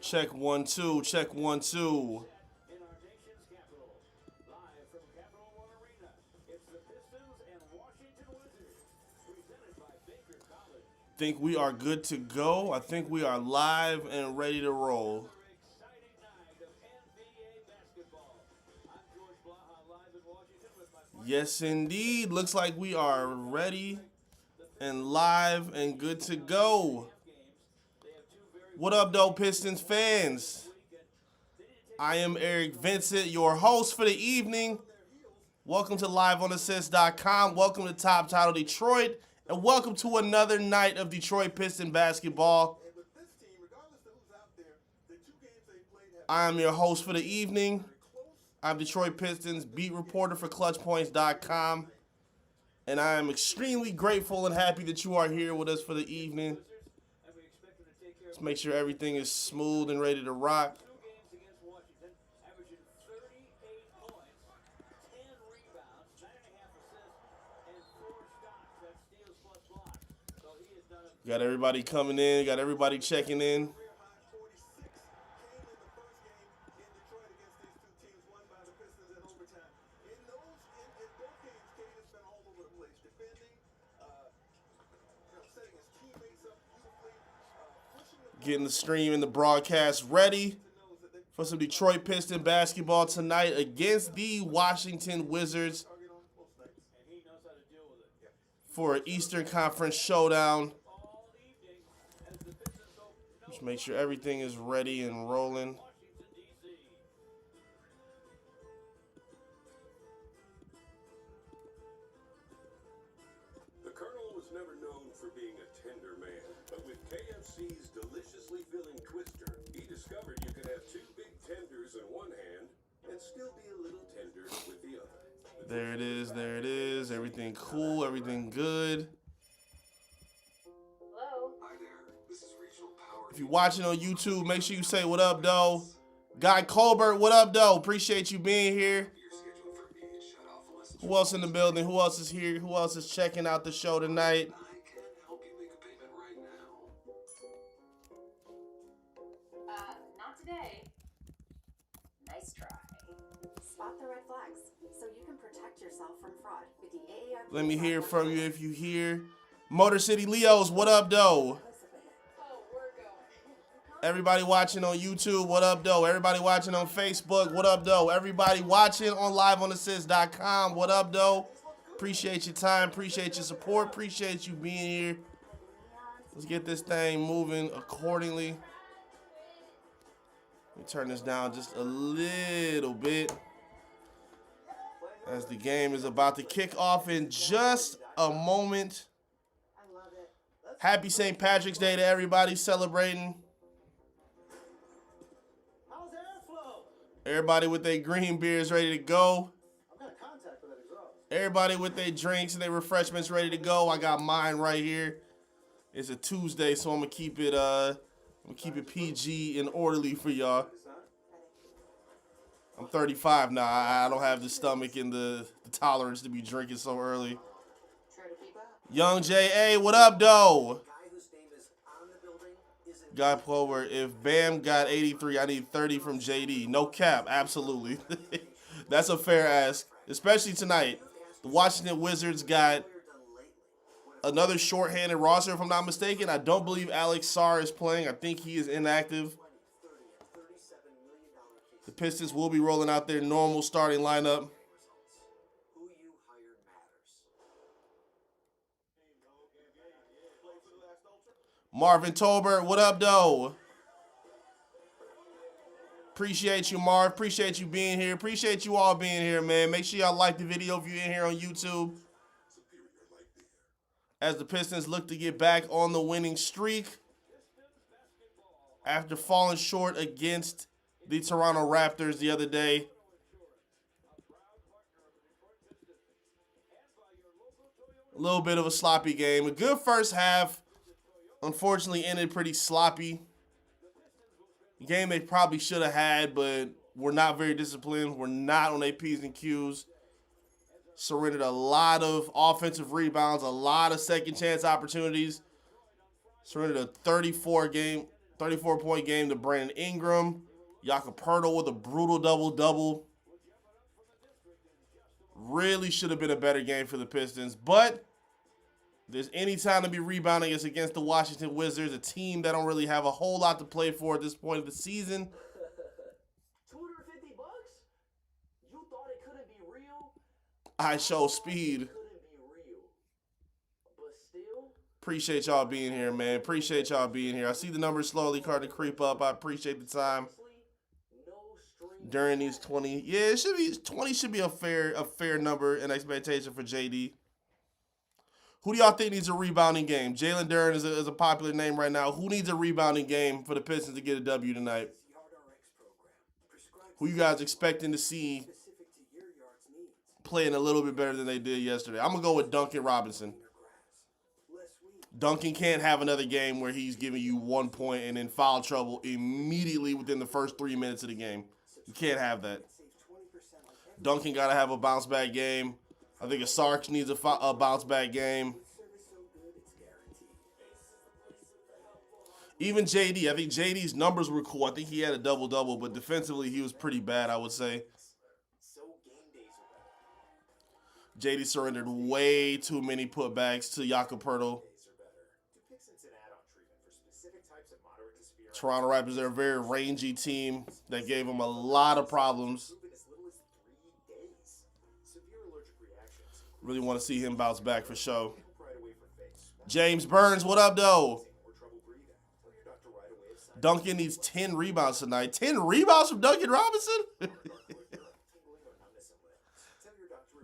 Check 1 2. Check 1 2. Think we are good to go. I think we are live and ready to roll. Yes, indeed. Looks like we are ready and live and good to go. What up, though, Pistons fans? I am Eric Vincent, your host for the evening. Welcome to LiveOnAssist.com. Welcome to Top Title Detroit. And welcome to another night of Detroit Piston basketball. I am your host for the evening. I'm Detroit Pistons beat reporter for ClutchPoints.com. And I am extremely grateful and happy that you are here with us for the evening. Let's make sure everything is smooth and ready to rock. Got everybody coming in. Got everybody checking in. Getting the stream and the broadcast ready for some Detroit Piston basketball tonight against the Washington Wizards for an Eastern Conference showdown. Just make sure everything is ready and rolling. The Colonel was never known for being a tender man, but with KFC's deliciously filling twister, he discovered you could have two big tenders in one hand and still be a little tender with the other. There it is, there it is. Everything cool, everything good. If you're watching on YouTube, make sure you say what up, though. Guy Colbert, what up, though? Appreciate you being here. Who else in the building? Who else is here? Who else is checking out the show tonight? Not today. Nice try. Spot the red flags so you can protect yourself from fraud with the AARP. Let me hear from you if you hear. Motor City Leos, what up, though? Everybody watching on YouTube, what up, though? Everybody watching on Facebook, what up, though? Everybody watching on LiveOnAssist.com, what up, though? Appreciate your time, appreciate your support, appreciate you being here. Let's get this thing moving accordingly. Let me turn this down just a little bit as the game is about to kick off in just a moment. Happy St. Patrick's Day to everybody celebrating. Everybody with their green beers ready to go. Everybody with their drinks and their refreshments ready to go. I got mine right here. It's a Tuesday, so I'm gonna keep it PG and orderly for y'all. I'm 35 now. I don't have the stomach and the tolerance to be drinking so early. Young J.A., what up, though? Guy Plover, if Bam got 83, I need 30 from JD. No cap, absolutely. That's a fair ask, especially tonight. The Washington Wizards got another shorthanded roster, if I'm not mistaken. I don't believe Alex Sarr is playing. I think he is inactive. The Pistons will be rolling out their normal starting lineup. Marvin Tolbert, what up, though? Appreciate you, Marv. Appreciate you being here. Appreciate you all being here, man. Make sure y'all like the video if you're in here on YouTube. As the Pistons look to get back on the winning streak after falling short against the Toronto Raptors the other day. A little bit of a sloppy game. A good first half. Unfortunately, ended pretty sloppy. Game they probably should have had, but we're not very disciplined. We're not on their P's and Q's. Surrendered a lot of offensive rebounds, a lot of second chance opportunities. Surrendered a 34-point game to Brandon Ingram. Jakob Poeltl with a brutal double-double. Really should have been a better game for the Pistons, but there's any time to be rebounding is against the Washington Wizards, a team that don't really have a whole lot to play for at this point of the season. $250? You thought it couldn't be real? I show speed. It couldn't be real. But still, Appreciate y'all being here, man. Appreciate y'all being here. I see the numbers slowly starting to creep up. I appreciate the time no string during these 20. Yeah, it should be 20 should be a fair number and expectation for JD. Who do y'all think needs a rebounding game? Jalen Duren is a popular name right now. Who needs a rebounding game for the Pistons to get a W tonight? Who you guys expecting to see playing a little bit better than they did yesterday? I'm going to go with Duncan Robinson. Duncan can't have another game where he's giving you 1 point and then foul trouble immediately within the first 3 minutes of the game. You can't have that. Duncan got to have a bounce-back game. I think Sark needs a bounce-back game. Even JD, I think JD's numbers were cool. I think he had a double-double, but defensively he was pretty bad, I would say. JD surrendered way too many putbacks to Jakob Poeltl. Toronto Raptors are a very rangy team that gave him a lot of problems. Really want to see him bounce back for sure. James Burns, what up, though? Duncan needs 10 rebounds tonight. 10 rebounds from Duncan Robinson?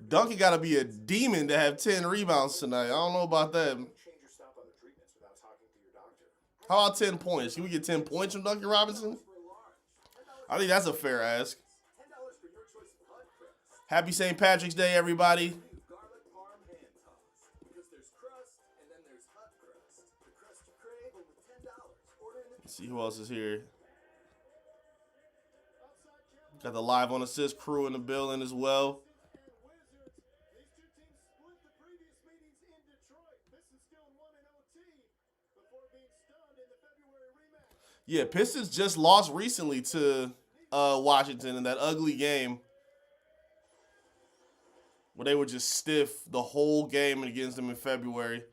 Duncan got to be a demon to have 10 rebounds tonight. I don't know about that. How about 10 points? Can we get 10 points from Duncan Robinson? I think that's a fair ask. Happy St. Patrick's Day, everybody. Let's see who else is here. Got the Live on Assist crew in the building as well. Yeah, Pistons just lost recently to Washington in that ugly game where they were just stiff the whole game against them in February.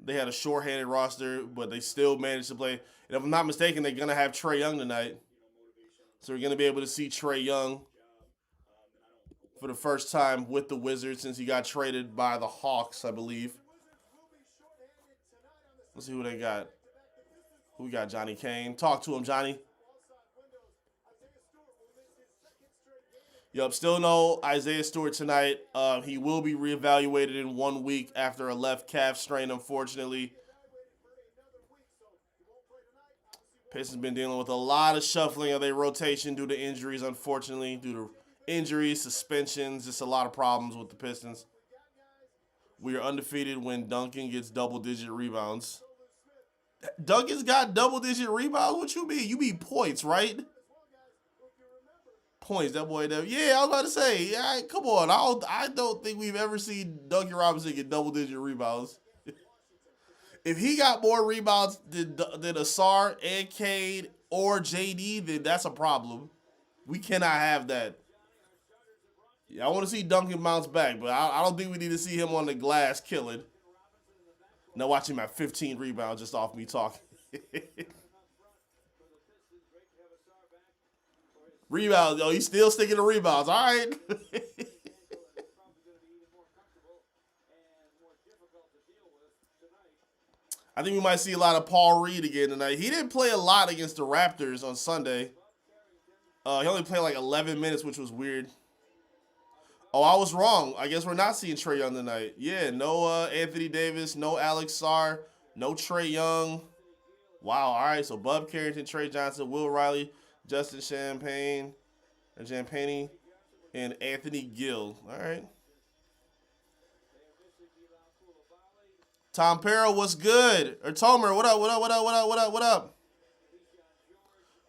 They had a shorthanded roster, but they still managed to play. And if I'm not mistaken, they're going to have Trae Young tonight. So we're going to be able to see Trae Young for the first time with the Wizards since he got traded by the Hawks, I believe. Let's see who they got. Who we got? Johnny Kane. Talk to him, Johnny. Yup, still no Isaiah Stewart tonight. He will be reevaluated in 1 week after a left calf strain, unfortunately. Pistons been dealing with a lot of shuffling of their rotation due to injuries, unfortunately. Due to injuries, suspensions, just a lot of problems with the Pistons. We are undefeated when Duncan gets double-digit rebounds. Duncan's got double-digit rebounds? What you mean? You mean points, right? Points, that boy. Yeah, I was about to say. Yeah, come on. I don't think we've ever seen Duncan Robinson get double-digit rebounds. If he got more rebounds than Asar and Cade or JD, then that's a problem. We cannot have that. Yeah, I want to see Duncan bounce back, but I don't think we need to see him on the glass killing. Now watch him at 15 rebounds just off me talking. Rebounds. Oh, he's still sticking to rebounds. All right. I think we might see a lot of Paul Reed again tonight. He didn't play a lot against the Raptors on Sunday. He only played like 11 minutes, which was weird. Oh, I was wrong. I guess we're not seeing Trae Young tonight. Yeah, no Anthony Davis, no Alex Sarr, no Trae Young. Wow, all right. So Bub Carrington, Trey Johnson, Will Riley, Justin Champagne, and Anthony Gill. All right. Tom Perro, what's good? Or Tomer, what up?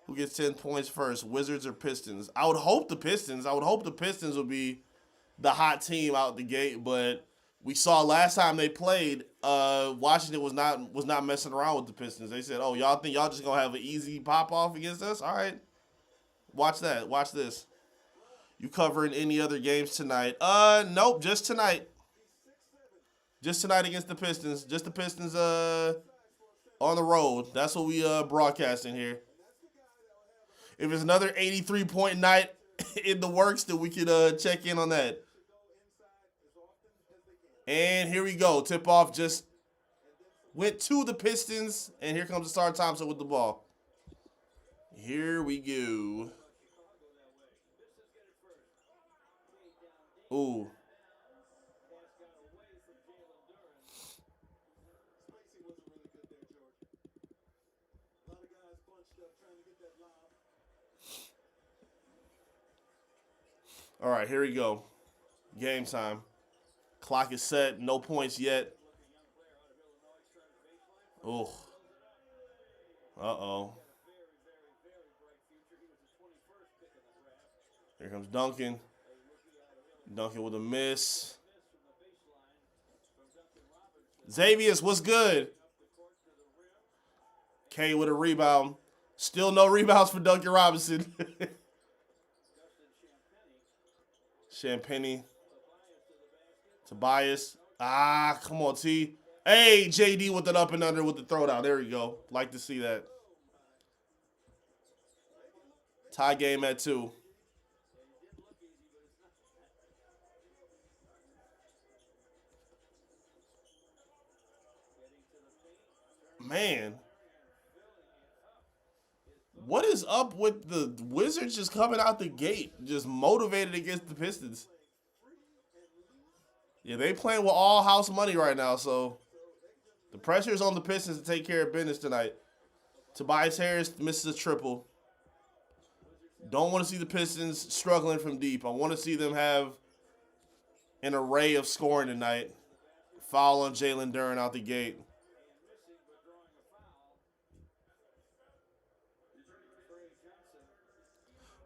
Who gets 10 points first, Wizards or Pistons? I would hope the Pistons. I would hope the Pistons would be the hot team out the gate, but we saw last time they played, Washington was not messing around with the Pistons. They said, "Oh, y'all think y'all just gonna have an easy pop off against us? All right, watch that. Watch this. You covering any other games tonight? Nope, just tonight. Just tonight against the Pistons. Just the Pistons. On the road. That's what we broadcasting here. If it's another 83-point night in the works, then we can check in on that. And here we go. Tip off just went to the Pistons, and here comes the Star Thompson with the ball. Here we go. Ooh. All right, here we go. Game time. Clock is set. No points yet. Oh. Uh-oh. Here comes Duncan. Duncan with a miss. Xavier, what's good? K with a rebound. Still no rebounds for Duncan Robinson. Champagny. Tobias. Ah, come on, T. Hey, JD with it up and under with the throwdown. There we go. Like to see that. Tie game at 2. Man. What is up with the Wizards just coming out the gate, just motivated against the Pistons? Yeah, they playing with all house money right now, so the pressure is on the Pistons to take care of business tonight. Tobias Harris misses a triple. Don't want to see the Pistons struggling from deep. I want to see them have an array of scoring tonight. Foul on Jalen Duren out the gate.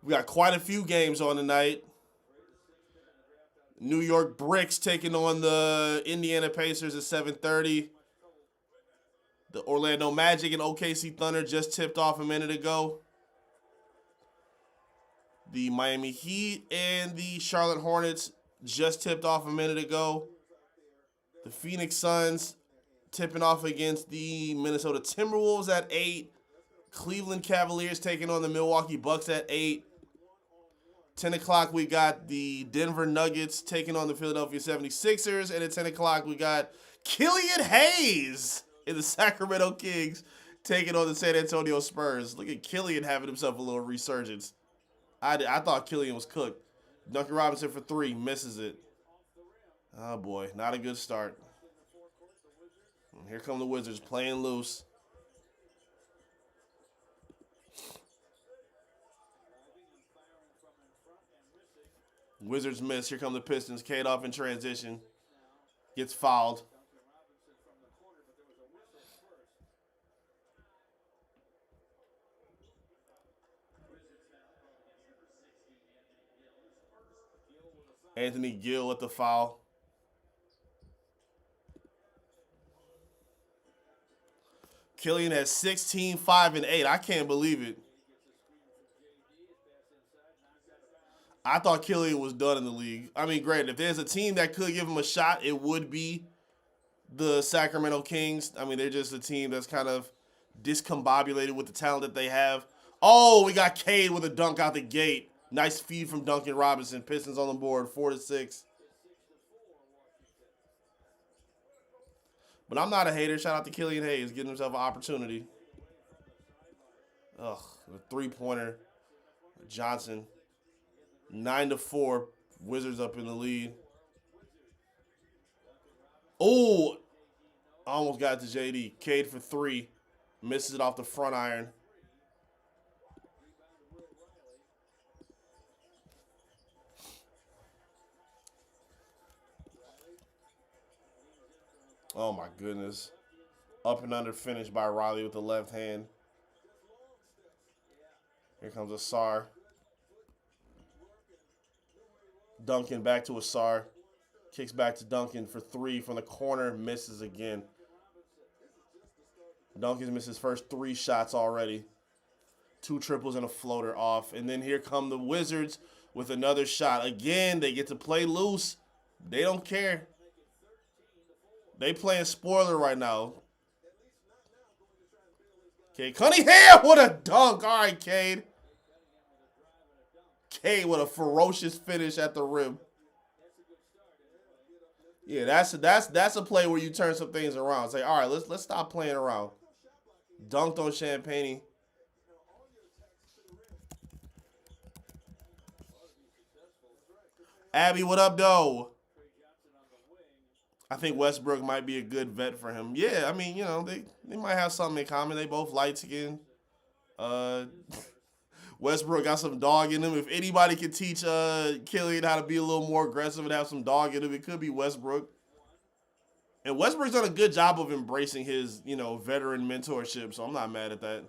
We got quite a few games on tonight. New York Bricks taking on the Indiana Pacers at 7:30. The Orlando Magic and OKC Thunder just tipped off a minute ago. The Miami Heat and the Charlotte Hornets just tipped off a minute ago. The Phoenix Suns tipping off against the Minnesota Timberwolves at 8. Cleveland Cavaliers taking on the Milwaukee Bucks at 8. 10 o'clock, we got the Denver Nuggets taking on the Philadelphia 76ers. And at 10 o'clock, we got Killian Hayes and the Sacramento Kings taking on the San Antonio Spurs. Look at Killian having himself a little resurgence. I thought Killian was cooked. Duncan Robinson for 3, misses it. Oh, boy, not a good start. And here come the Wizards playing loose. Wizards miss. Here come the Pistons. Cade off in transition. Gets fouled. Anthony Gill with the foul. Killian has 16, 5, and 8. I can't believe it. I thought Killian was done in the league. I mean, granted, if there's a team that could give him a shot, it would be the Sacramento Kings. I mean, they're just a team that's kind of discombobulated with the talent that they have. Oh, we got Cade with a dunk out the gate. Nice feed from Duncan Robinson. Pistons on the board, 4-6. But I'm not a hater. Shout out to Killian Hayes getting himself an opportunity. Ugh, a three-pointer. Johnson. 9-4. Wizards up in the lead. Oh, almost got it to JD. Cade for 3. Misses it off the front iron. Oh, my goodness. Up and under finish by Riley with the left hand. Here comes Asar. Duncan back to Asar. Kicks back to Duncan for three from the corner. Misses again. Duncan's missed his first 3 shots already. 2 triples and a floater off. And then here come the Wizards with another shot. Again, they get to play loose. They don't care. They playing spoiler right now. Cade Cunningham, what a dunk. All right, Cade. Cade with a ferocious finish at the rim. Yeah, that's a play where you turn some things around. Say, all right, let's stop playing around. Dunked on Champagne. Abby, what up, though? I think Westbrook might be a good vet for him. Yeah, I mean, you know, they might have something in common. They both light skin. Westbrook got some dog in him. If anybody could teach Killian how to be a little more aggressive and have some dog in him, it could be Westbrook. And Westbrook's done a good job of embracing his, veteran mentorship, so I'm not mad at that.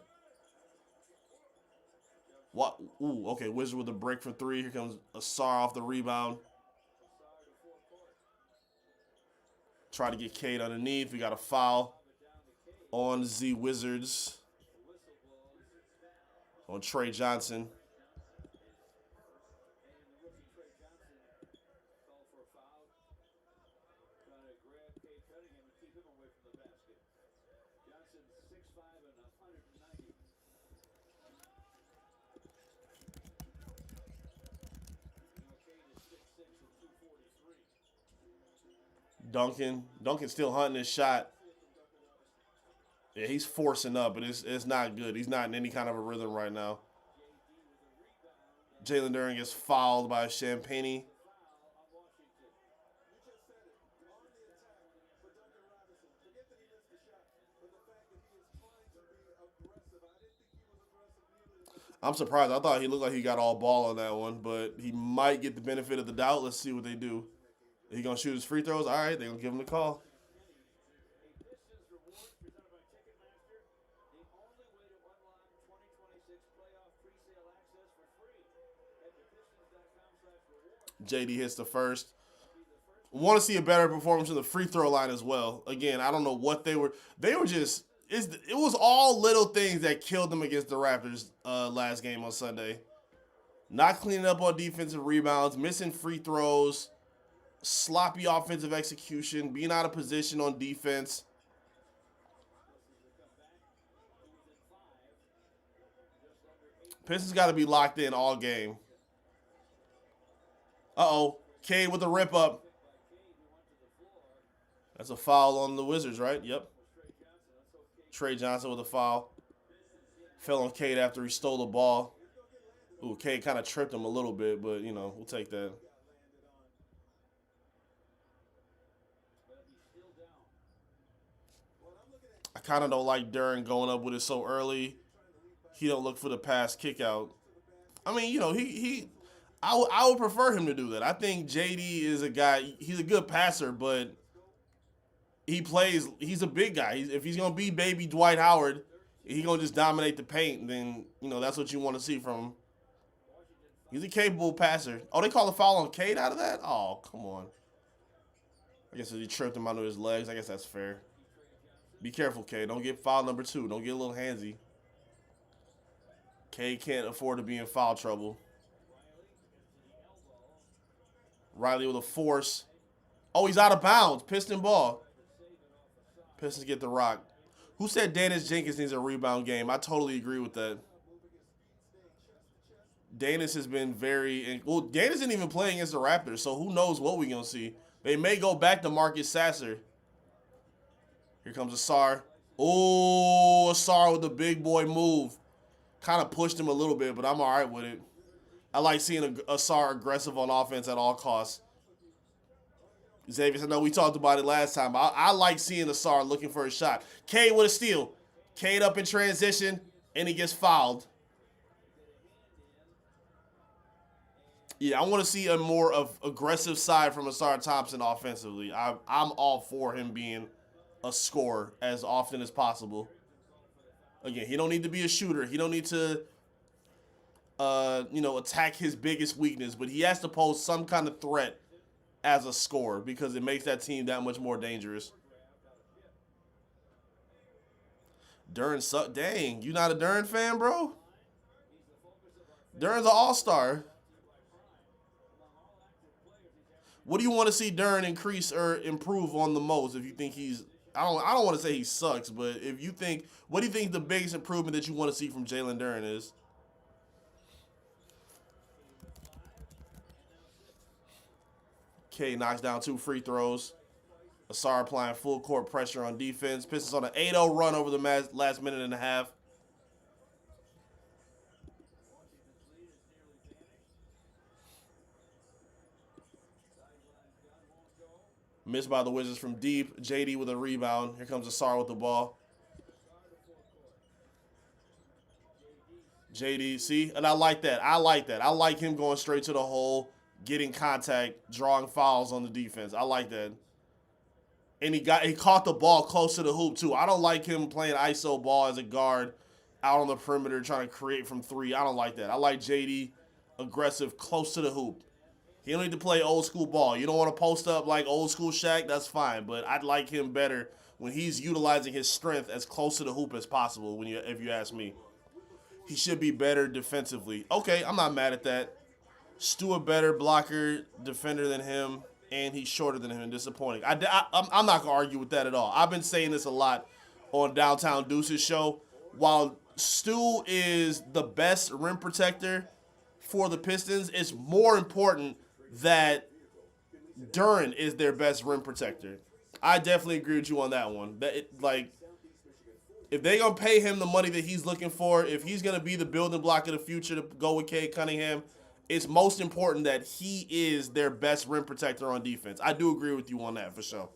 What? Ooh, okay, Wizard with a break for 3. Here comes Asar off the rebound. Try to get Cade underneath. We got a foul on the Wizards. On Trey Johnson. Duncan's still hunting his shot. Yeah, he's forcing up, but it's not good. He's not in any kind of a rhythm right now. Jalen Duren gets fouled by Champagne. I'm surprised. I thought he looked like he got all ball on that one, but he might get the benefit of the doubt. Let's see what they do. He gonna shoot his free throws? All right, they're gonna give him the call. JD hits the first. Want to see a better performance from the free throw line as well. Again, I don't know what they were. They were just. It was all little things that killed them against the Raptors last game on Sunday. Not cleaning up on defensive rebounds, missing free throws. Sloppy offensive execution, being out of position on defense. Pistons got to be locked in all game. Uh-oh. Cade with a rip up. That's a foul on the Wizards, right? Yep. Trey Johnson with a foul. Fell on Cade after he stole the ball. Ooh, Cade kind of tripped him a little bit, but, we'll take that. I kind of don't like Duren going up with it so early. He don't look for the pass kick out. I mean, I would prefer him to do that. I think JD is a guy, he's a good passer, but he's a big guy. If he's going to be baby Dwight Howard, he's going to just dominate the paint, then, that's what you want to see from him. He's a capable passer. Oh, they call a foul on Cade out of that? Oh, come on. I guess he tripped him under his legs. I guess that's fair. Be careful, Cade. Don't get foul number 2. Don't get a little handsy. Cade can't afford to be in foul trouble. Riley with a force. Oh, he's out of bounds. Piston ball. Pistons get the rock. Who said Dennis Jenkins needs a rebound game? I totally agree with that. Danis has been Danis isn't even playing against the Raptors, so who knows what we're going to see. They may go back to Marcus Sasser. Here comes Asar. Oh, Asar with the big boy move. Kind of pushed him a little bit, but I'm all right with it. I like seeing Asar aggressive on offense at all costs. Xavier, I know we talked about it last time. I like seeing Asar looking for a shot. Cade with a steal. Cade up in transition, and he gets fouled. Yeah, I want to see a more of aggressive side from Asar Thompson offensively. I'm all for him being a scorer as often as possible. Again, he don't need to be a shooter. He don't need to attack his biggest weakness, but he has to pose some kind of threat as a scorer because it makes that team that much more dangerous. Duren suck. Dang, you not a Duren fan, bro? Duren's an all-star. What do you want to see Duren increase or improve on the most? If you think he's, I don't want to say he sucks, but if you think, what do you think the biggest improvement that you want to see from Jalen Duren is? K knocks down 2 free throws. Asar applying full court pressure on defense. Pistons on an 8-0 run over the last minute and a half. Missed by the Wizards from deep. JD with a rebound. Here comes Asar with the ball. JD, see? And I like that. I like him going straight to the hole, getting contact, drawing fouls on the defense. I like that. And he caught the ball close to the hoop, too. I don't like him playing ISO ball as a guard out on the perimeter trying to create from 3. I don't like that. I like JD aggressive, close to the hoop. He don't need to play old school ball. You don't want to post up like old school Shaq, that's fine. But I'd like him better when he's utilizing his strength as close to the hoop as possible, if you ask me. He should be better defensively. Okay, I'm not mad at that. Stu a better blocker, defender than him, and he's shorter than him. Disappointing. I'm not going to argue with that at all. I've been saying this a lot on Downtown Deuce's show. While Stu is the best rim protector for the Pistons, it's more important that Duren is their best rim protector. I definitely agree with you on that one. If they're going to pay him the money that he's looking for, if he's going to be the building block of the future to go with Cade Cunningham, it's most important that he is their best rim protector on defense. I do agree with you on that for sure.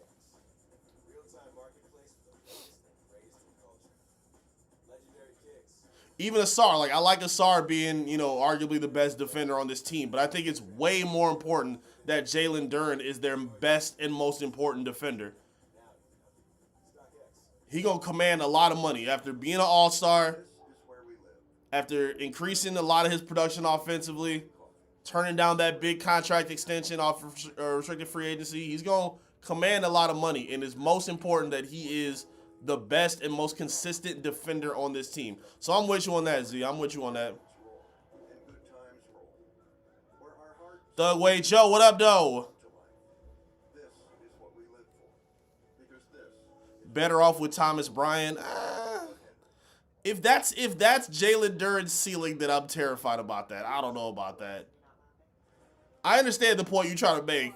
Even Asar, I like Asar being, arguably the best defender on this team, but I think it's way more important that Jalen Duren is their best and most important defender. He gonna command a lot of money after being an all-star, after increasing a lot of his production offensively, turning down that big contract extension off restricted free agency. He's gonna command a lot of money, and it's most important that he is the best and most consistent defender on this team. So I'm with you on that, Z. I'm with you on that. Thugway Joe, what up, though? Better off with Thomas Bryant. If that's Jalen Duren's ceiling, then I'm terrified about that. I don't know about that. I understand the point you're trying to make.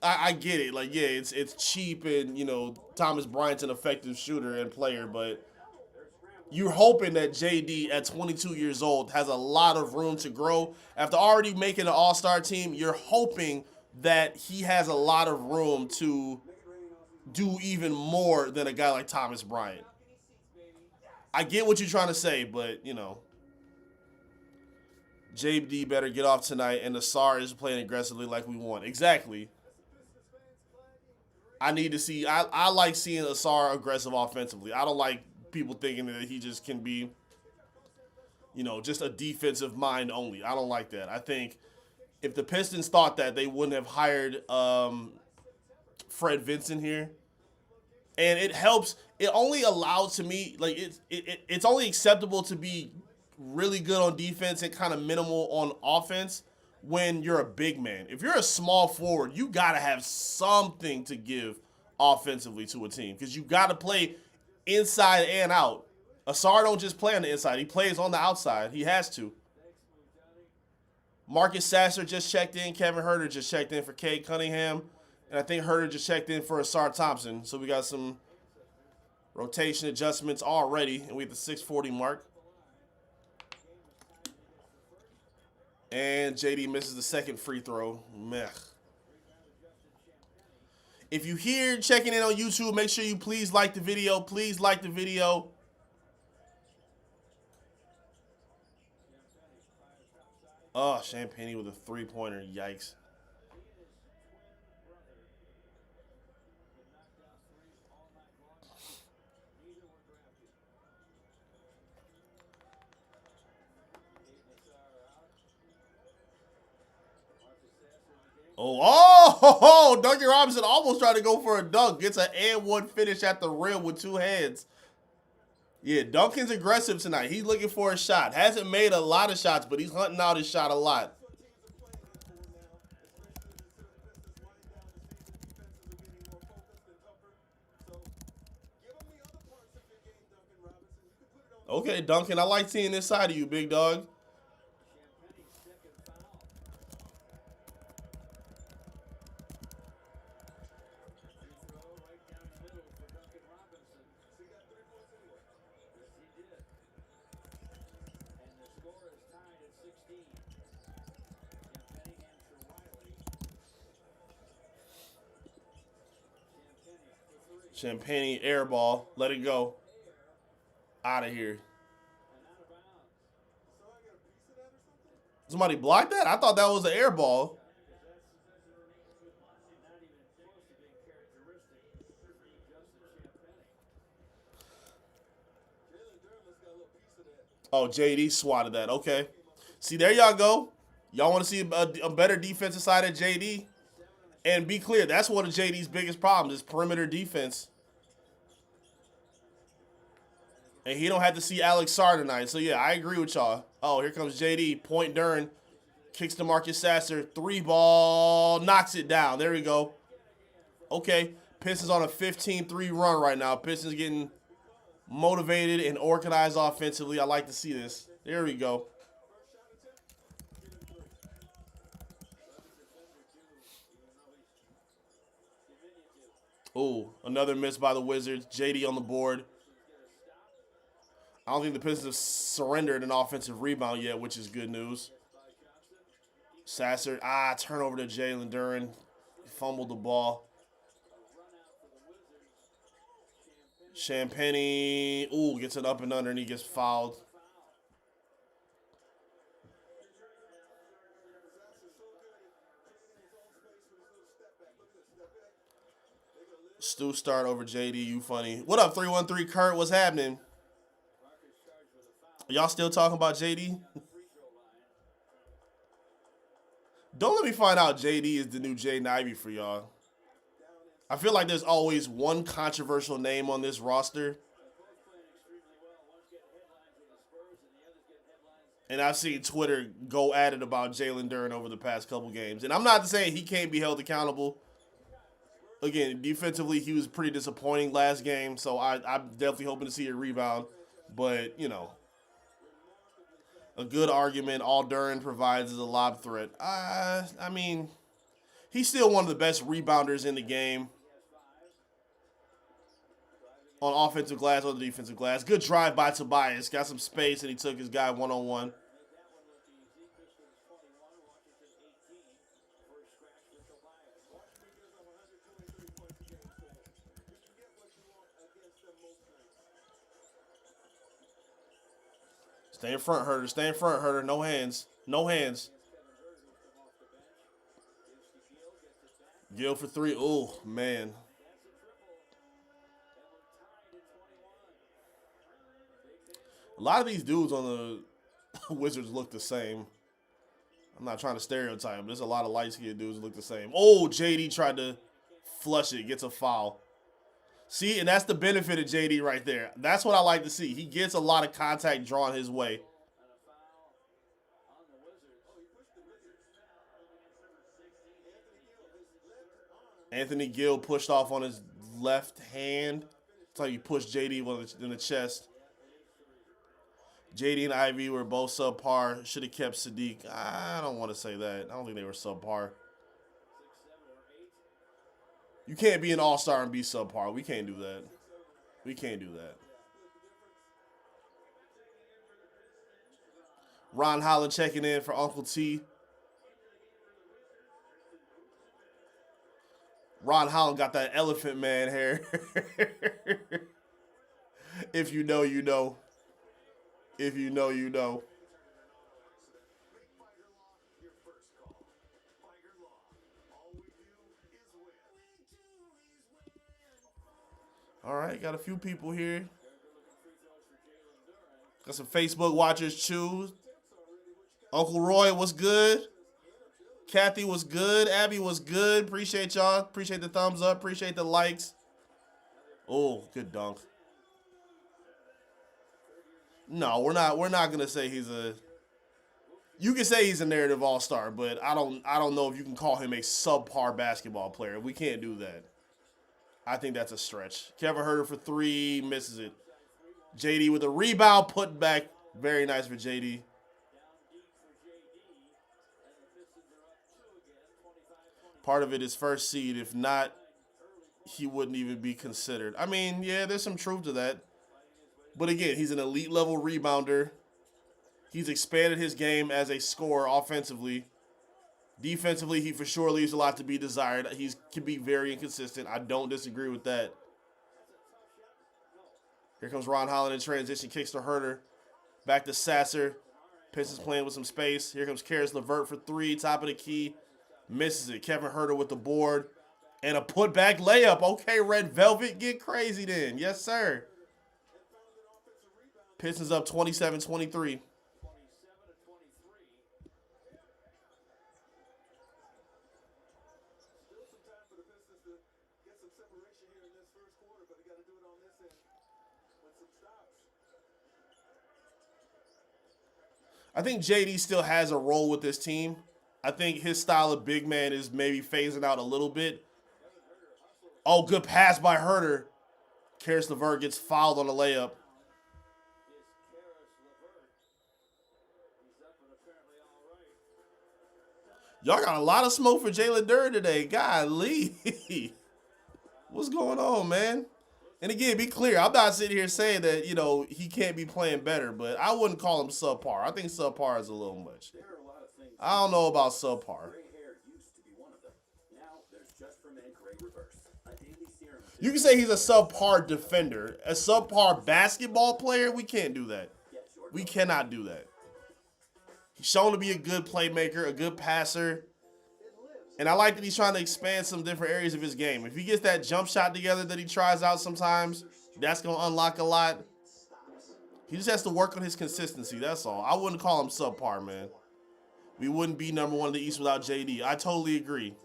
I get it. It's cheap and, Thomas Bryant's an effective shooter and player, but you're hoping that JD at 22 years old has a lot of room to grow. After already making an all-star team, you're hoping that he has a lot of room to do even more than a guy like Thomas Bryant. I get what you're trying to say, but, JD better get off tonight, and Asar is playing aggressively like we want. Exactly. I need to see. I like seeing Asar aggressive offensively. I don't like people thinking that he just can be, just a defensive mind only. I don't like that. I think if the Pistons thought that, they wouldn't have hired Fred Vincent here. And it helps. It only allows to me, it's only acceptable to be really good on defense and kind of minimal on offense when you're a big man. If you're a small forward, you got to have something to give offensively to a team because you got to play inside and out. Asar don't just play on the inside. He plays on the outside. He has to. Marcus Sasser just checked in. Kevin Huerter just checked in for Cade Cunningham. And I think Huerter just checked in for Asar Thompson. So we got some rotation adjustments already. And we hit the 6:40 mark. And JD misses the second free throw. Meh. If you're here checking in on YouTube, make sure you please like the video. Please like the video. Oh, Champagne with a three-pointer. Yikes. Oh, Duncan Robinson almost tried to go for a dunk. Gets an and one finish at the rim with two hands. Yeah, Duncan's aggressive tonight. He's looking for a shot. Hasn't made a lot of shots, but he's hunting out his shot a lot. Okay, Duncan, I like seeing this side of you, big dog. Champagne air ball. Let it go. Out of here. Somebody blocked that? I thought that was an air ball. Oh, JD swatted that. Okay. See, there y'all go. Y'all want to see a better defensive side of JD? And be clear, that's one of JD's biggest problems is perimeter defense. And he don't have to see Alex Sarr tonight. So, yeah, I agree with y'all. Oh, here comes JD. Point Duren. Kicks to Marcus Sasser. 3-ball. Knocks it down. There we go. Okay. Pistons on a 15-3 run right now. Pistons getting motivated and organized offensively. I like to see this. There we go. Ooh, another miss by the Wizards. JD on the board. I don't think the Pistons have surrendered an offensive rebound yet, which is good news. Sasser, turnover to Jalen Duren. Fumbled the ball. Champagne, gets it up and under and he gets fouled. Stu start over JD, you funny. What up, 313 Kurt? What's happening? Y'all still talking about JD? Don't let me find out JD is the new Jaden Ivey for y'all. I feel like there's always one controversial name on this roster. And I've seen Twitter go at it about Jalen Duren over the past couple games. And I'm not saying he can't be held accountable. Again, defensively, he was pretty disappointing last game. So I'm definitely hoping to see a rebound. But, a good argument all Duren provides is a lob threat. I mean, he's still one of the best rebounders in the game. On offensive glass or the defensive glass. Good drive by Tobias. Got some space and he took his guy one-on-one. Stay in front, Herder. Stay in front, Herder. No hands. No hands. Gill for three. Oh, man. A lot of these dudes on the Wizards look the same. I'm not trying to stereotype, but there's a lot of light-skinned dudes that look the same. Oh, JD tried to flush it. Gets a foul. See, and that's the benefit of JD right there. That's what I like to see. He gets a lot of contact drawn his way. Anthony Gill pushed off on his left hand. That's how you push JD in the chest. JD and Ivy were both subpar. Should have kept Sadiq. I don't want to say that. I don't think they were subpar. You can't be an all-star and be subpar. We can't do that. We can't do that. Ron Holland checking in for Uncle T. Ron Holland got that elephant man hair. If you know, you know. If you know, you know. All right, got a few people here. Got some Facebook watchers, choose. Uncle Roy, what's good? Kathy was good. Abby was good. Appreciate y'all. Appreciate the thumbs up. Appreciate the likes. Oh, good dunk. No, we're not gonna say he's a. You can say he's a narrative all-star, but I don't know if you can call him a subpar basketball player. We can't do that. I think that's a stretch. Kevin Huerter for 3, misses it. JD with a rebound, put back. Very nice for JD. Part of it is first seed. If not, he wouldn't even be considered. I mean, yeah, there's some truth to that. But again, he's an elite level rebounder. He's expanded his game as a scorer offensively. Defensively, he for sure leaves a lot to be desired. He can be very inconsistent. I don't disagree with that. Here comes Ron Holland in transition. Kicks to Huerter. Back to Sasser. Pistons playing with some space. Here comes Karis LeVert for 3. Top of the key. Misses it. Kevin Huerter with the board. And a putback layup. Okay, Red Velvet, get crazy then. Yes, sir. Pistons up 27-23. I think JD still has a role with this team. I think his style of big man is maybe phasing out a little bit. Oh, good pass by Huerter. Karis LeVert gets fouled on the layup. Y'all got a lot of smoke for Jalen Duren today. Golly. What's going on, man? And again, be clear, I'm not sitting here saying that, you know, he can't be playing better, but I wouldn't call him subpar. I think subpar is a little much. I don't know about subpar. You can say he's a subpar defender. A subpar basketball player, we can't do that. We cannot do that. He's shown to be a good playmaker, a good passer. And I like that he's trying to expand some different areas of his game. If he gets that jump shot together that he tries out sometimes, that's going to unlock a lot. He just has to work on his consistency, that's all. I wouldn't call him subpar, man. We wouldn't be number 1 in the East without JD. I totally agree.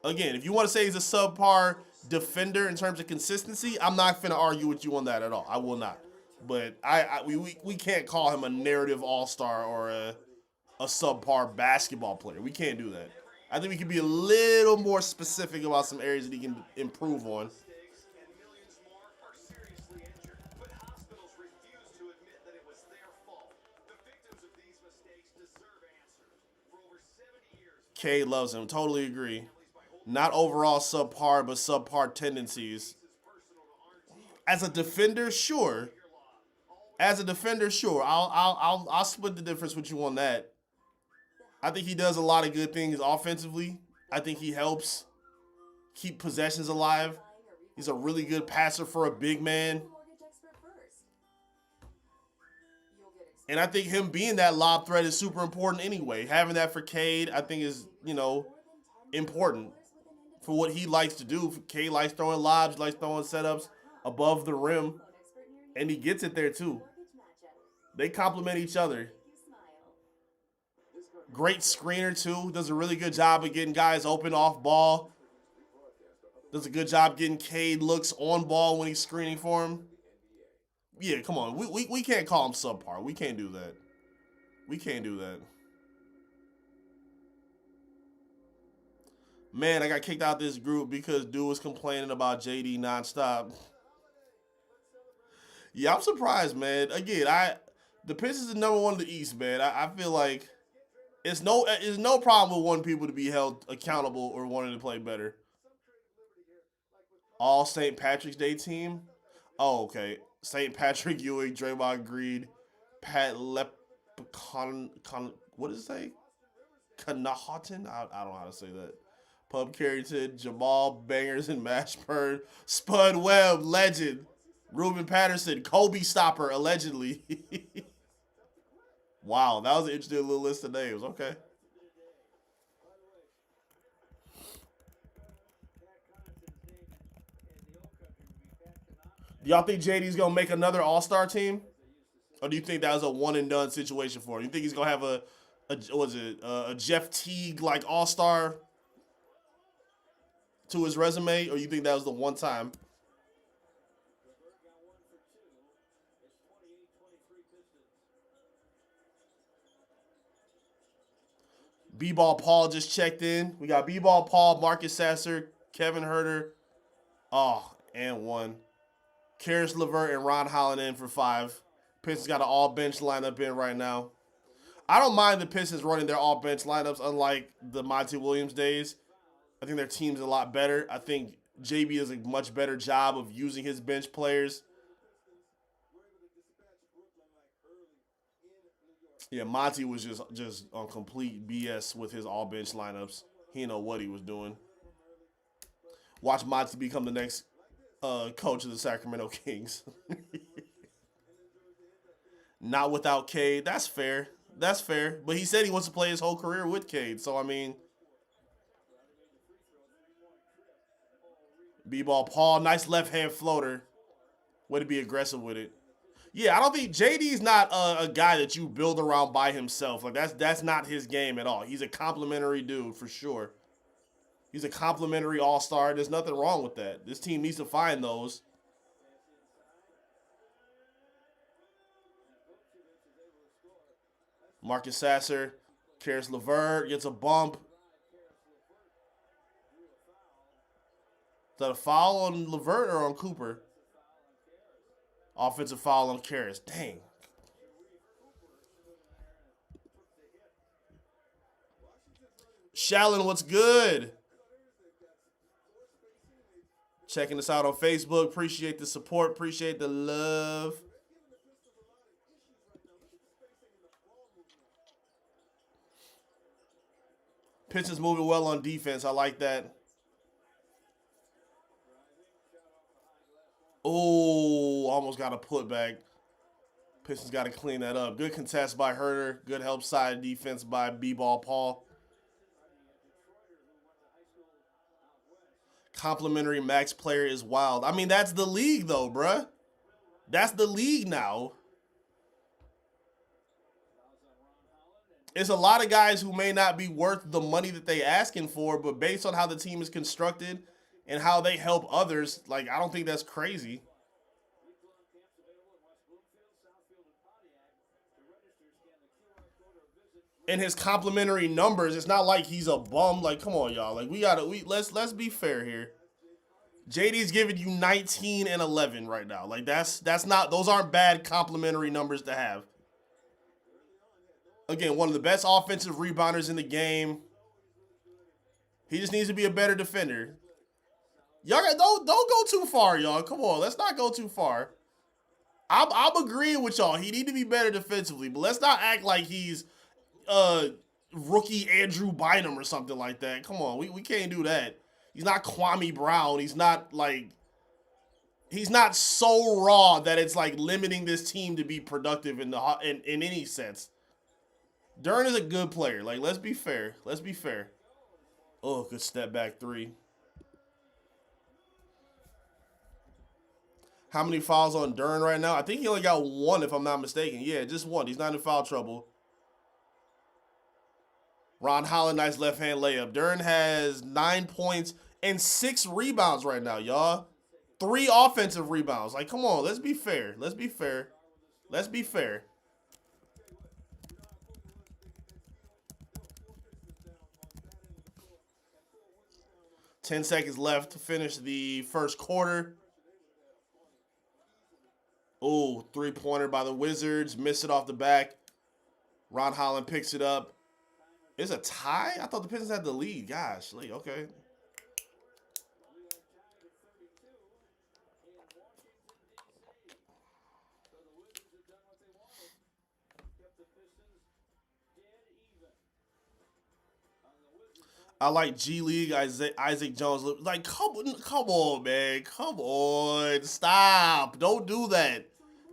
Again, if you want to say he's a subpar defender in terms of consistency, I'm not going to argue with you on that at all. I will not. But we can't call him a narrative all-star or a subpar basketball player. We can't do that. I think we can be a little more specific about some areas that he can improve on. K loves him. Totally agree. Not overall subpar, but subpar tendencies. As a defender, sure. As a defender, sure. I'll split the difference with you on that. I think he does a lot of good things offensively. I think he helps keep possessions alive. He's a really good passer for a big man. And I think him being that lob threat is super important anyway. Having that for Cade, I think is, you know, important for what he likes to do. Cade likes throwing lobs, likes throwing setups above the rim. And he gets it there too. They complement each other. Great screener, too. Does a really good job of getting guys open off ball. Does a good job getting Cade looks on ball when he's screening for him. Yeah, come on. We can't call him subpar. We can't do that. We can't do that. Man, I got kicked out of this group because dude was complaining about JD nonstop. Yeah, I'm surprised, man. Again, the Pistons are number 1 in the East, man. I feel like it's no problem with wanting people to be held accountable or wanting to play better. All St. Patrick's Day team? Oh, okay. St. Patrick, Ewing, Draymond Green, Pat Lepcon, what does it say? Connaughton? I don't know how to say that. Pub Carrington, Jamal Bangers and Mashburn, Spud Webb, legend. Ruben Patterson, Kobe stopper, allegedly. Wow, that was an interesting little list of names. Okay. Do y'all think JD's going to make another all-star team? Or do you think that was a one-and-done situation for him? You think he's going to have a Jeff Teague like all-star to his resume, or you think that was the one time? B-Ball Paul just checked in. We got B-Ball Paul, Marcus Sasser, Kevin Herter. Oh, and one. Karis LeVert and Ron Holland in for 5. Pistons got an all-bench lineup in right now. I don't mind the Pistons running their all-bench lineups, unlike the Monty Williams days. I think their team's a lot better. I think JB does a much better job of using his bench players. Yeah, Monty was just on complete BS with his all-bench lineups. He didn't know what he was doing. Watch Monty become the next coach of the Sacramento Kings. Not without Cade. That's fair. That's fair. But he said he wants to play his whole career with Cade. So, I mean, B-Ball Paul, nice left-hand floater. Way to be aggressive with it. Yeah, I don't think JD's not a guy that you build around by himself. Like that's not his game at all. He's a complimentary dude for sure. He's a complimentary all-star. There's nothing wrong with that. This team needs to find those. Marcus Sasser, Karis LeVert gets a bump. Is that a foul on LeVert or on Cooper? Offensive foul on Karis. Dang. Shallon, what's good? Checking us out on Facebook. Appreciate the support. Appreciate the love. Pistons moving well on defense. I like that. Oh, almost got a putback. Pistons got to clean that up. Good contest by Herter. Good help side defense by B-Ball Paul. Complimentary max player is wild. I mean, that's the league, though, bruh. That's the league now. It's a lot of guys who may not be worth the money that they asking for, but based on how the team is constructed and how they help others, like, I don't think that's crazy. And his complimentary numbers, it's not like he's a bum. Like, come on, y'all. Like, let's be fair here. JD's giving you 19 and 11 right now. Like, that's not, those aren't bad complimentary numbers to have. Again, one of the best offensive rebounders in the game. He just needs to be a better defender. Y'all don't go too far, y'all. Come on, let's not go too far. I'm agreeing with y'all. He need to be better defensively, but let's not act like he's rookie Andrew Bynum or something like that. Come on, we can't do that. He's not Kwame Brown. He's not so raw that it's like limiting this team to be productive in any sense. Duren is a good player. Like, let's be fair. Let's be fair. Oh, good step back 3. How many fouls on Duren right now? I think he only got 1, if I'm not mistaken. Yeah, just 1. He's not in foul trouble. Ron Holland, nice left-hand layup. Duren has 9 points and 6 rebounds right now, y'all. 3 offensive rebounds. Like, come on, let's be fair. Let's be fair. Let's be fair. 10 seconds left to finish the first quarter. Oh, 3-pointer by the Wizards. Miss it off the back. Ron Holland picks it up. It's a tie? I thought the Pistons had the lead. Gosh, okay. I like G League, Isaac Jones. Like, come on, man. Come on. Stop. Don't do that.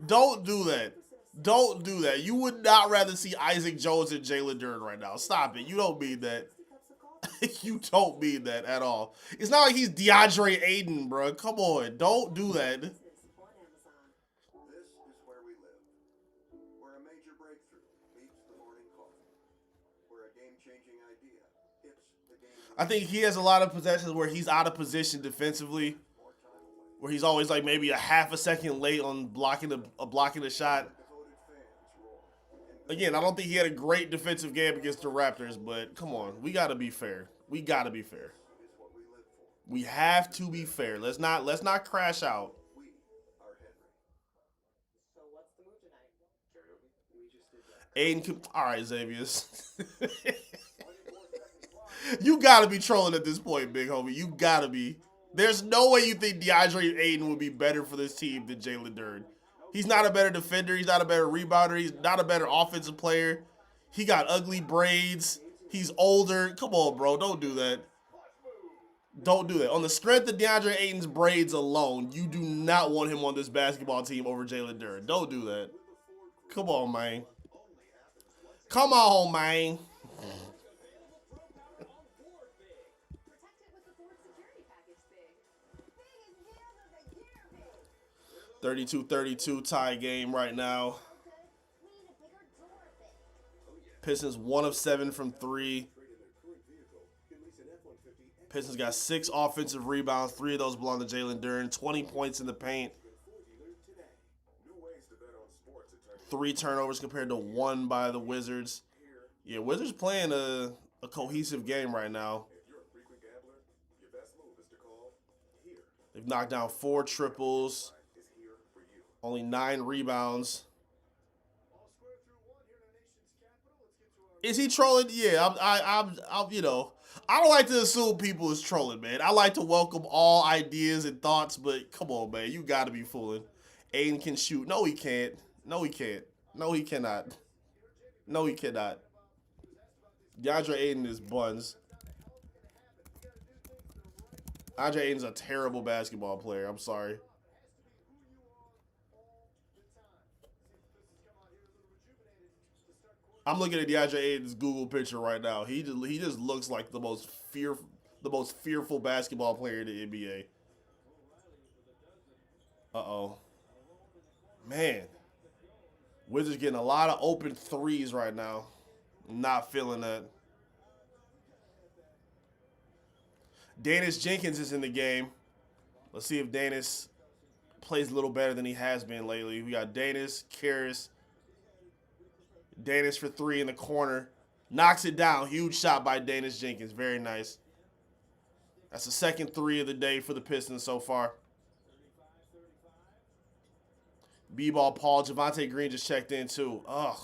Don't do that. Don't do that. You would not rather see Isaac Jones and Jalen Duren right now. Stop it. You don't mean that. You don't mean that at all. It's not like he's DeAndre Ayton, bro. Come on. Don't do that. This is where we live, where a major breakthrough meets the morning coffee. I think he has a lot of possessions where he's out of position defensively, where he's always like maybe a half a second late on blocking a shot. Again, I don't think he had a great defensive game against the Raptors, but come on, we got to be fair. We got to be fair. We have to be fair. Let's not crash out. So what's the move tonight? Aiden, all right, Xavier. You gotta be trolling at this point, big homie. You gotta be. There's no way you think DeAndre Ayton would be better for this team than Jalen Duren. He's not a better defender. He's not a better rebounder. He's not a better offensive player. He got ugly braids. He's older. Come on, bro. Don't do that. Don't do that. On the strength of DeAndre Ayton's braids alone, you do not want him on this basketball team over Jalen Duren. Don't do that. Come on, man. Come on, man. Protect it with the 32-32 tie game right now. Pistons 1 of 7 from 3. Pistons got 6 offensive rebounds. 3 of those belong to Jalen Duren. 20 points in the paint. 3 turnovers compared to 1 by the Wizards. Yeah, Wizards playing a cohesive game right now. They've knocked down 4 triples. Only 9 rebounds. Is he trolling? Yeah, I'm you know, I don't like to assume people is trolling, man. I like to welcome all ideas and thoughts, but come on, man, you gotta be fooling. Aiden can shoot. No, he can't. No, he can't. No, he cannot. No, he cannot. DeAndre Ayton is buns. DeAndre Ayton's a terrible basketball player. I'm sorry. I'm looking at DeAndre Ayton's Google picture right now. He just looks like the most fearful basketball player in the NBA. Uh-oh. Man. Wizards getting a lot of open threes right now. Not feeling that. Dennis Jenkins is in the game. Let's see if Dennis plays a little better than he has been lately. We got Dennis, Karras. Dennis for 3 in the corner. Knocks it down. Huge shot by Dennis Jenkins. Very nice. That's the second 3 of the day for the Pistons so far. B-ball Paul. Javonte Green just checked in too. Ugh.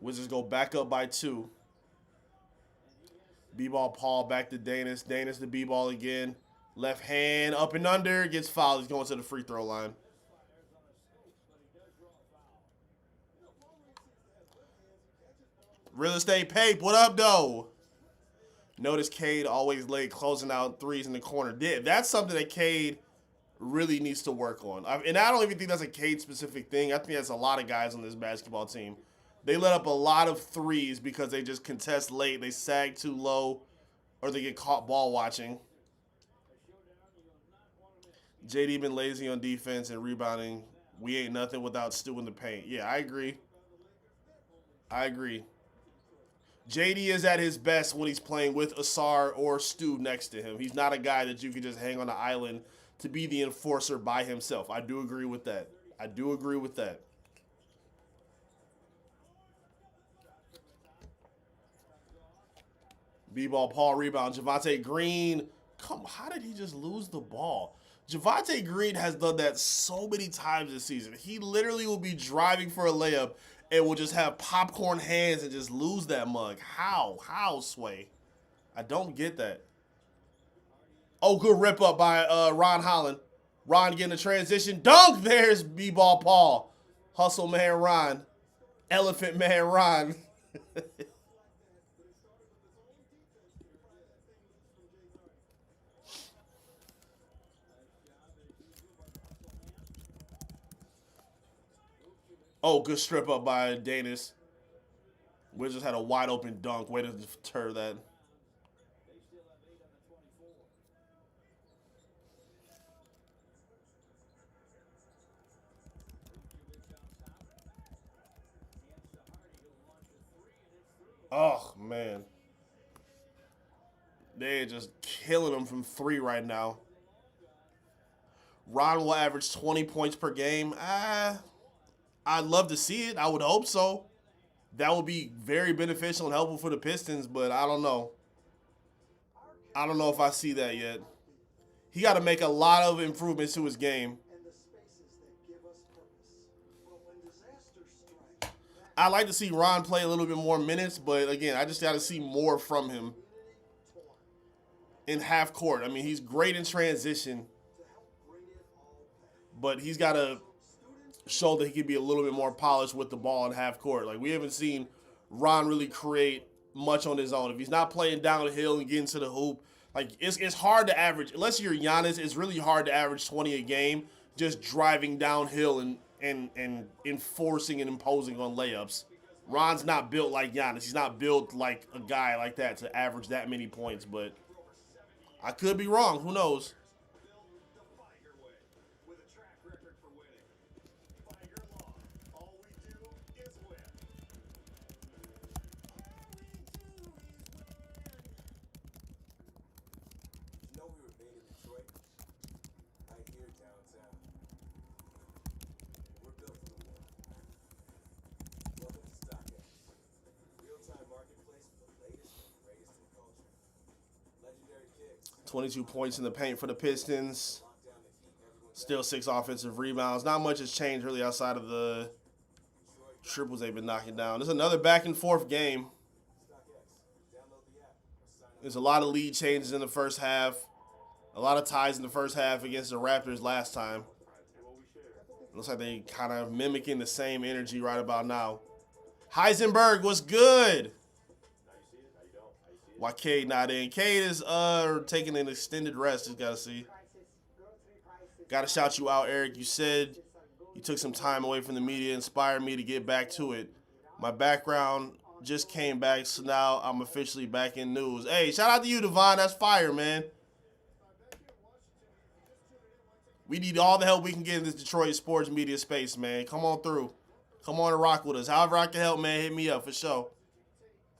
Wizards go back up by 2. B-ball Paul back to Dennis. Dennis to B-ball again. Left hand up and under. Gets fouled. He's going to the free throw line. Real estate Pape. What up, though? Notice Cade always late closing out threes in the corner. That's something that Cade really needs to work on. And I don't even think that's a Cade-specific thing. I think that's a lot of guys on this basketball team. They let up a lot of threes because they just contest late. They sag too low or they get caught ball watching. JD been lazy on defense and rebounding. We ain't nothing without Stu in the paint. Yeah, I agree. I agree. JD is at his best when he's playing with Asar or Stu next to him. He's not a guy that you can just hang on the island to be the enforcer by himself. I do agree with that. I do agree with that. B-ball, Paul rebound. Javonte Green. How did he just lose the ball? Javonte Green has done that so many times this season. He literally will be driving for a layup and will just have popcorn hands and just lose that mug. How? How, Sway? I don't get that. Oh, good rip up by Ron Holland. Ron getting a transition. Dunk! There's B-ball Paul. Hustle man Ron. Elephant man Ron. Oh, good strip up by Danis. Wizards had a wide open dunk. Way to deter that. Oh, man. They're just killing them from 3 right now. Ron will average 20 points per game. I'd love to see it. I would hope so. That would be very beneficial and helpful for the Pistons, but I don't know. I don't know if I see that yet. He got to make a lot of improvements to his game. I'd like to see Ron play a little bit more minutes, but again, I just got to see more from him in half court. I mean, he's great in transition, but he's got to show that he can be a little bit more polished with the ball in half court. Like, we haven't seen Ron really create much on his own. If he's not playing downhill and getting to the hoop, like, it's hard to average. Unless you're Giannis, it's really hard to average 20 a game just driving downhill and enforcing and imposing on layups. Ron's not built like Giannis. He's not built like a guy like that to average that many points, but I could be wrong. Who knows? Legendary kicks. 22 points in the paint for the Pistons. Still 6 offensive rebounds. Not much has changed really outside of the triples they've been knocking down. There's another back and forth game. There's a lot of lead changes in the first half. A lot of ties in the first half against the Raptors last time. Looks like they kind of mimicking the same energy right about now. Heisenberg was good. Why Cade not in? Cade is taking an extended rest. Just gotta see. Gotta shout you out, Eric. You said you took some time away from the media, inspired me to get back to it. My background just came back, so now I'm officially back in news. Hey, shout out to you, Devon. That's fire, man. We need all the help we can get in this Detroit sports media space, man. Come on through. Come on and rock with us. However I can help, man, hit me up for sure.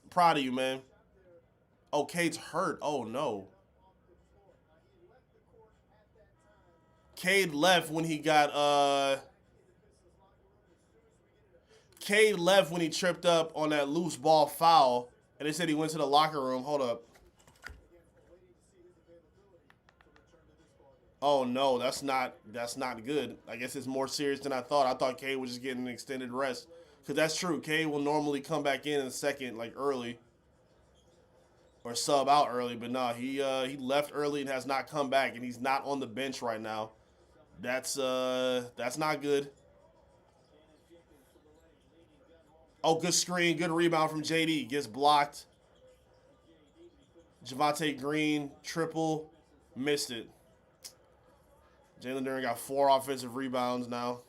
I'm proud of you, man. Oh, Cade's hurt. Oh, no. Cade left when he got, Cade left when he tripped up on that loose ball foul, and they said he went to the locker room. Hold up. Oh, no, that's not good. I guess it's more serious than I thought. I thought Cade was just getting an extended rest. Because that's true. Cade will normally come back in a second, like, early. Or sub out early. But, no, he left early and has not come back. And he's not on the bench right now. That's not good. Oh, good screen. Good rebound from JD. Gets blocked. Javonte Green, triple. Missed it. Jalen Duren got 4 offensive rebounds now.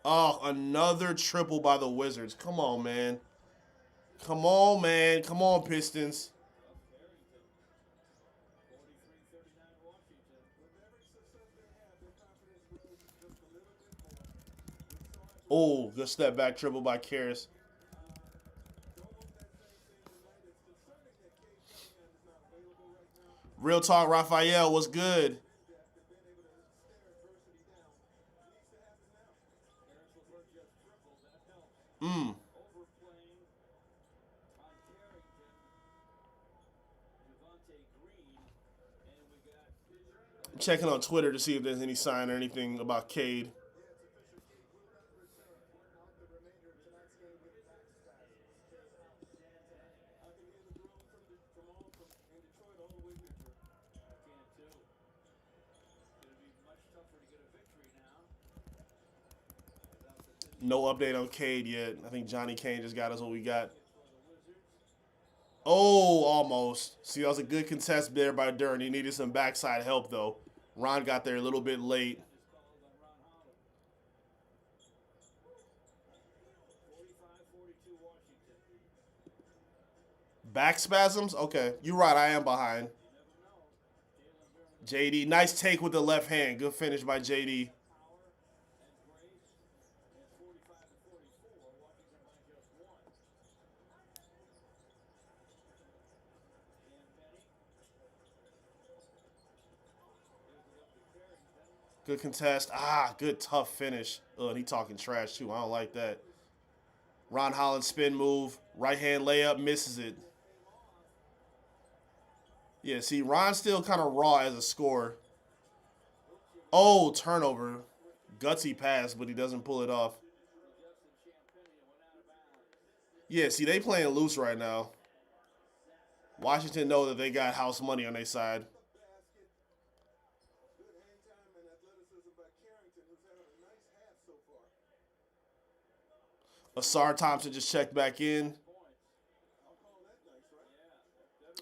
Oh, another triple by the Wizards. Come on, man. Come on, man. Come on, Pistons. Oh, good step back triple by Karras. Real talk, Raphael, what's good? I'm checking on Twitter to see if there's any sign or anything about Cade. No update on Cade yet. I think Johnny Kane just got us what we got. Oh, almost. See, that was a good contest there by Duren. He needed some backside help, though. Ron got there a little bit late. Back spasms? Okay. You're right. I am behind. JD. Nice take with the left hand. Good finish by JD. Good contest. Ah, good tough finish. Oh, and he talking trash too. I don't like that. Ron Holland spin move. Right hand layup, misses it. Yeah, see, Ron's still kind of raw as a scorer. Oh, turnover. Gutsy pass, but he doesn't pull it off. Yeah, see, they playing loose right now. Washington know that they got house money on their side. Asar Thompson just checked back in.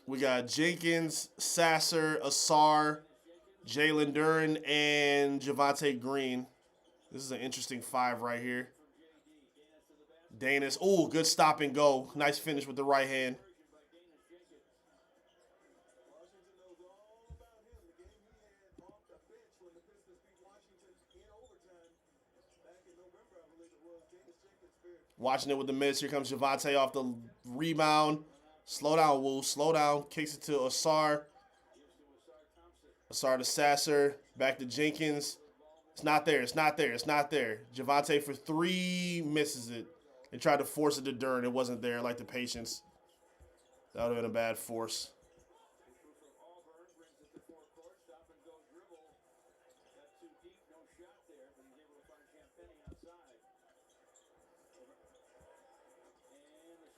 We got Jenkins, Sasser, Asar, Jalen Duren, and Javonte Green. This is an interesting five right here. Danis. Oh, good stop and go. Nice finish with the right hand. Watching it with the miss. Here comes Javonte off the rebound. Slow down, Woo. Slow down. Kicks it to Asar. Asar to Sasser. Back to Jenkins. It's not there. It's not there. It's not there. Javonte for three. Misses it. They tried to force it to Duren. It wasn't there. Like the patience. That would have been a bad force.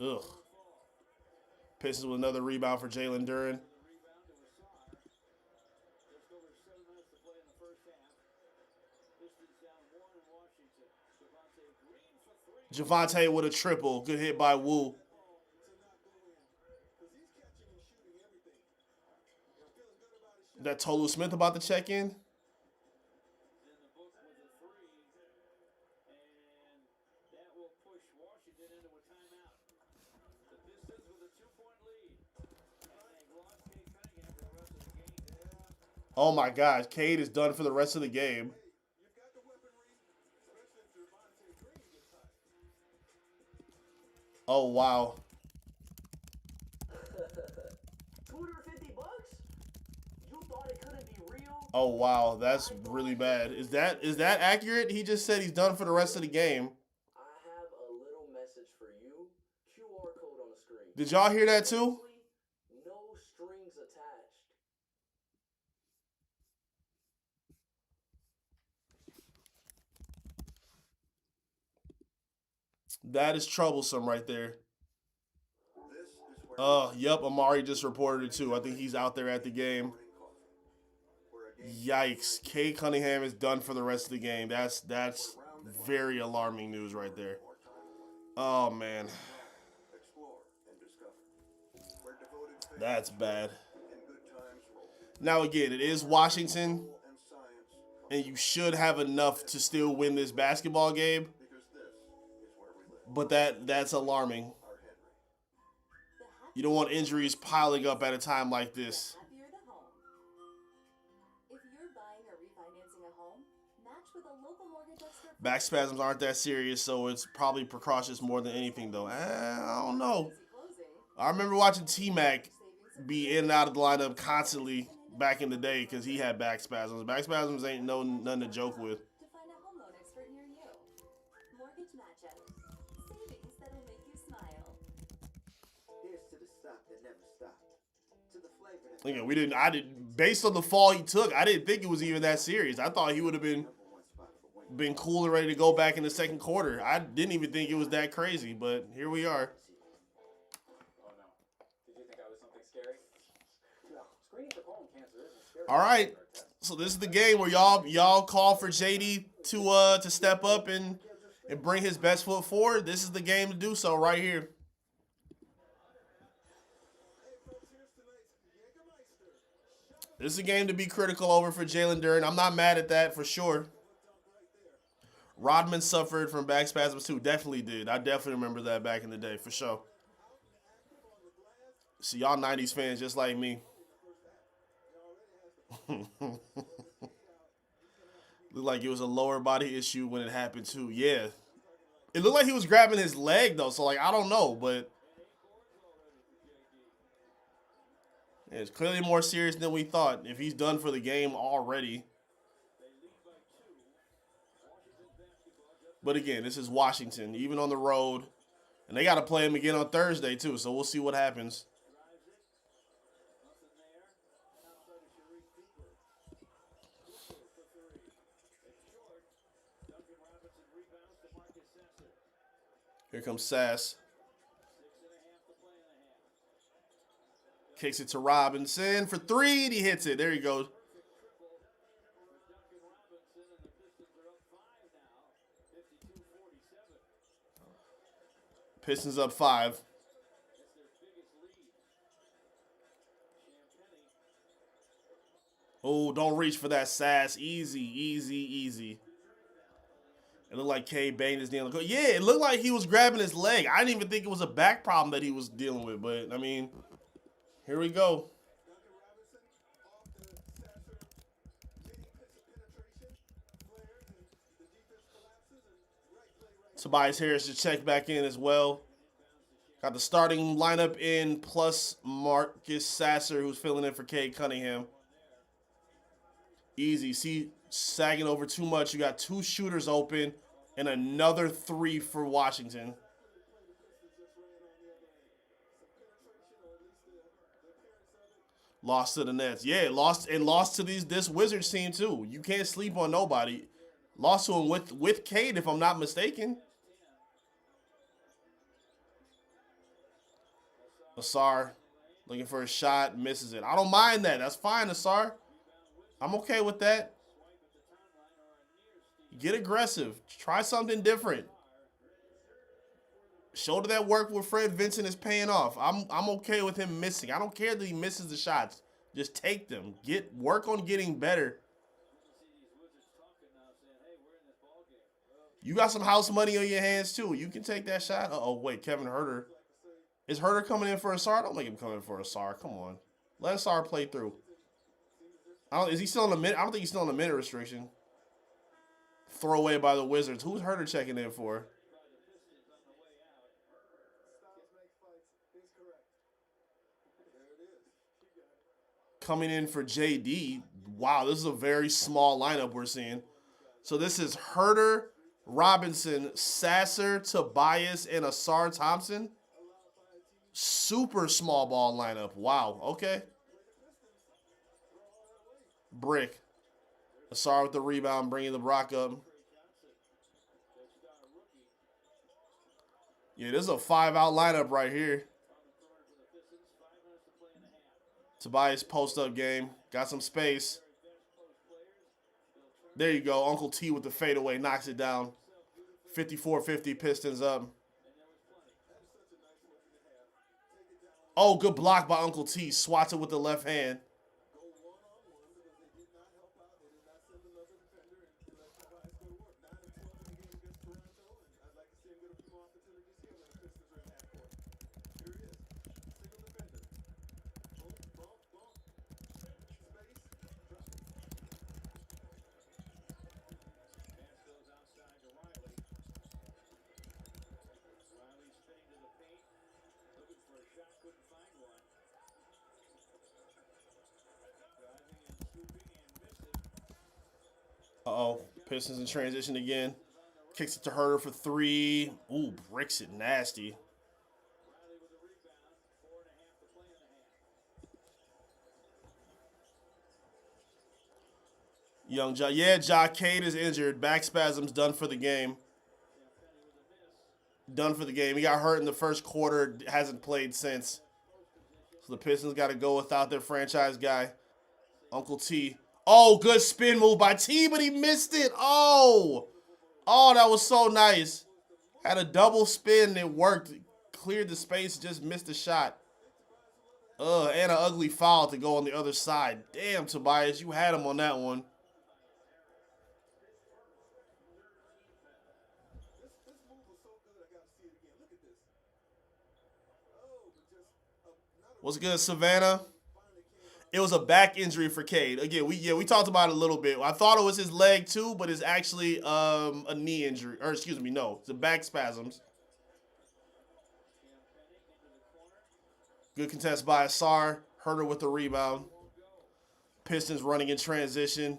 Ugh. Pistons with another rebound for Jalen Duren. Javonte with a triple. Good hit by Woo. That Tolu Smith about to check in? Oh my gosh, Cade is done for the rest of the game. Oh wow. $250? You thought it couldn't be real? Oh wow, that's really bad. Is that accurate? He just said he's done for the rest of the game. I have a little message for you. QR code on the screen. Did y'all hear that too? No strings attached. That is troublesome right there. Yep, Amari just reported it too. I think he's out there at the game. Yikes. Cade Cunningham is done for the rest of the game. That's very alarming news right there. Oh, man. That's bad. Now, again, it is Washington, and you should have enough to still win this basketball game. But that's alarming. You don't want injuries piling up at a time like this. Happier the home. If you're buying or refinancing a home, match with a local mortgage expert. Back spasms aren't that serious, so it's probably precautious more than anything, though. I don't know. I remember watching T-Mac be in and out of the lineup constantly back in the day because he had back spasms. Back spasms ain't nothing to joke with. To find a home loan expert near you. Mortgage matchup. Savings that'll make you smile. Here's to the stop that never stopped. To the flavor that Again, based on the fall he took, I didn't think it was even that serious. I thought he would have been cool and ready to go back in the second quarter. I didn't even think it was that crazy, but here we are. Oh no. Did you think I was something scary? No. Screening for colon cancer isn't scary. All right, so this is the game where y'all call for JD to step up and bring his best foot forward. This is the game to do so right here. This is a game to be critical over for Jalen Duren. I'm not mad at that for sure. Rodman suffered from back spasms too. Definitely did. I definitely remember that back in the day for sure. See, y'all 90s fans just like me. Looked like it was a lower body issue when it happened too. Yeah. It looked like he was grabbing his leg though, so like I don't know, but it's clearly more serious than we thought. If he's done for the game already. But again, this is Washington, even on the road. And they got to play him again on Thursday, too. So we'll see what happens. Here comes Sass. Kicks it to Robinson for three, and he hits it. There you go. Pistons up 5. Oh, don't reach for that, Sass. Easy, easy, easy. It looked like K banged his knee on the court. Yeah, it looked like he was grabbing his leg. I didn't even think it was a back problem that he was dealing with. But, I mean, here we go. Tobias Harris just checked back in as well. Got the starting lineup in, plus Marcus Sasser, who's filling in for Cade Cunningham. Easy. See, sagging over too much. You got 2 shooters open and another 3 for Washington. Lost to the Nets. Yeah, lost to this Wizards team too. You can't sleep on nobody. Lost to him with Cade, if I'm not mistaken. Asar looking for a shot, misses it. I don't mind that. That's fine, Asar. I'm okay with that. Get aggressive. Try something different. Shoulder that work with Fred Vincent is paying off. I'm okay with him missing. I don't care that he misses the shots. Just take them. Work on getting better. You got some house money on your hands too. You can take that shot. Uh-oh, wait, Kevin Huerter. Is Huerter coming in for Asar? Don't make him come in for Asar. Come on. Let Asar play through. Is he still on the minute? I don't think he's still on the minute restriction. Throw away by the Wizards. Who's Huerter checking in for? Coming in for JD. Wow, this is a very small lineup we're seeing. So this is Huerter, Robinson, Sasser, Tobias, and Asar Thompson. Super small ball lineup. Wow, okay. Brick. Asar with the rebound, bringing the rock up. Yeah, this is a 5-out lineup right here. Tobias post-up game. Got some space. There you go. Uncle T with the fadeaway knocks it down. 54-50, Pistons up. Oh, good block by Uncle T. Swats it with the left hand. Uh-oh. Pistons in transition again. Kicks it to Huerter for 3. Ooh, bricks it nasty. Young Ja. Yeah, Ja Cade is injured. Back spasms, done for the game. Done for the game. He got hurt in the first quarter. Hasn't played since. So the Pistons got to go without their franchise guy, Uncle T. Oh, good spin move by T, but he missed it. Oh, that was so nice. Had a double spin. It worked. Cleared the space. Just missed the shot. And an ugly foul to go on the other side. Damn, Tobias, you had him on that one. What's good, Savannah? It was a back injury for Cade. Again, we talked about it a little bit. I thought it was his leg too, but it's actually a knee injury. Or excuse me, no, it's a back spasms. Good contest by Asar. Huerter with the rebound. Pistons running in transition.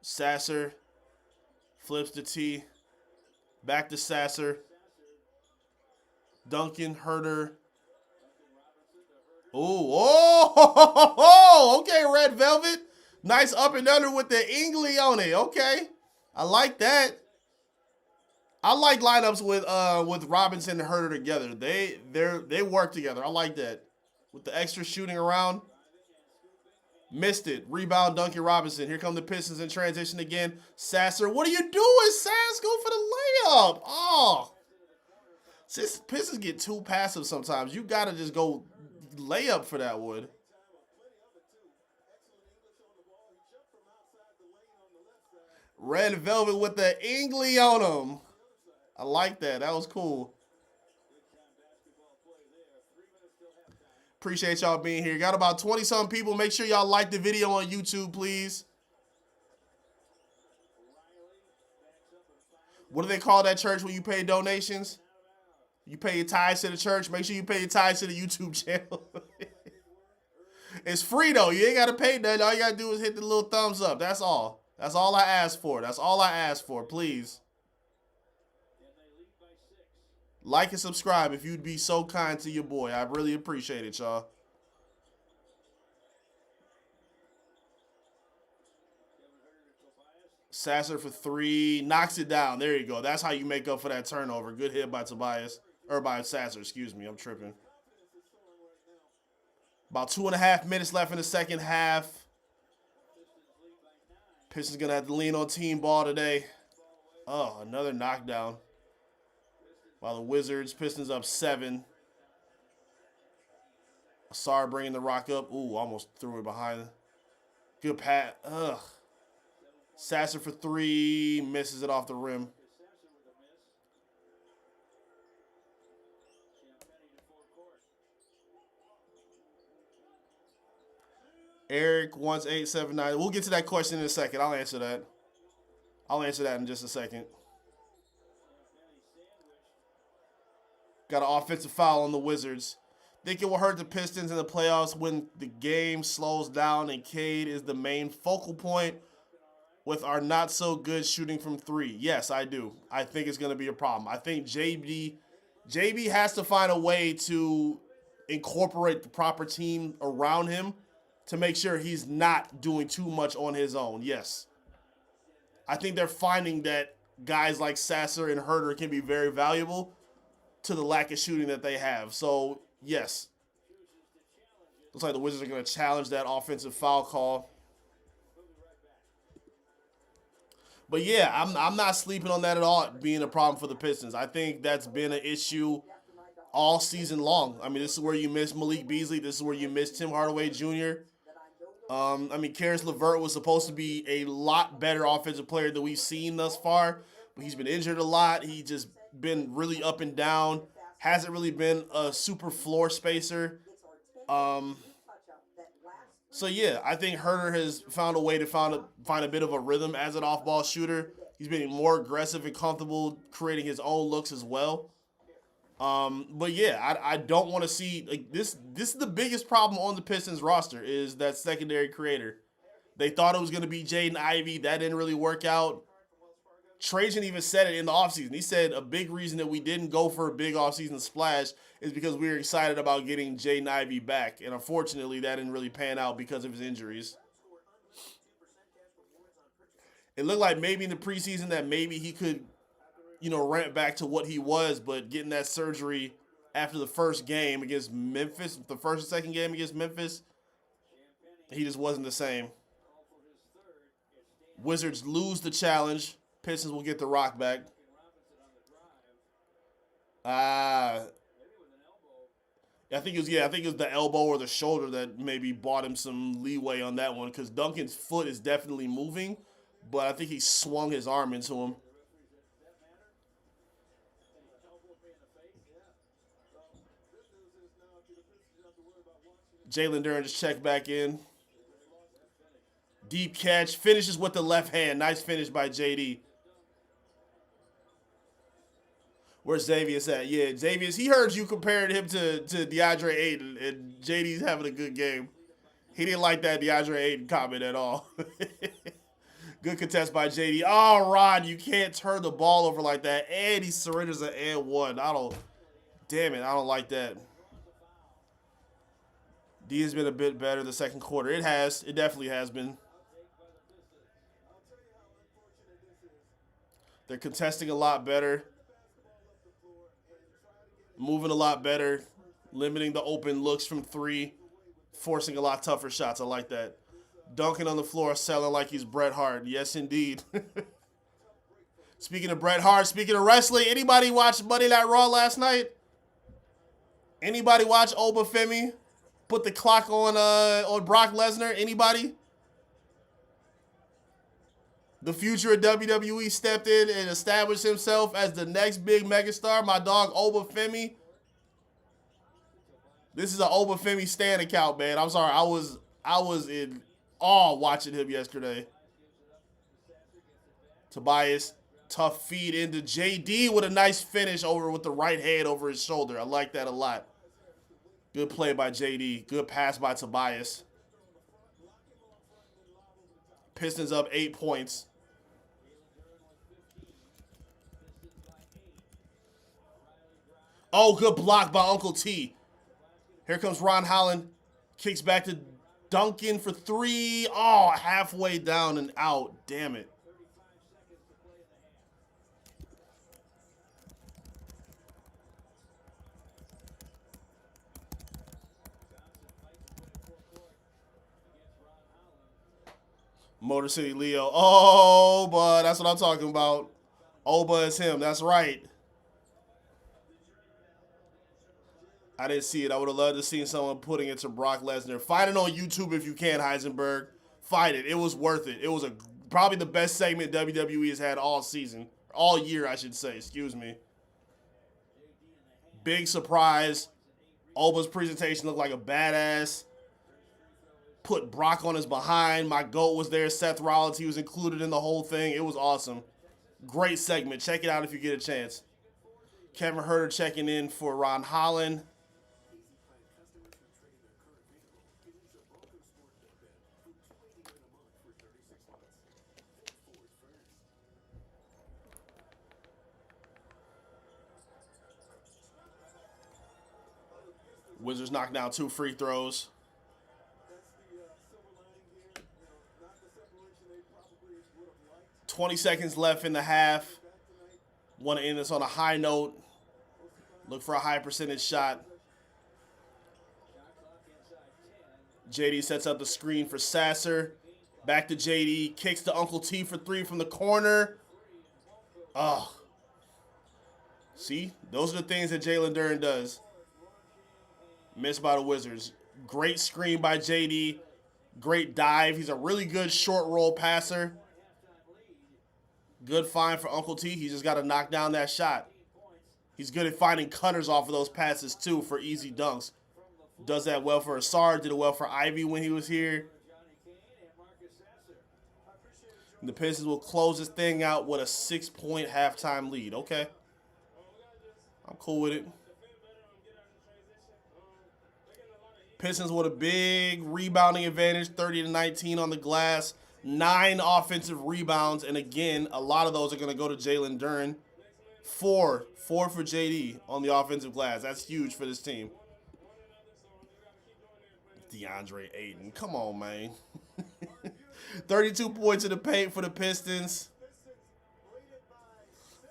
Sasser flips to T. Back to Sasser. Duncan, Herter. Ooh, oh, okay, Red Velvet. Nice up and under with the Ingley on it. Okay, I like that. I like lineups with Robinson and Herter together. They work together. I like that. With the extra shooting around. Missed it. Rebound, Duncan Robinson. Here come the Pistons in transition again. Sasser, what are you doing, Sass? Go for the layup. Oh. Pistons get too passive sometimes. You got to just go layup for that one. Red Velvet with the Ingley on him. I like that. That was cool. Appreciate y'all being here. Got about 20-something people. Make sure y'all like the video on YouTube, please. What do they call that church when you pay donations? You pay your tithes to the church. Make sure you pay your tithes to the YouTube channel. It's free, though. You ain't got to pay nothing. All you got to do is hit the little thumbs up. That's all. That's all I ask for. That's all I ask for. Please. Like and subscribe if you'd be so kind to your boy. I really appreciate it, y'all. Sasser for three. Knocks it down. There you go. That's how you make up for that turnover. Good hit by Tobias. Or by Sasser, excuse me. I'm tripping. About 2.5 minutes left in the second half. Pistons going to have to lean on team ball today. Oh, another knockdown. While the Wizards, Pistons up 7. Asar bringing the rock up. Ooh, almost threw it behind. Good pat. Ugh. Sasser for three. Misses it off the rim. Eric wants 879. We'll get to that question in a second. I'll answer that. I'll answer that in just a second. Got an offensive foul on the Wizards. Think it will hurt the Pistons in the playoffs when the game slows down and Cade is the main focal point with our not so good shooting from three. Yes, I do. I think it's going to be a problem. I think JB has to find a way to incorporate the proper team around him to make sure he's not doing too much on his own. Yes. I think they're finding that guys like Sasser and Herter can be very valuable to the lack of shooting that they have. So, yes. Looks like the Wizards are going to challenge that offensive foul call. But, yeah, I'm not sleeping on that at all being a problem for the Pistons. I think that's been an issue all season long. I mean, this is where you miss Malik Beasley. This is where you miss Tim Hardaway Jr. Karis LeVert was supposed to be a lot better offensive player than we've seen thus far. But he's been injured a lot. He just been really up and down. Hasn't really been a super floor spacer. So, yeah, I think Herter has found a way to find a bit of a rhythm as an off-ball shooter. He's been more aggressive and comfortable creating his own looks as well. But, yeah, I don't want to see like this. This is the biggest problem on the Pistons roster is that secondary creator. They thought it was going to be Jaden Ivey. That didn't really work out. Trajan even said it in the offseason. He said a big reason that we didn't go for a big offseason splash is because we were excited about getting Jaden Ivey back. And unfortunately, that didn't really pan out because of his injuries. It looked like maybe in the preseason that maybe he could, ramp back to what he was, but getting that surgery after the first game against Memphis, the first and second game against Memphis, he just wasn't the same. Wizards lose the challenge. Pistons will get the rock back. I think it was the elbow or the shoulder that maybe bought him some leeway on that one because Duncan's foot is definitely moving, but I think he swung his arm into him. Jalen Duren just checked back in. Deep catch. Finishes with the left hand. Nice finish by JD. Where's Xavier's at? Yeah, Xavier's. He heard you compared him to DeAndre Ayton, and JD's having a good game. He didn't like that DeAndre Ayton comment at all. Good contest by JD. Oh, Rod, you can't turn the ball over like that. And he surrenders an and one. Damn it, I don't like that. D has been a bit better the second quarter. It has. It definitely has been. They're contesting a lot better. Moving a lot better. Limiting the open looks from three. Forcing a lot tougher shots. I like that. Dunking on the floor, selling like he's Bret Hart. Yes, indeed. Speaking of Bret Hart, speaking of wrestling, anybody watch Monday Night Raw last night? Anybody watch Obafemi put the clock on Brock Lesnar? Anybody? The future of WWE stepped in and established himself as the next big megastar. My dog Obafemi. This is an Obafemi Stan account, man. I'm sorry, I was in awe watching him yesterday. Tobias, tough feed into JD with a nice finish over with the right hand over his shoulder. I like that a lot. Good play by JD. Good pass by Tobias. Pistons up 8 points. Oh, good block by Uncle T. Here comes Ron Holland. Kicks back to Duncan for three. Oh, halfway down and out. Damn it. Motor City Leo. Oh, but that's what I'm talking about. Oba is him. That's right. I didn't see it. I would have loved to see someone putting it to Brock Lesnar. Find it on YouTube if you can, Heisenberg. Find it. It was worth it. It was probably the best segment WWE has had all season. All year, I should say. Excuse me. Big surprise. Oba's presentation looked like a badass. Put Brock on his behind. My GOAT was there. Seth Rollins, he was included in the whole thing. It was awesome. Great segment. Check it out if you get a chance. Kevin Herter checking in for Ron Holland. Wizards knocked down 2 free throws. 20 seconds left in the half. Want to end this on a high note. Look for a high percentage shot. JD sets up the screen for Sasser. Back to JD. Kicks to Uncle T for 3 from the corner. Oh. See? Those are the things that Jalen Duren does. Missed by the Wizards. Great screen by JD. Great dive. He's a really good short roll passer. Good find for Uncle T. He just got to knock down that shot. He's good at finding cutters off of those passes, too, for easy dunks. Does that well for Asar. Did it well for Ivy when he was here. And the Pistons will close this thing out with a 6-point halftime lead. Okay. I'm cool with it. Pistons with a big rebounding advantage, 30-19 on the glass. 9 offensive rebounds, and again, a lot of those are going to go to Jalen Duren. 4 for JD on the offensive glass. That's huge for this team. DeAndre Ayton, come on, man. 32 points in the paint for the Pistons.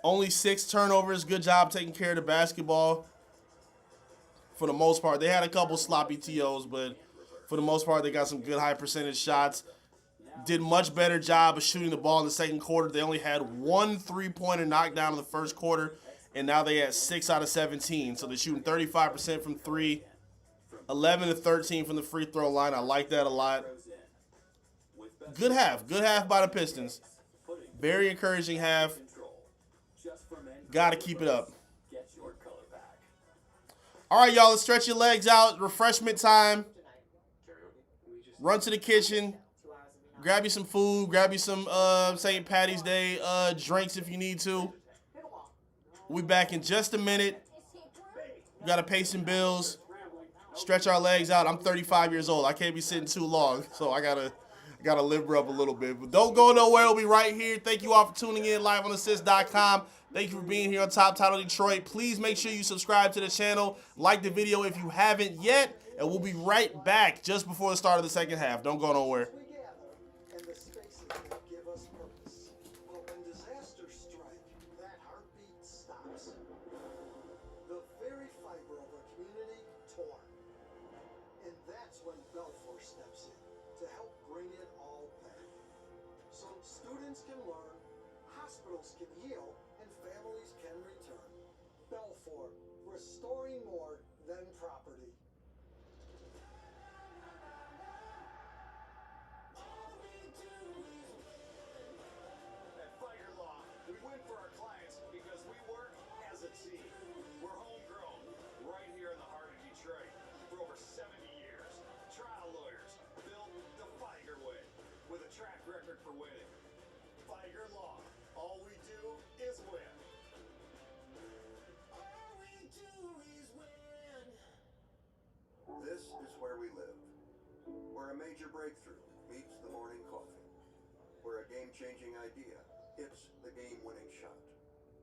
Only 6 turnovers. Good job taking care of the basketball. For the most part, they had a couple sloppy TOs, but for the most part, they got some good high percentage shots. Did much better job of shooting the ball in the second quarter. They only had 1 3-pointer knockdown in the first quarter, and now they had 6 out of 17. So they're shooting 35% from 3, 11 to 13 from the free throw line. I like that a lot. Good half. Good half by the Pistons. Very encouraging half. Got to keep it up. All right, y'all, let's stretch your legs out. Refreshment time. Run to the kitchen. Grab you some food. Grab you some St. Patty's Day drinks if you need to. We'll be back in just a minute. We got to pay some bills. Stretch our legs out. I'm 35 years old. I can't be sitting too long, so I Got to liver up a little bit. But don't go nowhere. We'll be right here. Thank you all for tuning in live on assist.com. Thank you for being here on Top Title Detroit. Please make sure you subscribe to the channel. Like the video if you haven't yet. And we'll be right back just before the start of the second half. Don't go nowhere. We gather, and the spaces that give us purpose. But when disasters strike, that heartbeat stops. The very fiber of a community torn. And that's when Belfour steps in to help bring it all back. So students can learn, hospitals can heal, and families can return. Belfour, restoring more than property. At Fire Law, we win for our clients because we work as a team. We're homegrown, right here in the heart of Detroit. For over 70 years, trial lawyers built the Feiger way with a track record for winning. Feiger Law, all we do is win. All we do is win. This is where we live. Where a major breakthrough meets the morning coffee. Where a game-changing idea hits the game-winning shot.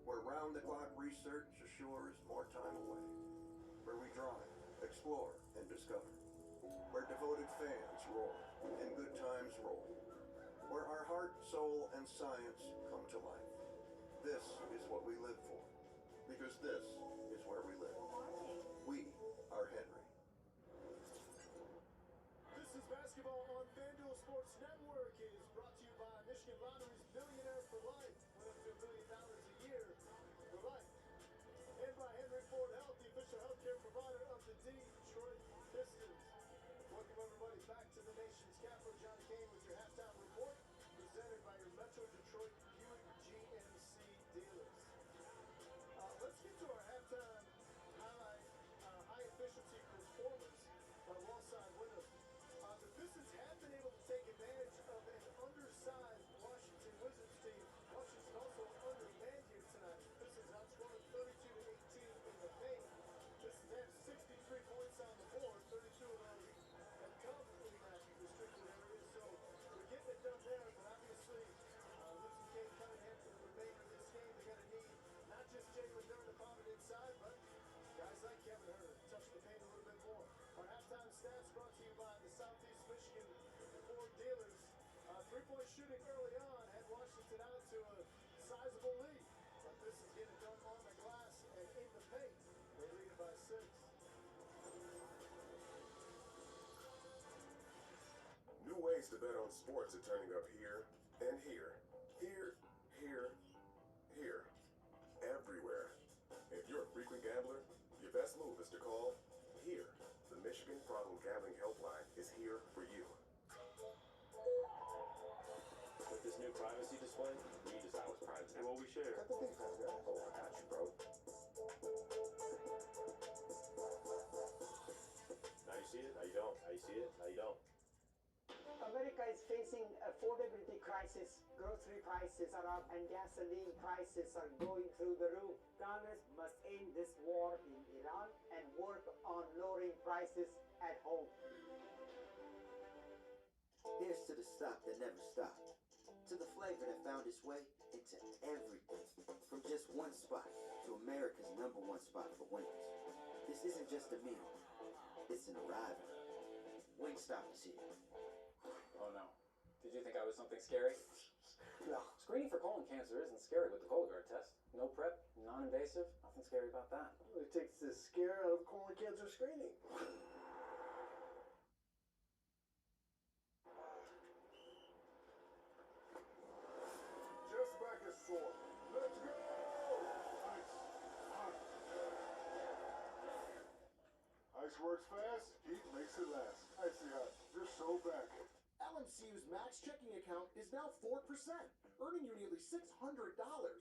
Where round-the-clock research assures more time away. Where we drive, explore, and discover. Where devoted fans roar and good times roll. Where our heart, soul, and science come to life. This is what we live for. Because this is where we live. We are Henry. This is basketball on FanDuel Sports Network. It is brought to you by Michigan Lottery's Millionaire for Life. Win up to $1 million a year for life. And by Henry Ford Health, the official healthcare provider of the Detroit Pistons. Welcome everybody back to the nation's capital. John Kane with your halftime report, presented by your Metro Detroit Buick GMC dealers. Let's get to our halftime highlight, high efficiency performance by Wallside winners. The Pistons have been able to take advantage of an undersized Washington Wizards team. Washington also undermanned here tonight. Pistons outscored 32-18 in the paint. Pistons have 63 points on the board. 32 of those have come in that restricted area. So we're getting it done there, but obviously losing Cade Cunningham for the remainder of this game. They're going to need not just Jalen Duren to bomb it inside, but guys like Kevin Herter touch the paint a little bit more. Our halftime stats brought to you by the Southeast Michigan Ford dealers. Three-point shooting early on had Washington out to a sizable lead. But this is getting done on the glass and in the paint. They lead it by 6. New ways to bet on sports are turning up here and here. Here. Everywhere. If you're a frequent gambler, your best move is to call HERE. The Michigan Problem Gambling Helpline is here for you. With this new privacy display, we decide what's private and what we share. Oh, I got you, bro. Now you see it, now you don't. Now you see it, now you don't. America is facing affordability crisis. Grocery prices are up and gasoline prices are going through the roof. Congress must end this war in Iran and work on lowering prices at home. Here's to the stop that never stopped. To the flavor that found its way into everything. From just one spot to America's #1 spot for winners. This isn't just a meal. It's an arrival. Wingstop is here. Oh no. Did you think I was something scary? No. Screening for colon cancer isn't scary with the Cologuard test. No prep, non-invasive, nothing scary about that. It takes the scare out of colon cancer screening. Just back as sore. Let's go! Ice works fast, heat makes it last. Icy hot, just so back. LMCU's Max checking account is now 4%, earning you nearly $600.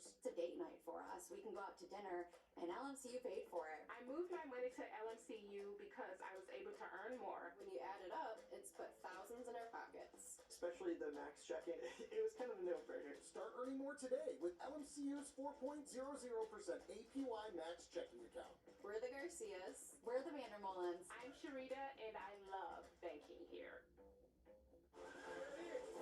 It's a date night for us. We can go out to dinner, and LMCU paid for it. I moved my money to LMCU because I was able to earn more. When you add it up, it's put thousands in our pockets. Especially the Max checking. It was kind of a no-brainer. Start earning more today with LMCU's 4.00% APY Max checking account. We're the Garcias. We're the Vandermollens. I'm Sharita, and I love banking here. There it is.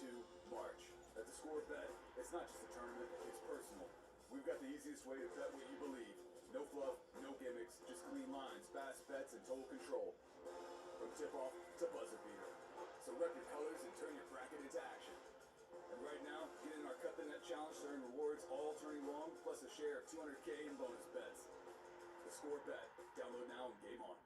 to March. At the Score Bet, it's not just a tournament, it's personal. We've got the easiest way to bet what you believe. No fluff, no gimmicks, just clean lines, fast bets, and total control. From tip-off to buzzer beater. So rep your colors and turn your bracket into action. And right now, get in our Cut the Net challenge to earn rewards all turning long, plus a share of $200K in bonus bets. The Score Bet. Download now and game on.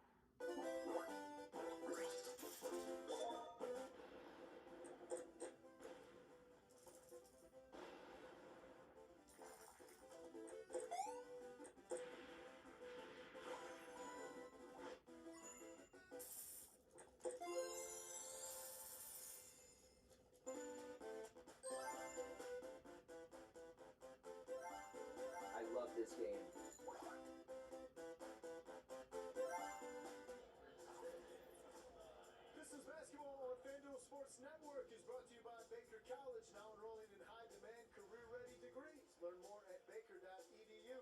I love this game. This is basketball on FanDuel Sports Network is brought to you by Baker College, now enrolling in high-demand, career-ready degrees. Learn more at baker.edu.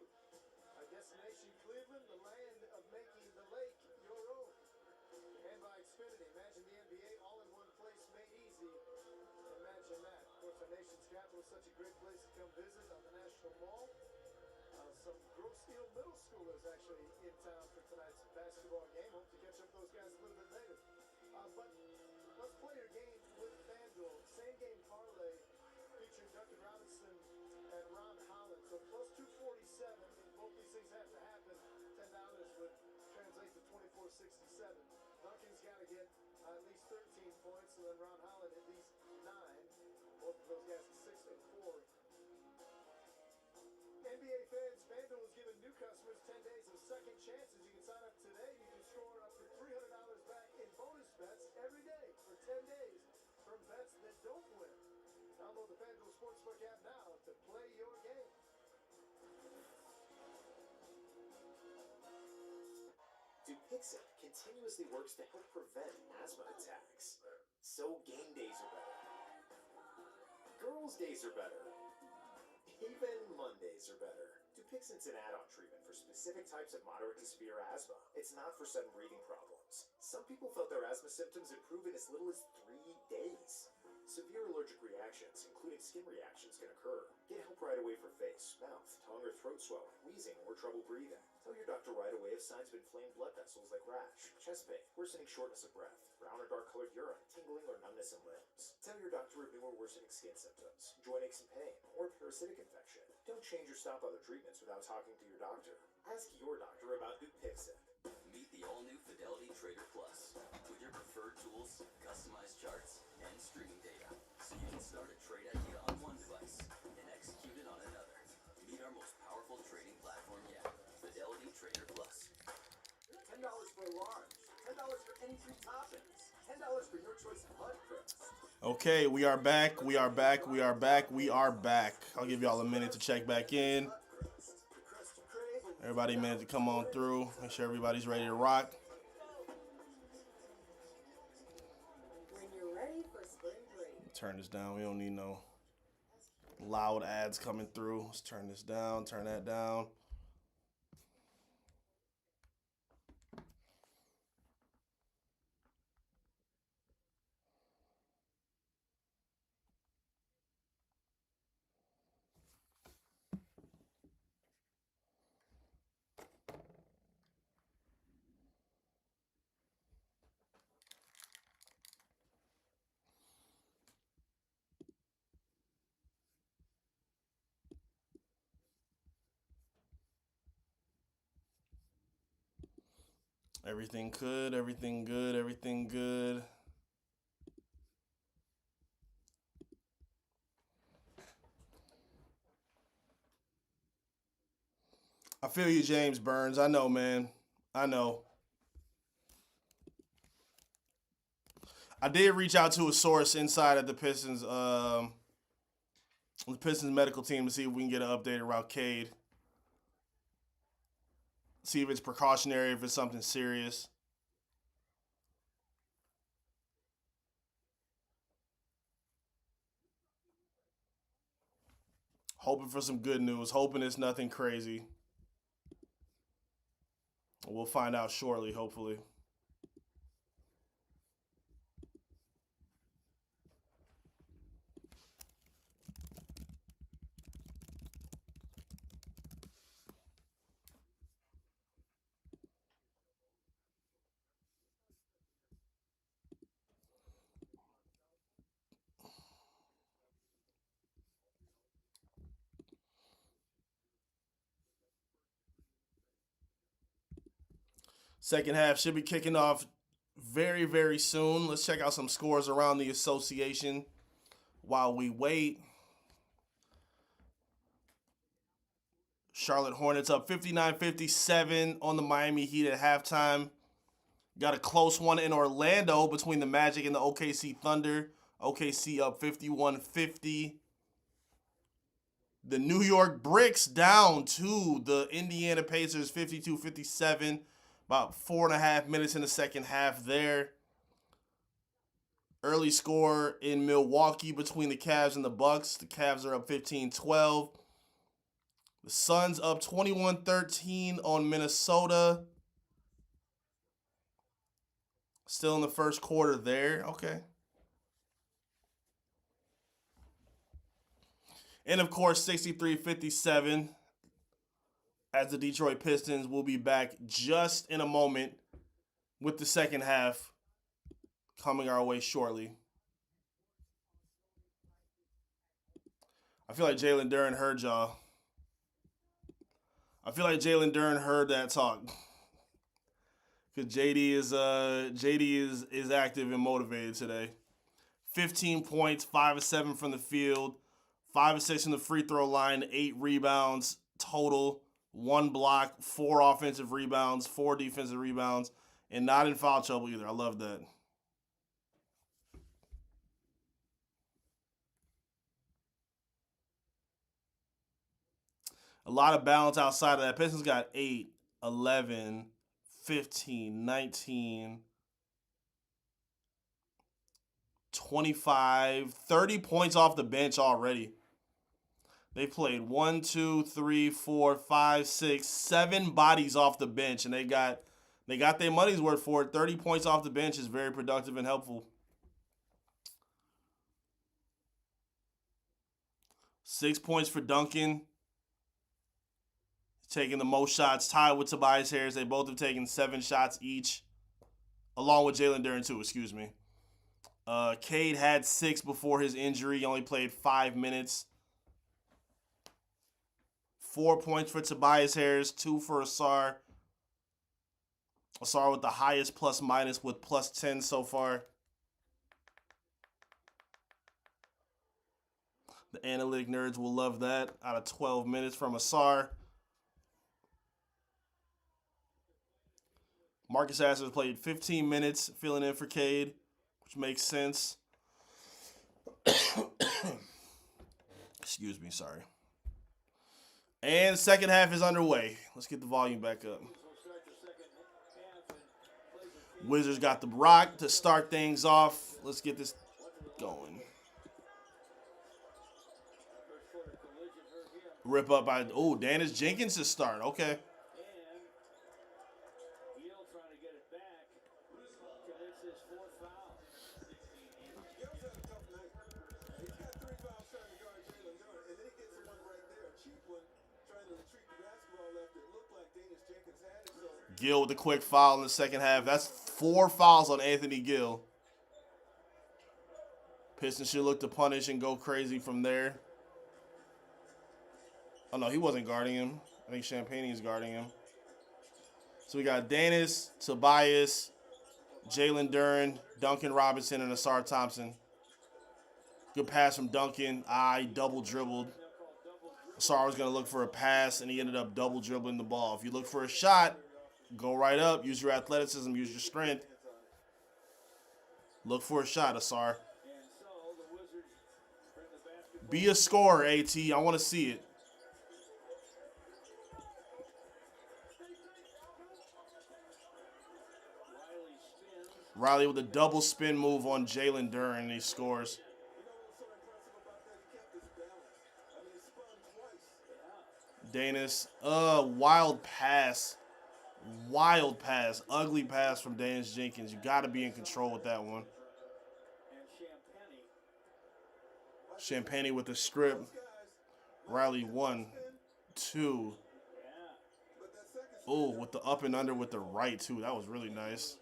Our destination, Cleveland, the land of making the lake your own. And by Xfinity, imagine the NBA all in one place, made easy. Imagine that. Of course, our nation's capital is such a great place to come visit on the National Mall. Some Grove Steel middle schoolers actually in town for tonight's basketball game. Hope to catch up with those guys a little bit later. But let's play your game with FanDuel. Same game parlay featuring Duncan Robinson and Ron Holland. So plus 247. Both these things have to happen. $10 would translate to 24.67. Duncan's got to get at least 13 points, and then Ron Holland at least 9. Both of those guys are 6 and 4. NBA fans, FanDuel is giving new customers 10 days of second chances. You can sign up today. You can score up to $300 back in bonus bets every day for 10 days from bets that don't win. Download the FanDuel Sportsbook app now to play your game. Dupixent continuously works to help prevent asthma attacks. So game days are better. Girls' days are better. Even Mondays are better. Dupixent's an add-on treatment for specific types of moderate to severe asthma. It's not for sudden breathing problems. Some people felt their asthma symptoms improve in as little as 3 days. Severe allergic reactions, including skin reactions, can occur. Get help right away for face, mouth, tongue, or throat swelling, wheezing, or trouble breathing. Tell your doctor right away if signs of inflamed blood vessels like rash, chest pain, worsening shortness of breath, brown or dark colored urine, tingling or numbness in limbs. Tell your doctor of new or worsening skin symptoms, joint aches and pain, or parasitic infection. Don't change or stop other treatments without talking to your doctor. Ask your doctor about Dupixent. Meet the all-new Fidelity Trader Plus with your preferred tools, customized charts, and streaming data, so you can start a trade idea on one device and execute it on another. Meet our most powerful trading platform yet, Fidelity Trader Plus. $10 for a large, $10 for any 3 toppings, $10 for your choice of mud crust. Okay, we are back. We are back. We are back. We are back. I'll give y'all a minute to check back in. Everybody, a minute to come on through. Make sure everybody's ready to rock. When you're ready for spring break. Turn this down. We don't need no loud ads coming through. Let's turn this down. Turn that down. Everything good, everything good, everything good. I feel you, James Burns. I know, man. I know. I did reach out to a source inside of the Pistons medical team to see if we can get an update around Cade. See if it's precautionary, if it's something serious. Hoping for some good news. Hoping it's nothing crazy. We'll find out shortly, hopefully. Second half should be kicking off very, very soon. Let's check out some scores around the association while we wait. Charlotte Hornets up 59-57 on the Miami Heat at halftime. Got a close one in Orlando between the Magic and the OKC Thunder. OKC up 51-50. The New York Bricks down to the Indiana Pacers 52-57. About 4.5 minutes in the second half there. Early score in Milwaukee between the Cavs and the Bucks. The Cavs are up 15-12. The Suns up 21-13 on Minnesota. Still in the first quarter there. Okay. And, of course, 63-57 as the Detroit Pistons will be back just in a moment with the second half coming our way shortly. I feel like Jalen Duren heard y'all. I feel like Jalen Duren heard that talk. Because JD is active and motivated today. 15 points, 5 of 7 from the field, 5 of 6 from the free throw line, 8 rebounds total, 1 block, 4 offensive rebounds, 4 defensive rebounds, and not in foul trouble either. I love that. A lot of balance outside of that. Pistons got 8, 11, 15, 19, 25, 30 points off the bench already. They played 1, 2, 3, 4, 5, 6, 7 bodies off the bench, and they got their money's worth for it. 30 points off the bench is very productive and helpful. 6 points for Duncan. Taking the most shots, tied with Tobias Harris. They both have taken 7 shots each, along with Jalen Duren too, excuse me. Cade had 6 before his injury. He only played 5 minutes. 4 points for Tobias Harris, 2 for Asar. Asar with the highest plus-minus with plus 10 so far. The analytic nerds will love that. Out of 12 minutes from Asar. Marcus Astor played 15 minutes, filling in for Cade, which makes sense. Excuse me, sorry. And the second half is underway. Let's get the volume back up. Wizards got the rock to start things off. Let's get this going. Rip up by, Dennis Jenkins to start. Okay. Gill with the quick foul in the second half. That's 4 fouls on Anthony Gill. Pistons should look to punish and go crazy from there. Oh, no, he wasn't guarding him. I think Champagne is guarding him. So we got Dennis, Tobias, Jalen Duren, Duncan Robinson, and Asar Thompson. Good pass from Duncan. He double dribbled. Asar was going to look for a pass, and he ended up double dribbling the ball. If you look for a shot, go right up. Use your athleticism. Use your strength. Look for a shot, Asar. Be a scorer, AT. I want to see it. Riley with a double spin move on Jalen Duren, and he scores. Danis, wild pass. Wild pass. Ugly pass from Dennis Jenkins. You got to be in control with that one. Champagne with the strip. Riley 1, 2. Oh, with the up and under with the right, too. That was really nice.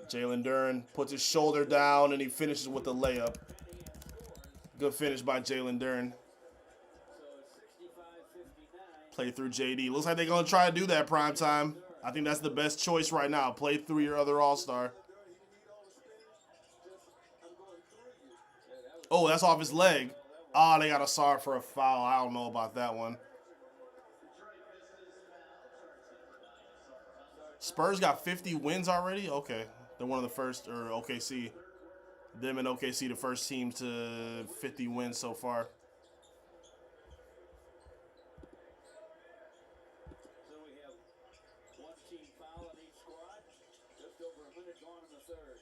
Jalen Duren puts his shoulder down, and he finishes with a layup. Good finish by Jalen Duren. Play through JD. Looks like they're going to try to do that prime time. I think that's the best choice right now. Play through your other All-Star. Oh, that's off his leg. Oh, they got a SAR for a foul. I don't know about that one. Spurs got 50 wins already? Okay. They're one of the first, or OKC. Them and OKC, the first team to 50 wins so far. So we have one team foul on each squad. Just over a minute gone in the third.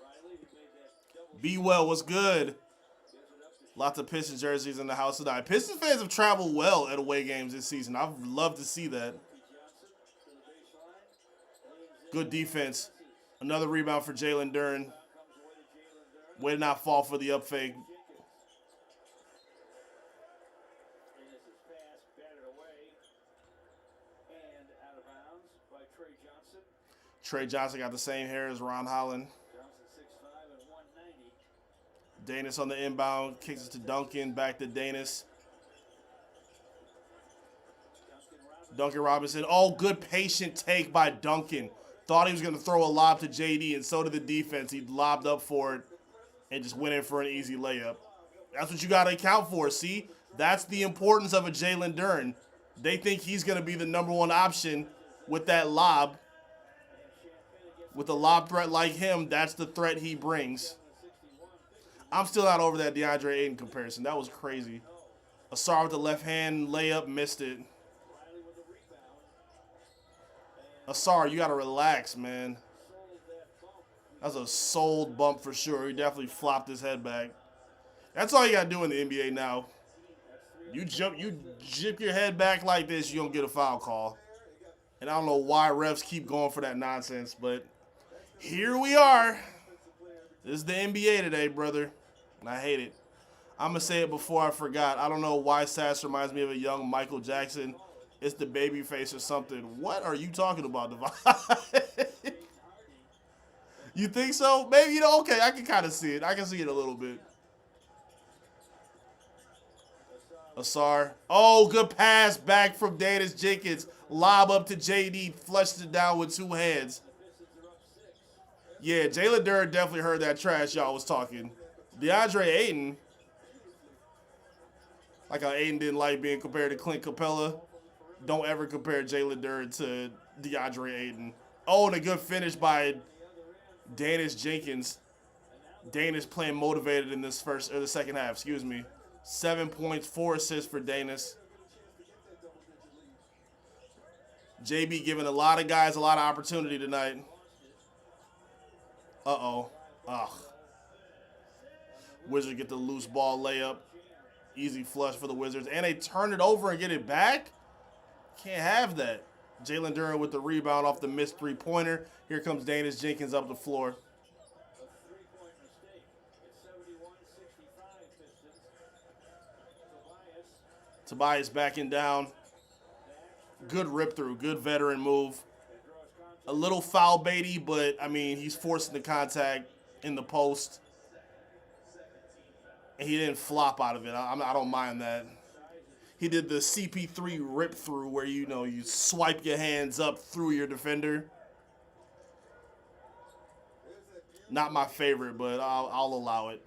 Riley, he made that double. Be well, what's good? Lots of Pistons jerseys in the house tonight. Pistons fans have traveled well at away games this season. I'd love to see that. Good defense. Another rebound for Jalen Duren. Way to not fall for the up fake. Trey Johnson got the same hair as Ron Holland. Danis on the inbound. Kicks it to Duncan. Back to Danis. Duncan Robinson. Oh, good patient take by Duncan. Thought he was going to throw a lob to JD, and so did the defense. He lobbed up for it and just went in for an easy layup. That's what you got to account for. See, that's the importance of a Jalen Duren. They think he's going to be the number one option with that lob. With a lob threat like him, that's the threat he brings. I'm still not over that DeAndre Ayton comparison. That was crazy. Asar with the left hand layup, missed it. Asar, you got to relax, man. That's a sold bump for sure. He definitely flopped his head back. That's all you got to do in the NBA now. You jip your head back like this, you don't get a foul call. And I don't know why refs keep going for that nonsense, but here we are. This is the NBA today, brother. And I hate it. I'm going to say it before I forgot. I don't know why Sass reminds me of a young Michael Jackson. It's the baby face or something. What are you talking about, Devon? You think so? Maybe, okay, I can kind of see it. I can see it a little bit. Asar. Oh, good pass back from Danis Jenkins. Lob up to JD. Flushed it down with two hands. Yeah, Jalen Duren definitely heard that trash y'all was talking. DeAndre Ayton. Like how Ayton didn't like being compared to Clint Capella. Don't ever compare Jalen Duren to DeAndre Ayton. Oh, and a good finish by Danis Jenkins. Danis playing motivated in this the second half, excuse me. 7 points, 4 assists for Danis. JB giving a lot of guys a lot of opportunity tonight. Uh-oh. Ugh. Wizards get the loose ball layup. Easy flush for the Wizards. And they turn it over and get it back? Can't have that. Jalen Duren with the rebound off the missed three-pointer. Here comes Danis Jenkins up the floor. Tobias backing down. Good rip through. Good veteran move. A little foul baity, but, I mean, he's forcing the contact in the post. And he didn't flop out of it. I don't mind that. He did the CP3 rip through where, you swipe your hands up through your defender. Not my favorite, but I'll allow it.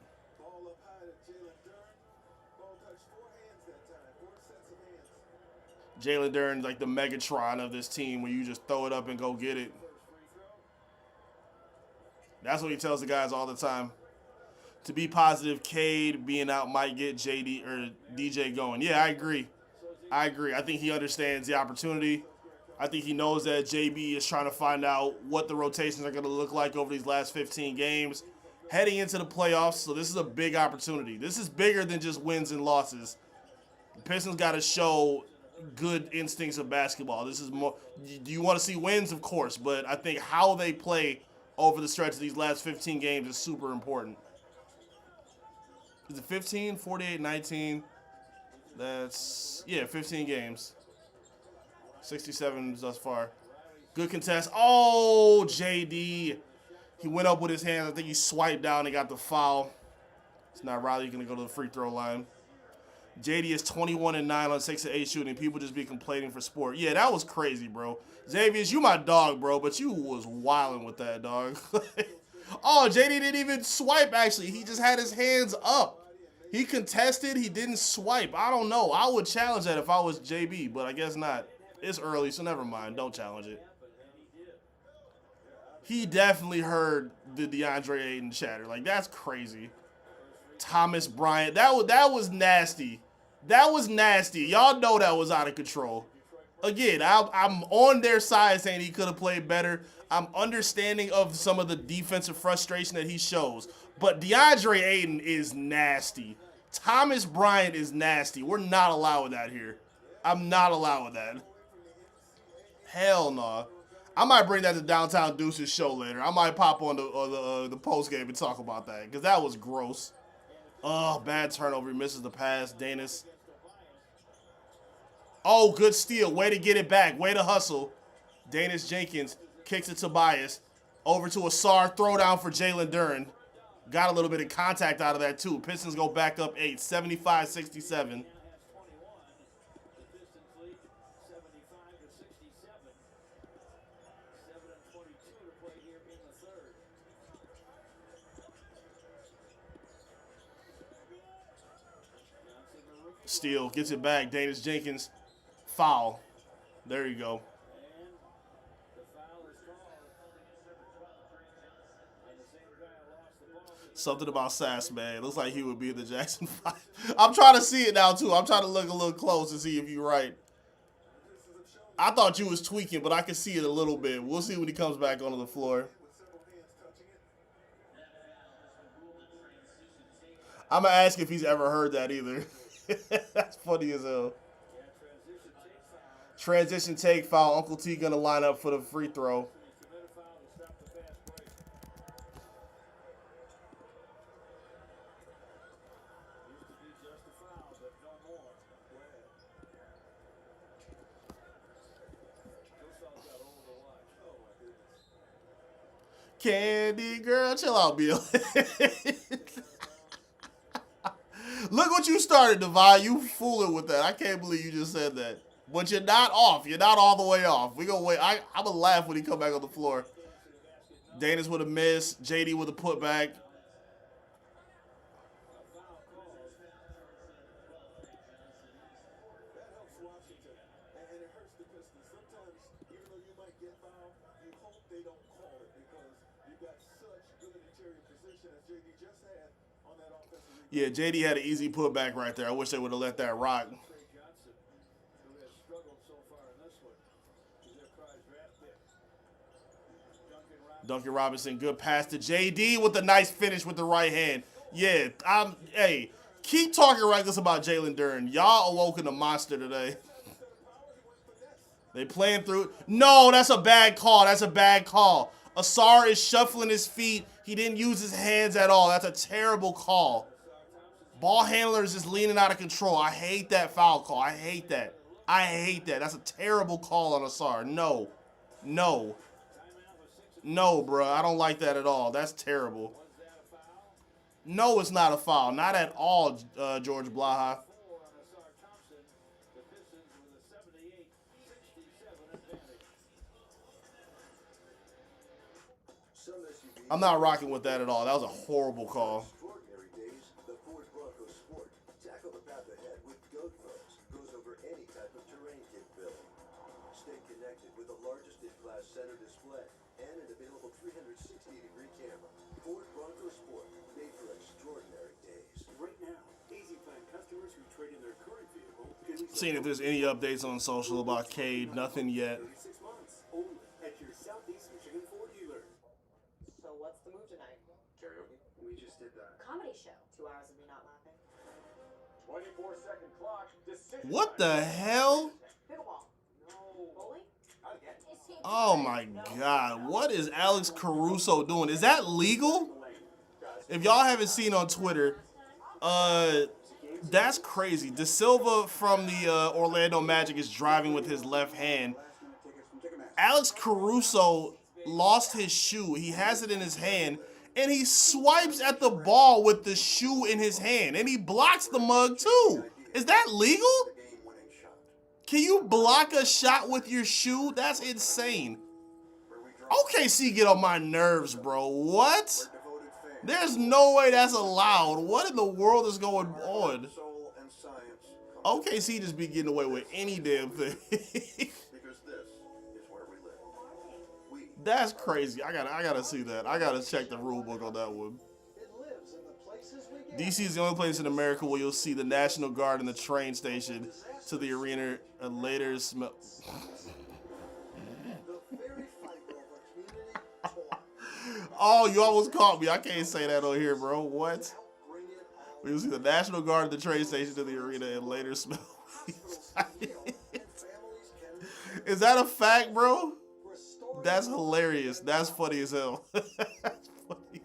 Jalen Duren's like the Megatron of this team where you just throw it up and go get it. That's what he tells the guys all the time. To be positive, Cade being out might get JD or DJ going. Yeah, I agree. I think he understands the opportunity. I think he knows that JB is trying to find out what the rotations are going to look like over these last 15 games. Heading into the playoffs, so this is a big opportunity. This is bigger than just wins and losses. The Pistons got to show good instincts of basketball. This is more. Do you want to see wins? Of course, but I think how they play over the stretch of these last 15 games is super important. Is it 15? 48, 19? That's, 15 games. 67 thus far. Good contest. Oh, JD. He went up with his hands. I think he swiped down and got the foul. It's not Riley going to go to the free throw line. JD is 21-9 on 6 of 8 shooting. People just be complaining for sport. Yeah, that was crazy, bro. Xavier, you my dog, bro, but you was wilding with that, dog. Oh, JD didn't even swipe, actually. He just had his hands up. He contested. He didn't swipe. I don't know. I would challenge that if I was JB, but I guess not. It's early, so never mind. Don't challenge it. He definitely heard the DeAndre Ayton chatter. Like, that's crazy. Thomas Bryant. That was nasty. That was nasty. Y'all know that was out of control. Again, I'm on their side saying he could have played better. I'm understanding of some of the defensive frustration that he shows. But DeAndre Ayton is nasty. Thomas Bryant is nasty. We're not allowing that here. I'm not allowing that. Hell no. I might bring that to Downtown Deuce's show later. I might pop on the post game and talk about that because that was gross. Oh, bad turnover. He misses the pass. Danis. Oh, good steal. Way to get it back. Way to hustle. Danis Jenkins kicks it to Tobias. Over to Asar. Throw down for Jalen Duren. Got a little bit of contact out of that, too. Pistons go back up 8, 75-67. Steal. Gets it back. Danis Jenkins. Foul. There you go. Something about Sass, man. Looks like he would be in the Jackson 5. I'm trying to see it now, too. I'm trying to look a little close to see if you're right. I thought you was tweaking, but I can see it a little bit. We'll see when he comes back onto the floor. I'm going to ask if he's ever heard that either. That's funny as hell. Transition take foul. Uncle T going to line up for the free throw. Candy girl, chill out, Bill. Look what you started, Divine. You fooling with that. I can't believe you just said that. But you're not off. You're not all the way off. We gonna wait. I'm gonna laugh when he come back on the floor. Danis with a miss. JD with a putback. Yeah, JD had an easy putback right there. I wish they would have let that rock. Duncan Robinson, good pass to JD with a nice finish with the right hand. Yeah, hey, keep talking reckless about Jalen Duren. Y'all awoken a monster today. They playing through. No, that's a bad call. That's a bad call. Asar is shuffling his feet. He didn't use his hands at all. That's a terrible call. Ball handler is just leaning out of control. I hate that foul call. I hate that. I hate that. That's a terrible call on Asar. No. No. No, bro. I don't like that at all. That's terrible. No, it's not a foul. Not at all, George Blaha. I'm not rocking with that at all. That was a horrible call. Seeing if there's any updates on social about Cade. Nothing yet. So what's the move tonight? Karaoke? We just did that. Comedy show. 2 hours of me not laughing. 24-second clock. Decision. What the hell? Pickleball. No. Bowling? Oh my God. What is Alex Caruso doing? Is that legal? If y'all haven't seen on Twitter, that's crazy. De Silva from the Orlando Magic is driving with his left hand. Alex Caruso lost his shoe. He has it in his hand, and he swipes at the ball with the shoe in his hand, and he blocks the mug too. Is that legal? Can you block a shot with your shoe? That's insane. OKC get on my nerves, bro. What? There's no way that's allowed. What in the world is going on? OKC just be getting away with any damn thing. That's crazy. I gotta see that. I gotta check the rule book on that one. DC is the only place in America where you'll see the National Guard in the train station to the arena and later smell. Oh, you almost caught me. I can't say that on here, bro. What? You'll see the National Guard at the train station to the arena and later smell. Is that a fact, bro? That's hilarious. That's funny as hell. That's funny.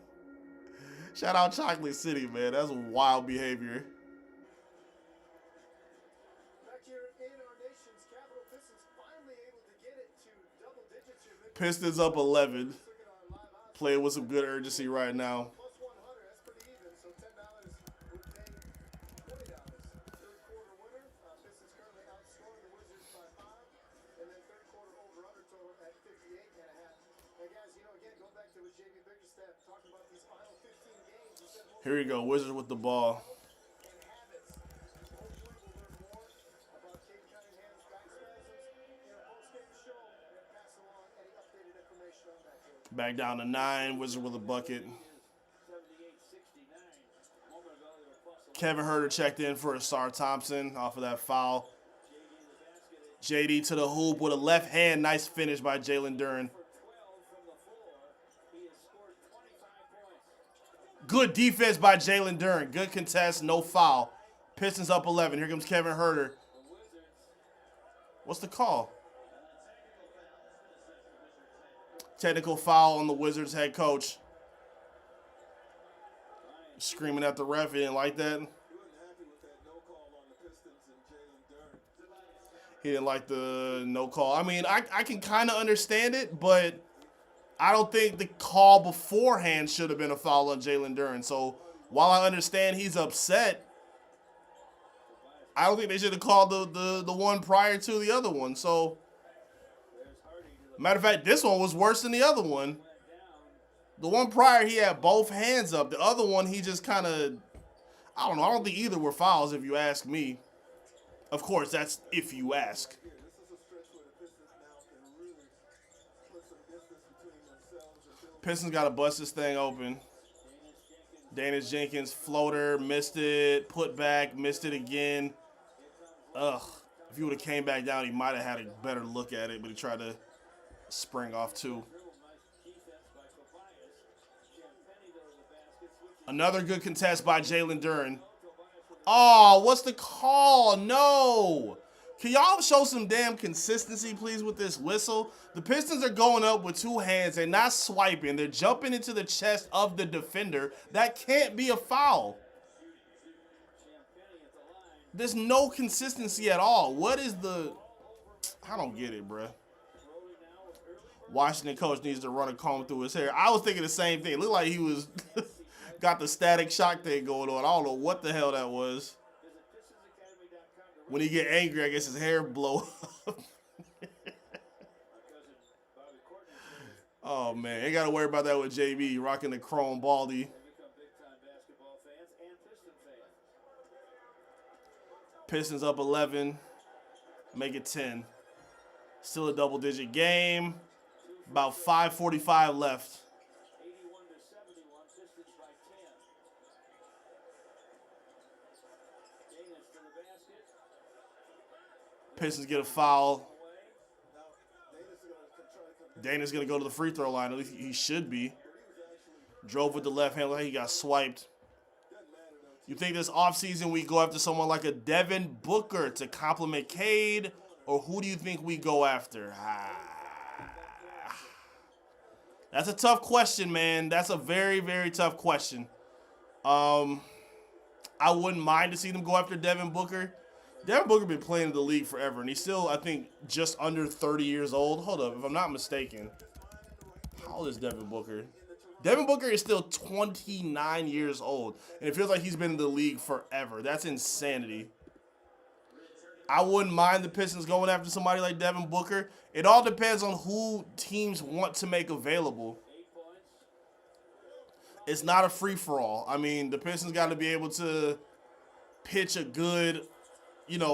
Shout out Chocolate City, man. That's wild behavior. Pistons up 11. Playing with some good urgency right now. Here we go, Wizards with the ball. Back down to 9, Wizards with a bucket. Kevin Huerter checked in for Asar Thompson off of that foul. JD to the hoop with a left hand. Nice finish by Jalen Duren. Good defense by Jalen Duren. Good contest, no foul. Pistons up 11. Here comes Kevin Huerter. What's the call? Technical foul on the Wizards head coach. Screaming at the ref. He didn't like that. He didn't like the no call. I mean, I can kind of understand it, but I don't think the call beforehand should have been a foul on Jalen Duren. So while I understand he's upset, I don't think they should have called the one prior to the other one. So, matter of fact, this one was worse than the other one. The one prior, he had both hands up. The other one, he just kind of, I don't know. I don't think either were fouls if you ask me. Of course, that's if you ask. Pistons got to bust this thing open. Danius Jenkins, floater, missed it, put back, missed it again. Ugh. If he would have came back down, he might have had a better look at it, but he tried to spring off too. Another good contest by Jalen Duren. Oh, what's the call? No. Can y'all show some damn consistency, please, with this whistle? The Pistons are going up with two hands. They're not swiping. They're jumping into the chest of the defender. That can't be a foul. There's no consistency at all. What is the... I don't get it, bruh. Washington coach needs to run a comb through his hair. I was thinking the same thing. It looked like he was... got the static shock thing going on. I don't know what the hell that was. When he get angry, I guess his hair blow up. Oh, man. Ain't got to worry about that with JB rocking the chrome baldy. Pistons up 11. Make it 10. Still a double-digit game. About 5:45 left. Pistons get a foul. Dana's going to go to the free throw line. At least he should be. Drove with the left hand like he got swiped. You think this offseason we go after someone like a Devin Booker to complement Cade? Or who do you think we go after? That's a tough question, man. That's a very, very tough question. I wouldn't mind to see them go after Devin Booker. Devin Booker been playing in the league forever, and he's still, I think, just under 30 years old. Hold up, if I'm not mistaken. old is Devin Booker? Devin Booker is still 29 years old, and it feels like he's been in the league forever. That's insanity. I wouldn't mind the Pistons going after somebody like Devin Booker. It all depends on who teams want to make available. It's not a free-for-all. I mean, the Pistons got to be able to pitch a good,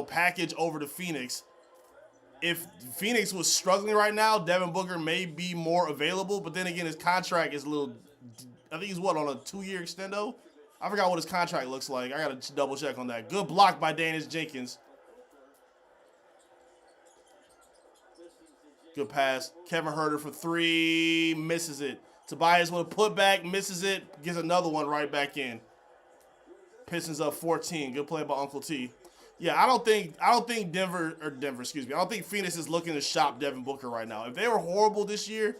package over to Phoenix. If Phoenix was struggling right now, Devin Booker may be more available, but then again, his contract is a little, I think he's on a 2-year extendo? I forgot what his contract looks like. I got to double check on that. Good block by Dennis Jenkins. Good pass. Kevin Huerter for 3, misses it. Tobias with a putback, misses it, gets another one right back in. Pistons up 14. Good play by Uncle T. Yeah, I don't think I don't think Phoenix is looking to shop Devin Booker right now. If they were horrible this year,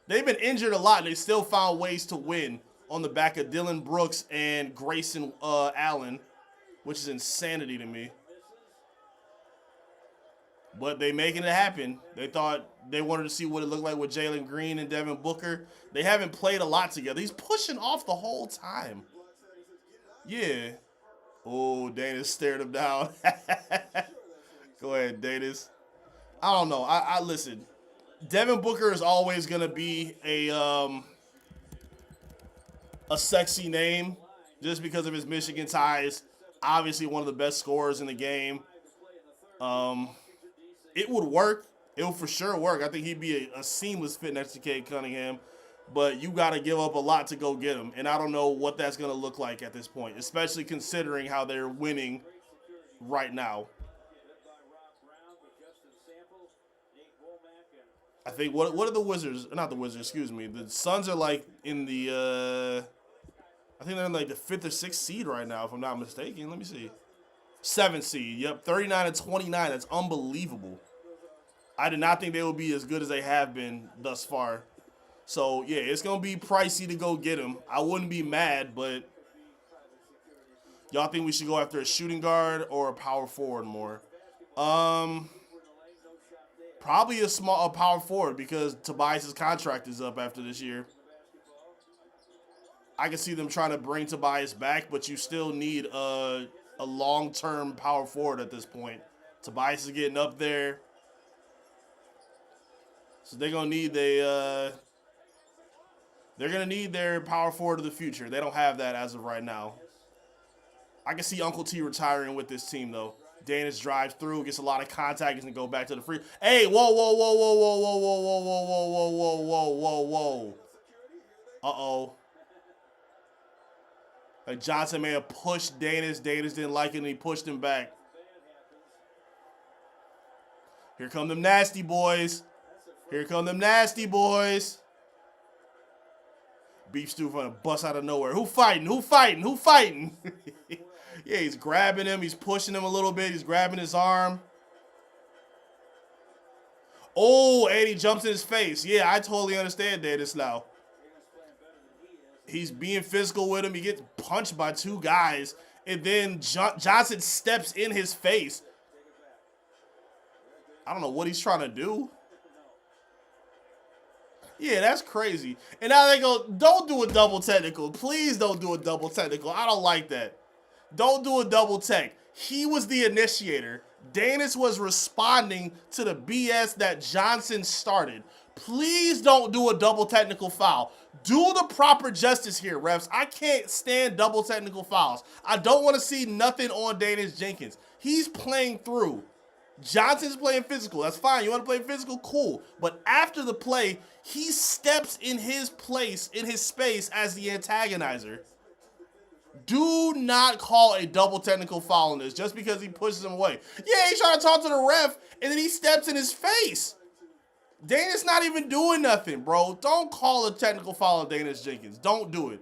they've been injured a lot and they still found ways to win on the back of Dylan Brooks and Grayson Allen, which is insanity to me. But they making it happen. They thought they wanted to see what it looked like with Jalen Green and Devin Booker. They haven't played a lot together. He's pushing off the whole time. Yeah. Oh, Danis stared him down. Go ahead, Danis. I don't know. I listen. Devin Booker is always gonna be a sexy name just because of his Michigan ties. Obviously, one of the best scorers in the game. It would work. It would for sure work. I think he'd be a seamless fit next to Cade Cunningham. But you got to give up a lot to go get him. And I don't know what that's going to look like at this point, especially considering how they're winning right now. I think, what are the Wizards? Not the Wizards, excuse me. The Suns are like in the, I think they're in like the 5th or 6th seed right now, if I'm not mistaken. Let me see. 7th seed. Yep, 39-29. That's unbelievable. I did not think they would be as good as they have been thus far. So, yeah, it's going to be pricey to go get him. I wouldn't be mad, but y'all think we should go after a shooting guard or a power forward more? Probably a power forward because Tobias' contract is up after this year. I can see them trying to bring Tobias back, but you still need a long-term power forward at this point. Tobias is getting up there. So they're going to need they're going to need their power forward of the future. They don't have that as of right now. I can see Uncle T retiring with this team, though. Danis drives through, gets a lot of contact, gets to go back to the free. Hey, whoa, whoa, whoa, whoa, whoa, whoa, whoa, whoa, whoa, whoa, whoa, whoa, whoa, whoa. Uh-oh. Like Johnson may have pushed Danis. Danis didn't like it, and he pushed him back. Here come them nasty boys. Here come them nasty boys. Beef Stew gonna bust out of nowhere. Who fighting? Who fighting? Who fighting? Yeah, he's grabbing him. He's pushing him a little bit. He's grabbing his arm. Oh, and he jumps in his face. Yeah, I totally understand Danis now. He's being physical with him. He gets punched by 2 guys. And then Johnson steps in his face. I don't know what he's trying to do. Yeah, that's crazy. And now they go, don't do a double technical. Please don't do a double technical. I don't like that. Don't do a double tech. He was the initiator. Danis was responding to the BS that Johnson started. Please don't do a double technical foul. Do the proper justice here, refs. I can't stand double technical fouls. I don't want to see nothing on Dennis Jenkins. He's playing through. Johnson's playing physical. That's fine. You want to play physical? Cool. But after the play, he steps in his place, in his space as the antagonizer. Do not call a double technical foul on this just because he pushes him away. Yeah, he's trying to talk to the ref, and then he steps in his face. Danis not even doing nothing, bro. Don't call a technical foul on Dennis Jenkins. Don't do it.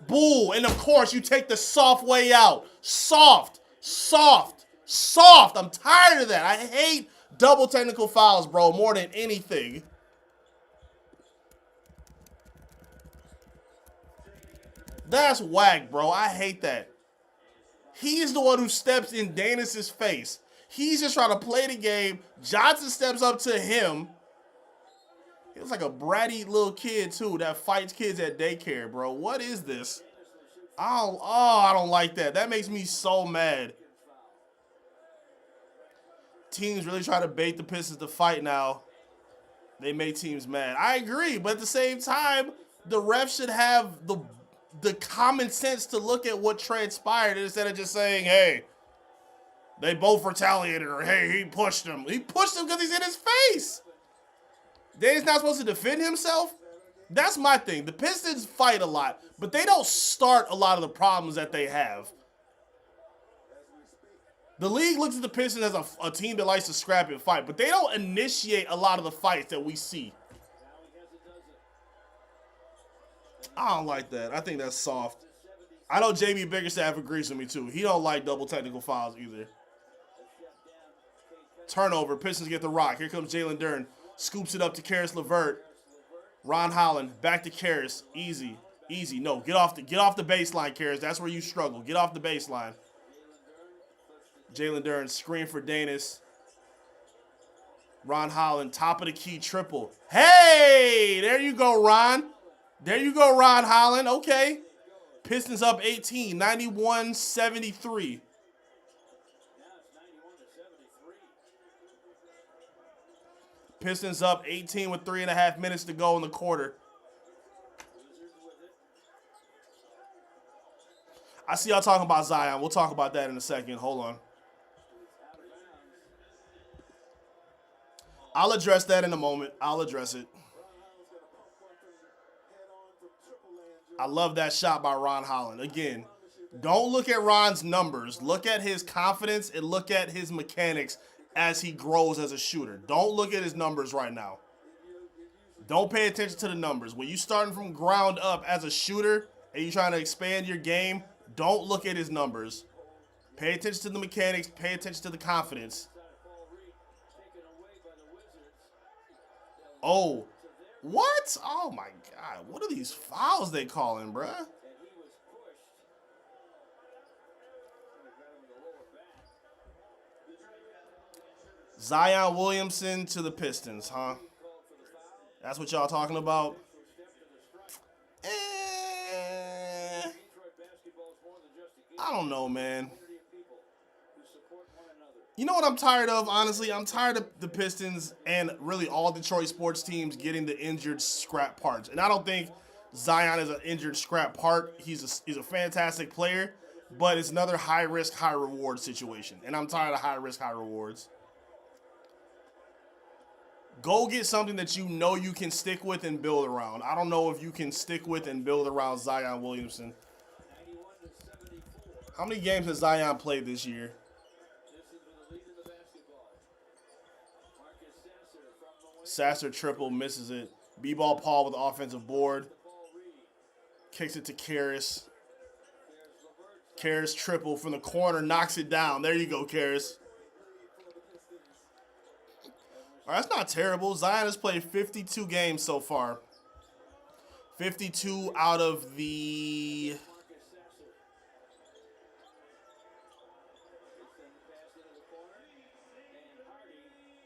Bull, and of course you take the soft way out. Soft, soft, soft. I'm tired of that. I hate double technical fouls, bro, more than anything. That's whack, bro. I hate that. He's the one who steps in Danis's face. He's just trying to play the game. Johnson steps up to him. He was like a bratty little kid, too, that fights kids at daycare, bro. What is this? I don't like that. That makes me so mad. Teams really try to bait the Pistons to fight now. They make teams mad. I agree, but at the same time, the refs should have the common sense to look at what transpired instead of just saying, hey, they both retaliated, or hey, he pushed him. He pushed him because he's in his face. Then he's not supposed to defend himself? That's my thing. The Pistons fight a lot, but they don't start a lot of the problems that they have. The league looks at the Pistons as a team that likes to scrap and fight, but they don't initiate a lot of the fights that we see. I don't like that. I think that's soft. I know JB Biggerstaff agrees with me, too. He don't like double technical fouls either. Turnover. Pistons get the rock. Here comes Jalen Duren. Scoops it up to Karis LeVert. Ron Holland. Back to Karis. Easy. Easy. No, get off the baseline, Karis. That's where you struggle. Get off the baseline. Jalen Duren. Screen for Danis. Ron Holland. Top of the key triple. Hey! There you go, Ron. There you go, Ron Holland. Okay. Pistons up 18. 91-73. Pistons up 18 with 3.5 minutes to go in the quarter. I see y'all talking about Zion. We'll talk about that in a second. Hold on. I'll address that in a moment. I'll address it. I love that shot by Ron Holland. Again, don't look at Ron's numbers. Look at his confidence and look at his mechanics as he grows as a shooter. Don't look at his numbers right now. Don't pay attention to the numbers. When you're starting from ground up as a shooter and you're trying to expand your game, don't look at his numbers. Pay attention to the mechanics. Pay attention to the confidence. Oh, what? Oh, my God. What are these fouls they calling, bruh? Zion Williamson to the Pistons, huh? That's what y'all talking about? I don't know, man. You know what I'm tired of, honestly? I'm tired of the Pistons and really all Detroit sports teams getting the injured scrap parts. And I don't think Zion is an injured scrap part. He's a fantastic player, but it's another high-risk, high-reward situation. And I'm tired of high-risk, high-rewards. Go get something that you know you can stick with and build around. I don't know if you can stick with and build around Zion Williamson. How many games has Zion played this year? Sasser triple, misses it. B-ball Paul with the offensive board. Kicks it to Karis. Karis triple from the corner, knocks it down. There you go, Karis. All right, that's not terrible. Zion has played 52 games so far. 52 out of the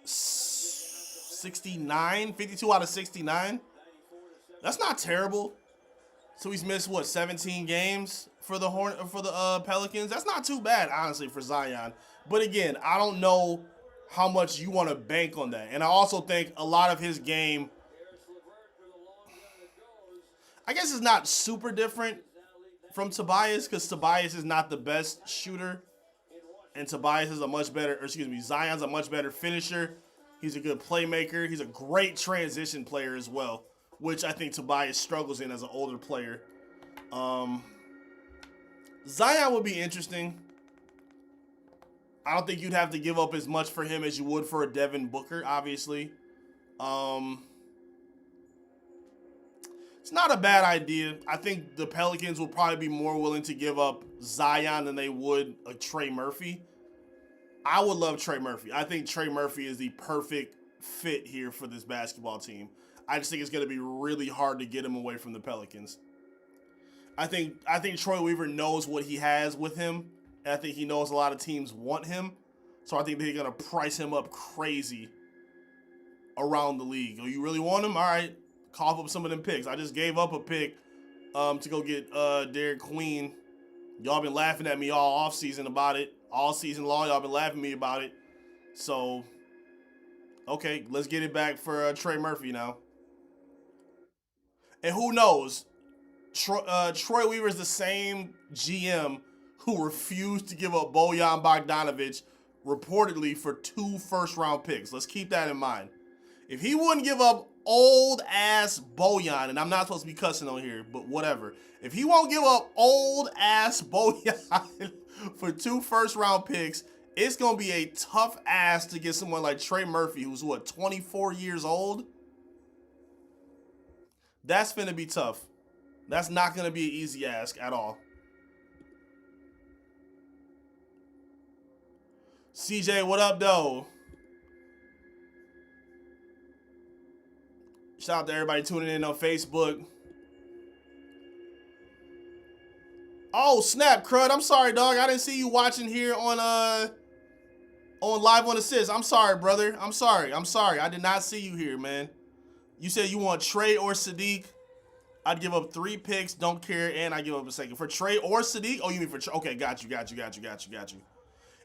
69. 52 out of 69. That's not terrible. So he's missed what, 17 games for the Pelicans. That's not too bad, honestly, for Zion. But again, I don't know how much you want to bank on that. And I also think a lot of his game, I guess, is not super different from Tobias, because Tobias is not the best shooter. And Tobias is Zion's a much better finisher. He's a good playmaker. He's a great transition player as well, which I think Tobias struggles in as an older player. Zion would be interesting. I don't think you'd have to give up as much for him as you would for a Devin Booker, obviously. It's not a bad idea. I think the Pelicans will probably be more willing to give up Zion than they would a Trey Murphy. I would love Trey Murphy. I think Trey Murphy is the perfect fit here for this basketball team. I just think it's going to be really hard to get him away from the Pelicans. I think Troy Weaver knows what he has with him. And I think he knows a lot of teams want him. So I think they're going to price him up crazy around the league. Oh, you really want him? All right. Cough up some of them picks. I just gave up a pick to go get Derek Queen. Y'all been laughing at me all offseason about it. All season long, y'all been laughing at me about it. So, okay, let's get it back for Trey Murphy now. And who knows? Troy Weaver's the same GM who refused to give up Bojan Bogdanovic reportedly for 2 first-round picks. Let's keep that in mind. If he wouldn't give up old-ass Bojan, and I'm not supposed to be cussing on here, but whatever. If he won't give up old-ass Bojan for 2 first-round picks, it's going to be a tough ask to get someone like Trey Murphy, who's, 24 years old? That's finna be tough. That's not going to be an easy ask at all. CJ, what up, though? Shout out to everybody tuning in on Facebook. Oh, snap, crud. I'm sorry, dog. I didn't see you watching here on Live on Assist. I'm sorry, brother. I'm sorry. I did not see you here, man. You said you want Trey or Sadiq. I'd give up 3 picks, don't care, and I give up a second. For Trey or Sadiq? Oh, you mean for Trey? Okay, got you.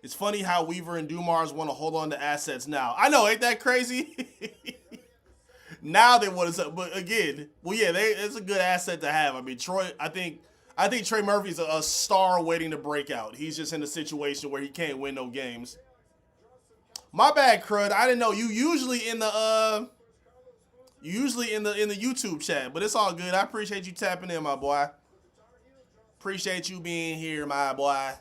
It's funny how Weaver and Dumars want to hold on to assets now. I know, ain't that crazy? Now they want to, but again, well, yeah, it's a good asset to have. I mean, I think Trey Murphy's a star waiting to break out. He's just in a situation where he can't win no games. My bad, crud. I didn't know you usually in the YouTube chat, but it's all good. I appreciate you tapping in, my boy. Appreciate you being here, my boy.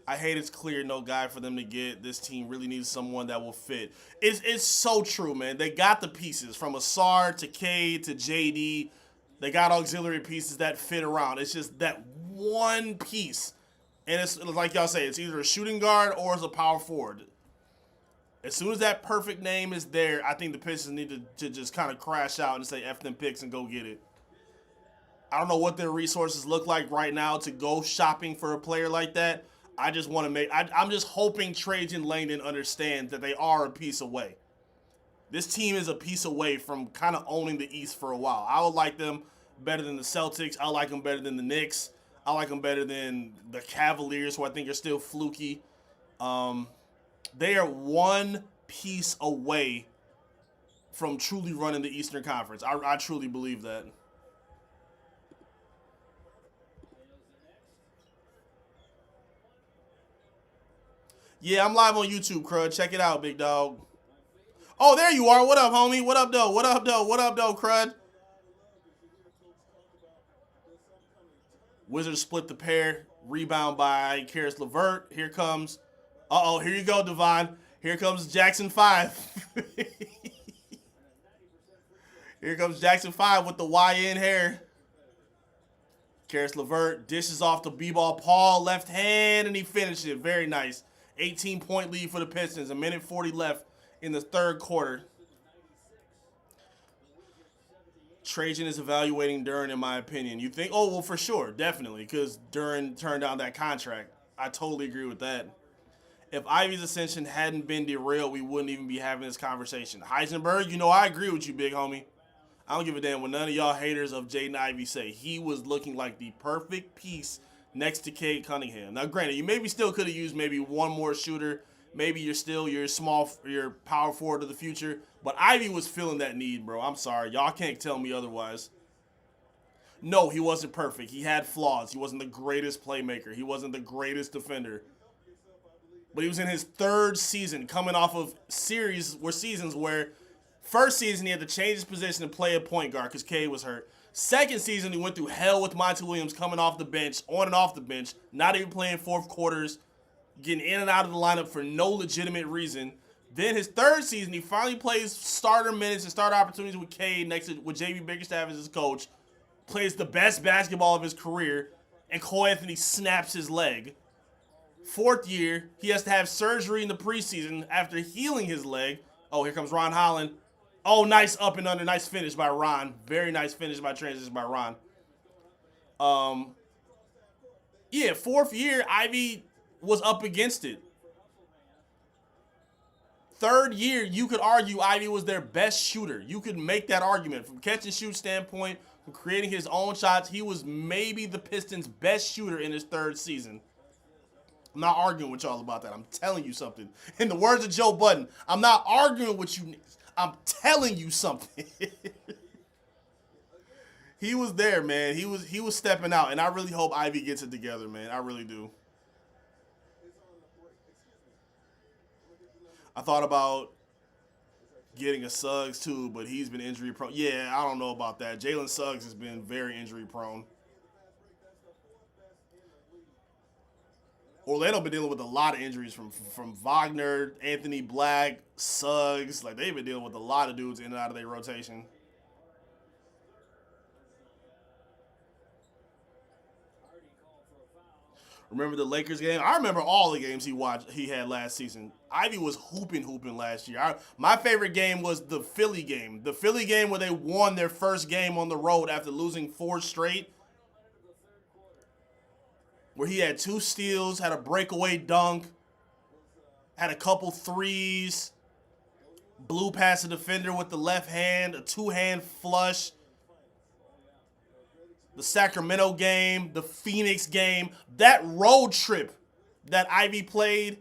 I hate it's clear no guy for them to get. This team really needs someone that will fit. It's so true, man. They got the pieces from Asar to Cade to JD. They got auxiliary pieces that fit around. It's just that one piece. And it's like y'all say, it's either a shooting guard or it's a power forward. As soon as that perfect name is there, I think the Pistons need to just kind of crash out and say F them picks and go get it. I don't know what their resources look like right now to go shopping for a player like that. I just want to I'm just hoping Trajan Langdon understands that they are a piece away. This team is a piece away from kind of owning the East for a while. I would like them better than the Celtics. I like them better than the Knicks. I like them better than the Cavaliers, who I think are still fluky. They are one piece away from truly running the Eastern Conference. I truly believe that. Yeah, I'm live on YouTube, crud. Check it out, big dog. Oh, there you are. What up, homie? What up, though? What up, though, crud? Wizards split the pair. Rebound by Karis LeVert. Here comes... Uh-oh, here you go, Devon. Here comes Jackson 5. Here comes Jackson 5 with the YN hair. Karis LeVert dishes off the B-ball. Paul, left hand, and he finished it. Very nice. 18-point lead for the Pistons. 1:40 left in the third quarter. Trajan is evaluating Duren, in my opinion. You think? Oh, well, for sure. Definitely, because Duren turned down that contract. I totally agree with that. If Ivy's ascension hadn't been derailed, we wouldn't even be having this conversation. Heisenberg, I agree with you, big homie. I don't give a damn what none of y'all haters of Jaden Ivey say. He was looking like the perfect piece next to Cade Cunningham. Now, granted, you maybe still could have used maybe one more shooter. Maybe you're power forward of the future. But Ivy was feeling that need, bro. I'm sorry. Y'all can't tell me otherwise. No, he wasn't perfect. He had flaws. He wasn't the greatest playmaker. He wasn't the greatest defender. But he was in his 3rd season, coming off of seasons where first season he had to change his position and play a point guard because Cade was hurt. Second season, he went through hell with Monty Williams coming off the bench, on and off the bench, not even playing fourth quarters, getting in and out of the lineup for no legitimate reason. Then his 3rd season, he finally plays starter minutes and starter opportunities with Cade with J.B. Bickerstaff as his coach, plays the best basketball of his career, and Cole Anthony snaps his leg. 4th year, he has to have surgery in the preseason after healing his leg. Oh, here comes Ron Holland. Oh, nice up and under. Nice finish by Ron. Very nice finish by transition by Ron. Yeah, fourth year, Ivy was up against it. Third year, you could argue Ivy was their best shooter. You could make that argument from catch and shoot standpoint, from creating his own shots. He was maybe the Pistons' best shooter in his third season. I'm not arguing with y'all about that. I'm telling you something. In the words of Joe Budden, I'm not arguing with you niggas. I'm telling you something. He was there, man. He was stepping out, and I really hope Ivy gets it together, man. I really do. I thought about getting a Suggs too, but he's been injury prone. Yeah, I don't know about that. Jalen Suggs has been very injury prone. Orlando been dealing with a lot of injuries from Wagner, Anthony Black, Suggs. Like, they've been dealing with a lot of dudes in and out of their rotation. Remember the Lakers game? I remember all the games he had last season. Ivy was hooping last year. My favorite game was the Philly game. The Philly game where they won their first game on the road after losing 4 straight. Where he had 2 steals, had a breakaway dunk, had a couple threes, blew past the defender with the left hand, a 2-hand flush. The Sacramento game, the Phoenix game, that road trip that Ivy played.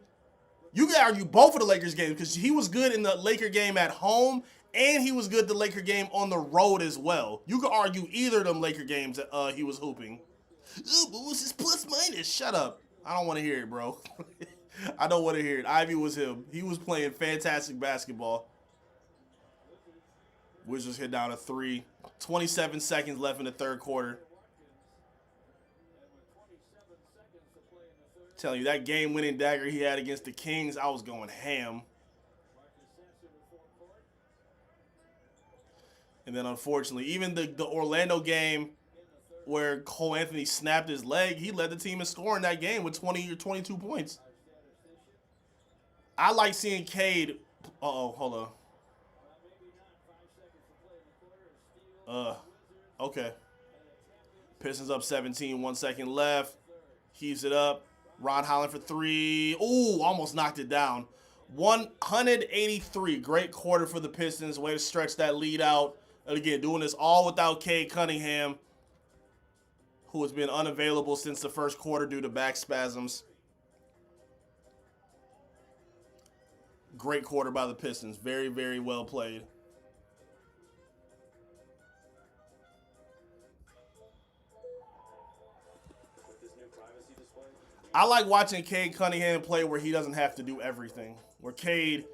You could argue both of the Lakers games because he was good in the Laker game at home and he was good the Laker game on the road as well. You could argue either of them Laker games that he was hooping. Ooh, what was his plus minus? Shut up. I don't want to hear it, bro. I don't want to hear it. Ivy was him. He was playing fantastic basketball. Wizards hit down a 3. 27 seconds left in the third quarter. Telling you, that game-winning dagger he had against the Kings, I was going ham. And then, unfortunately, even the Orlando game where Cole Anthony snapped his leg, he led the team in scoring that game with 20 or 22 points. I like seeing Cade. Hold on. Okay. Pistons up 17, 1 second left. Heaves it up. Ron Holland for 3. Ooh, almost knocked it down. 183. Great quarter for the Pistons. Way to stretch that lead out. And again, doing this all without Cade Cunningham, who has been unavailable since the first quarter due to back spasms. Great quarter by the Pistons. Very, very well played. I like watching Cade Cunningham play where he doesn't have to do everything. Where Cade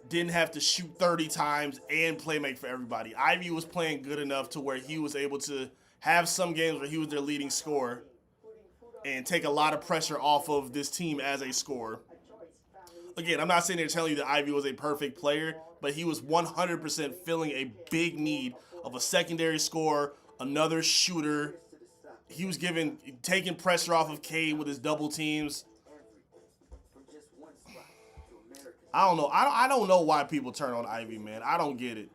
didn't have to shoot 30 times and play make for everybody. Ivy was playing good enough to where he was able to have some games where he was their leading scorer and take a lot of pressure off of this team as a scorer. Again, I'm not sitting there telling you that Ivy was a perfect player, but he was 100% filling a big need of a secondary scorer, another shooter. He was taking pressure off of Cade with his double teams. I don't know. I don't know why people turn on Ivy, man. I don't get it.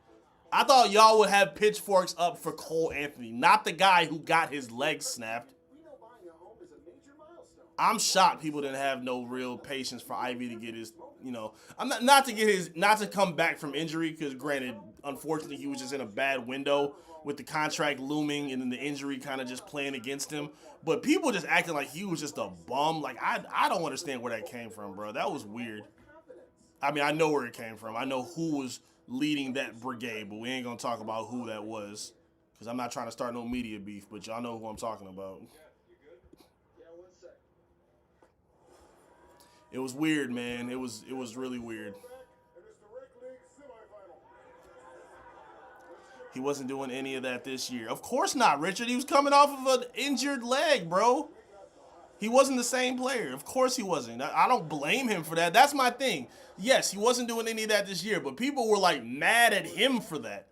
I thought y'all would have pitchforks up for Cole Anthony, not the guy who got his legs snapped. I'm shocked people didn't have no real patience for Ivy to get his, I'm not to come back from injury, because granted, unfortunately, he was just in a bad window with the contract looming and then the injury kind of just playing against him. But people just acting like he was just a bum. Like, I don't understand where that came from, bro. That was weird. I mean, I know where it came from. I know who was leading that brigade, but we ain't going to talk about who that was, because I'm not trying to start no media beef, but y'all know who I'm talking about. It was weird, man. It was really weird. He wasn't doing any of that this year. Of course not, Richard. He was coming off of an injured leg, bro. He wasn't the same player. Of course he wasn't. I don't blame him for that. That's my thing. Yes, he wasn't doing any of that this year, but people were like mad at him for that.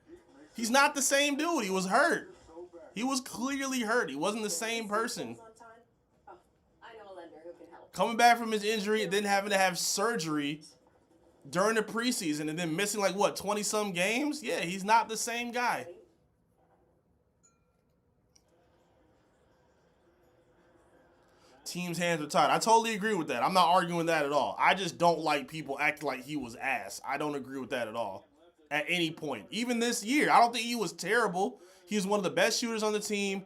He's not the same dude. He was hurt. He was clearly hurt. He wasn't the same person. Coming back from his injury and then having to have surgery during the preseason and then missing 20-some games? Yeah, he's not the same guy. Team's hands are tied. I totally agree with that. I'm not arguing that at all. I just don't like people acting like he was ass. I don't agree with that at all. At any point. Even this year, I don't think he was terrible. He was one of the best shooters on the team.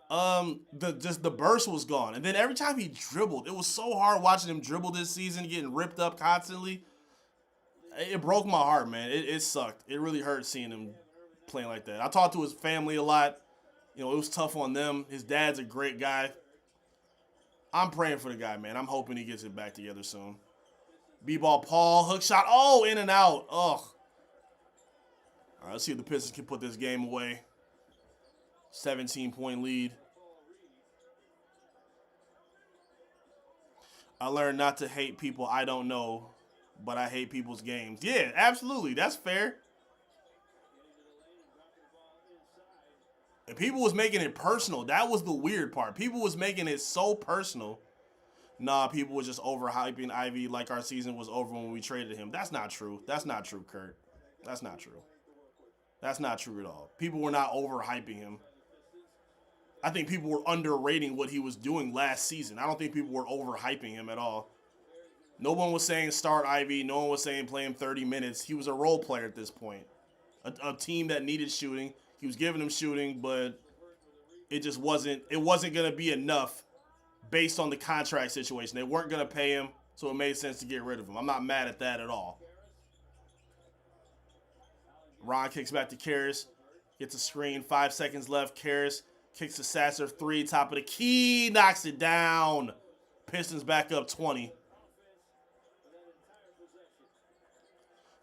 The burst was gone. And then every time he dribbled, it was so hard watching him dribble this season, getting ripped up constantly. It broke my heart, man. It sucked. It really hurt seeing him playing like that. I talked to his family a lot. You know, it was tough on them. His dad's a great guy. I'm praying for the guy, man. I'm hoping he gets it back together soon. B-ball, Paul, hook shot. Oh, in and out. Ugh. All right, let's see if the Pistons can put this game away. 17-point lead. I learned not to hate people I don't know, but I hate people's games. Yeah, absolutely. That's fair. And people was making it personal. That was the weird part. People was making it so personal. Nah, people was just overhyping Ivy like our season was over when we traded him. That's not true. That's not true, Kurt. That's not true. That's not true at all. People were not overhyping him. I think people were underrating what he was doing last season. I don't think people were overhyping him at all. No one was saying start Ivy. No one was saying play him 30 minutes. He was a role player at this point. A team that needed shooting. He was giving them shooting, but it just wasn't going to be enough based on the contract situation. They weren't going to pay him, so it made sense to get rid of him. I'm not mad at that at all. Ron kicks back to Karras. Gets a screen. 5 seconds left. Karras kicks the Sasser 3. Top of the key. Knocks it down. Pistons back up 20.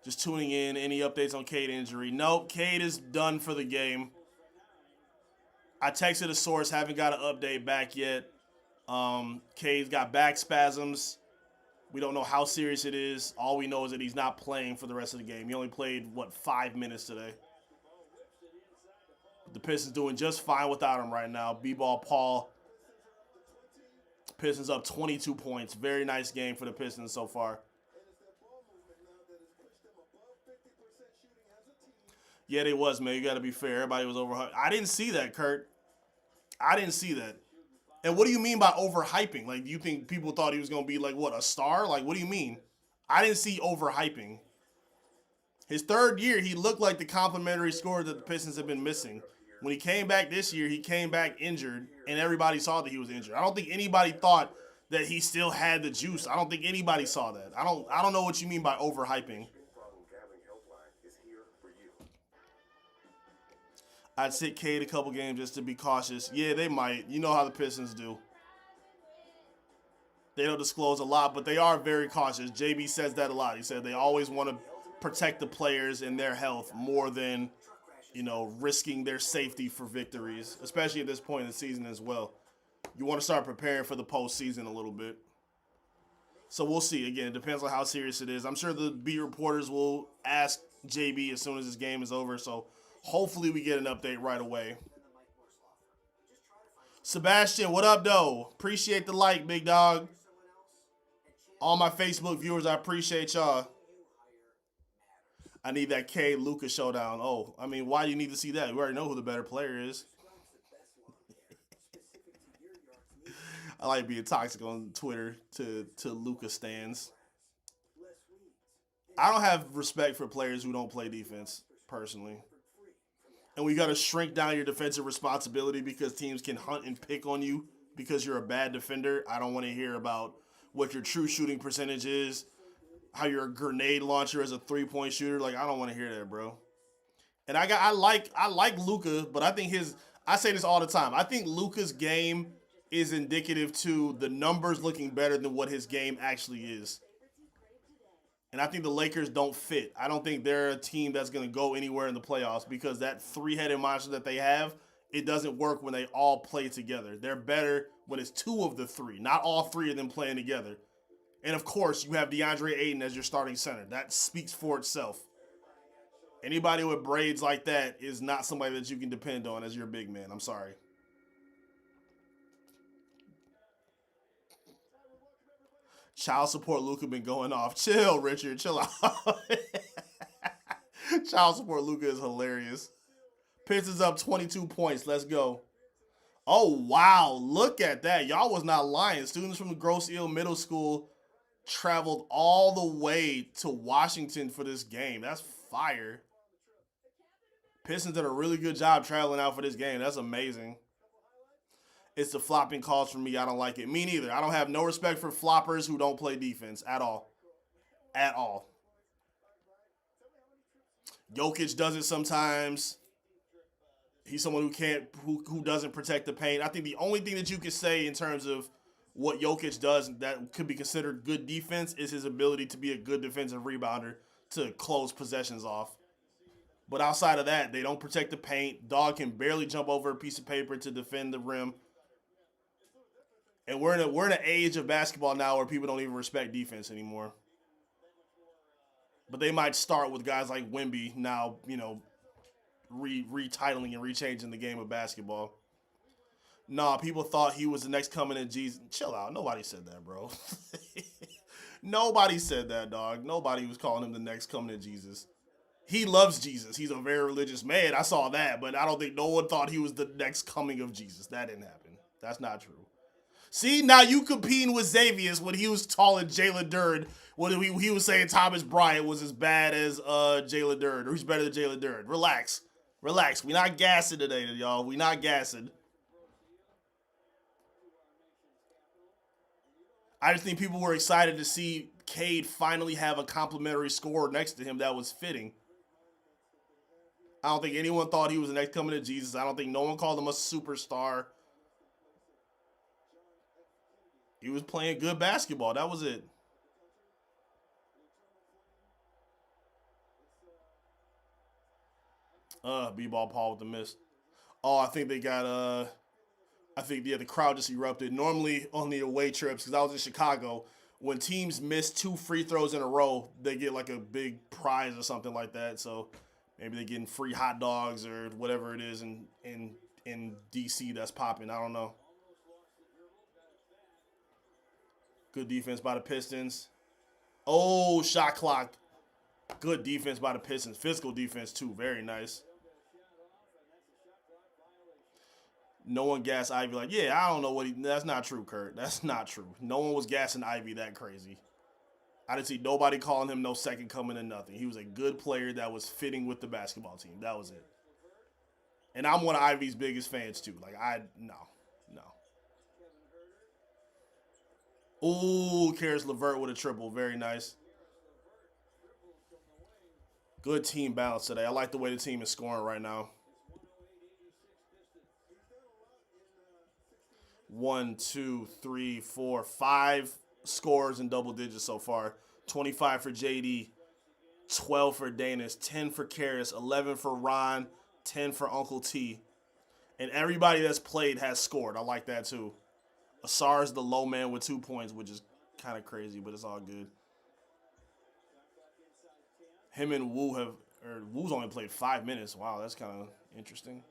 Just tuning in. Any updates on Cade injury? Nope. Cade is done for the game. I texted a source. Haven't got an update back yet. Cade's got back spasms. We don't know how serious it is. All we know is that he's not playing for the rest of the game. He only played, 5 minutes today. The Pistons doing just fine without him right now. B-ball Paul. Pistons up 22 points. Very nice game for the Pistons so far. Yeah, they was, man. You got to be fair. Everybody was overhyped. I didn't see that, Kurt. I didn't see that. And what do you mean by overhyping? Like, do you think people thought he was going to be, a star? Like, what do you mean? I didn't see overhyping. His third year, he looked like the complimentary scorer that the Pistons have been missing. When he came back this year, he came back injured, and everybody saw that he was injured. I don't think anybody thought that he still had the juice. I don't think anybody saw that. I don't know what you mean by overhyping. I'd sit Cade a couple games just to be cautious. Yeah, they might. You know how the Pistons do. They don't disclose a lot, but they are very cautious. JB says that a lot. He said they always want to protect the players and their health more than, risking their safety for victories, especially at this point in the season as well. You want to start preparing for the postseason a little bit. So we'll see. Again, it depends on how serious it is. I'm sure the beat reporters will ask JB as soon as this game is over, so hopefully we get an update right away. Sebastian, what up, though? Appreciate the like, big dog. All my Facebook viewers, I appreciate y'all. I need that K Luka showdown. Oh, I mean, why do you need to see that? We already know who the better player is. I like being toxic on Twitter to Luka stans. I don't have respect for players who don't play defense, personally. And we got to shrink down your defensive responsibility because teams can hunt and pick on you because you're a bad defender. I don't want to hear about what your true shooting percentage is, how you're a grenade launcher as a three-point shooter. Like, I don't want to hear that, bro. And I like Luka, but I think I say this all the time. I think Luka's game is indicative to the numbers looking better than what his game actually is. And I think the Lakers don't fit. I don't think they're a team that's going to go anywhere in the playoffs because that three-headed monster that they have, it doesn't work when they all play together. They're better when it's two of the three, not all three of them playing together. And, of course, you have DeAndre Ayton as your starting center. That speaks for itself. Anybody with braids like that is not somebody that you can depend on as your big man. I'm sorry. Child support Luka been going off. Chill, Richard. Chill out. Child support Luka is hilarious. Pistons up 22 points. Let's go. Oh, wow. Look at that. Y'all was not lying. Students from the Grosse Ile Middle School traveled all the way to Washington for this game. That's fire. Pistons did a really good job traveling out for this game. That's amazing. It's the flopping calls for me. I don't like it. Me neither. I don't have no respect for floppers who don't play defense at all. At all. Jokic does it sometimes. He's someone who doesn't protect the paint. I think the only thing that you could say in terms of what Jokic does that could be considered good defense is his ability to be a good defensive rebounder to close possessions off. But outside of that, they don't protect the paint. Dog can barely jump over a piece of paper to defend the rim. And we're in an age of basketball now where people don't even respect defense anymore. But they might start with guys like Wemby now, retitling and rechanging the game of basketball. Nah, people thought he was the next coming of Jesus. Chill out. Nobody said that, bro. Nobody said that, dog. Nobody was calling him the next coming of Jesus. He loves Jesus. He's a very religious man. I saw that, but I don't think no one thought he was the next coming of Jesus. That didn't happen. That's not true. See, now you competing with Xavier's when he was calling Jalen Durden, when he was saying Thomas Bryant was as bad as Jalen Durden, or he's better than Jalen Durden. Relax. Relax. We're not gassing today, y'all. We're not gassing. I just think people were excited to see Cade finally have a complimentary scorer next to him that was fitting. I don't think anyone thought he was the next coming of Jesus. I don't think no one called him a superstar. He was playing good basketball. That was it. B-ball Paul with the miss. Oh, I think they got the crowd just erupted. Normally on the away trips, because I was in Chicago, when teams miss 2 free throws in a row, they get like a big prize or something like that. So maybe they're getting free hot dogs or whatever it is in DC that's popping. I don't know. Good defense by the Pistons. Oh, shot clock. Good defense by the Pistons. Physical defense, too. Very nice. No one gassed Ivy like, yeah, I don't know what that's not true, Kurt. That's not true. No one was gassing Ivy that crazy. I didn't see nobody calling him no second coming or nothing. He was a good player that was fitting with the basketball team. That was it. And I'm one of Ivy's biggest fans, too. No. Ooh, Karis LeVert with a triple. Very nice. Good team balance today. I like the way the team is scoring right now. 1, 2, 3, 4, 5 scores in double digits so far. 25 for JD, 12 for Danis, 10 for Karis, 11 for Ron, 10 for Uncle T. And everybody that's played has scored. I like that too. Asar's the low man with 2 points, which is kind of crazy, but it's all good. Him and Wu's only played 5 minutes. Wow, that's kind of interesting.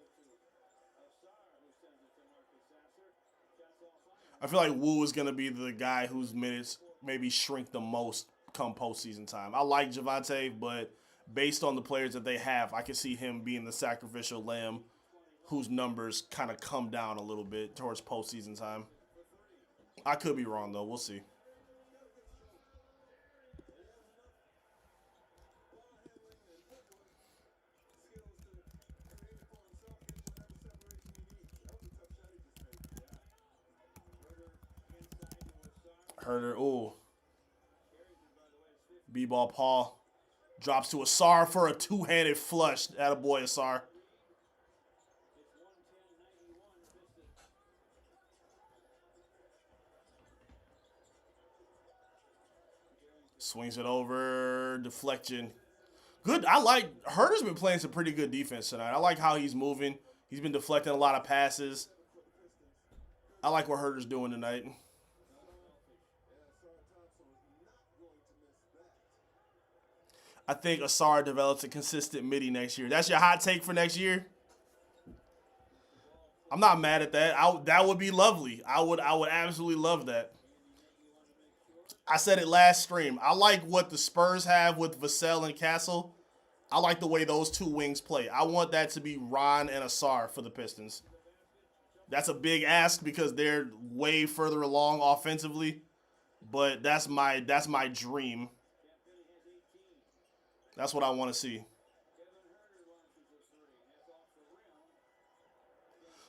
I feel like Wu is going to be the guy whose minutes maybe shrink the most come postseason time. I like Javante, but based on the players that they have, I can see him being the sacrificial lamb whose numbers kind of come down a little bit towards postseason time. I could be wrong, though. We'll see. Herder, ooh. B-ball Paul drops to Asar for a 2-handed flush. Attaboy, Asar. Swings it over. Deflection. Good. I like Herder's been playing some pretty good defense tonight. I like how he's moving. He's been deflecting a lot of passes. I like what Herder's doing tonight. I think Asar develops a consistent midi next year. That's your hot take for next year? I'm not mad at that. That would be lovely. I would absolutely love that. I said it last stream. I like what the Spurs have with Vassell and Castle. I like the way those two wings play. I want that to be Ron and Asar for the Pistons. That's a big ask because they're way further along offensively. But that's my dream. That's what I want to see.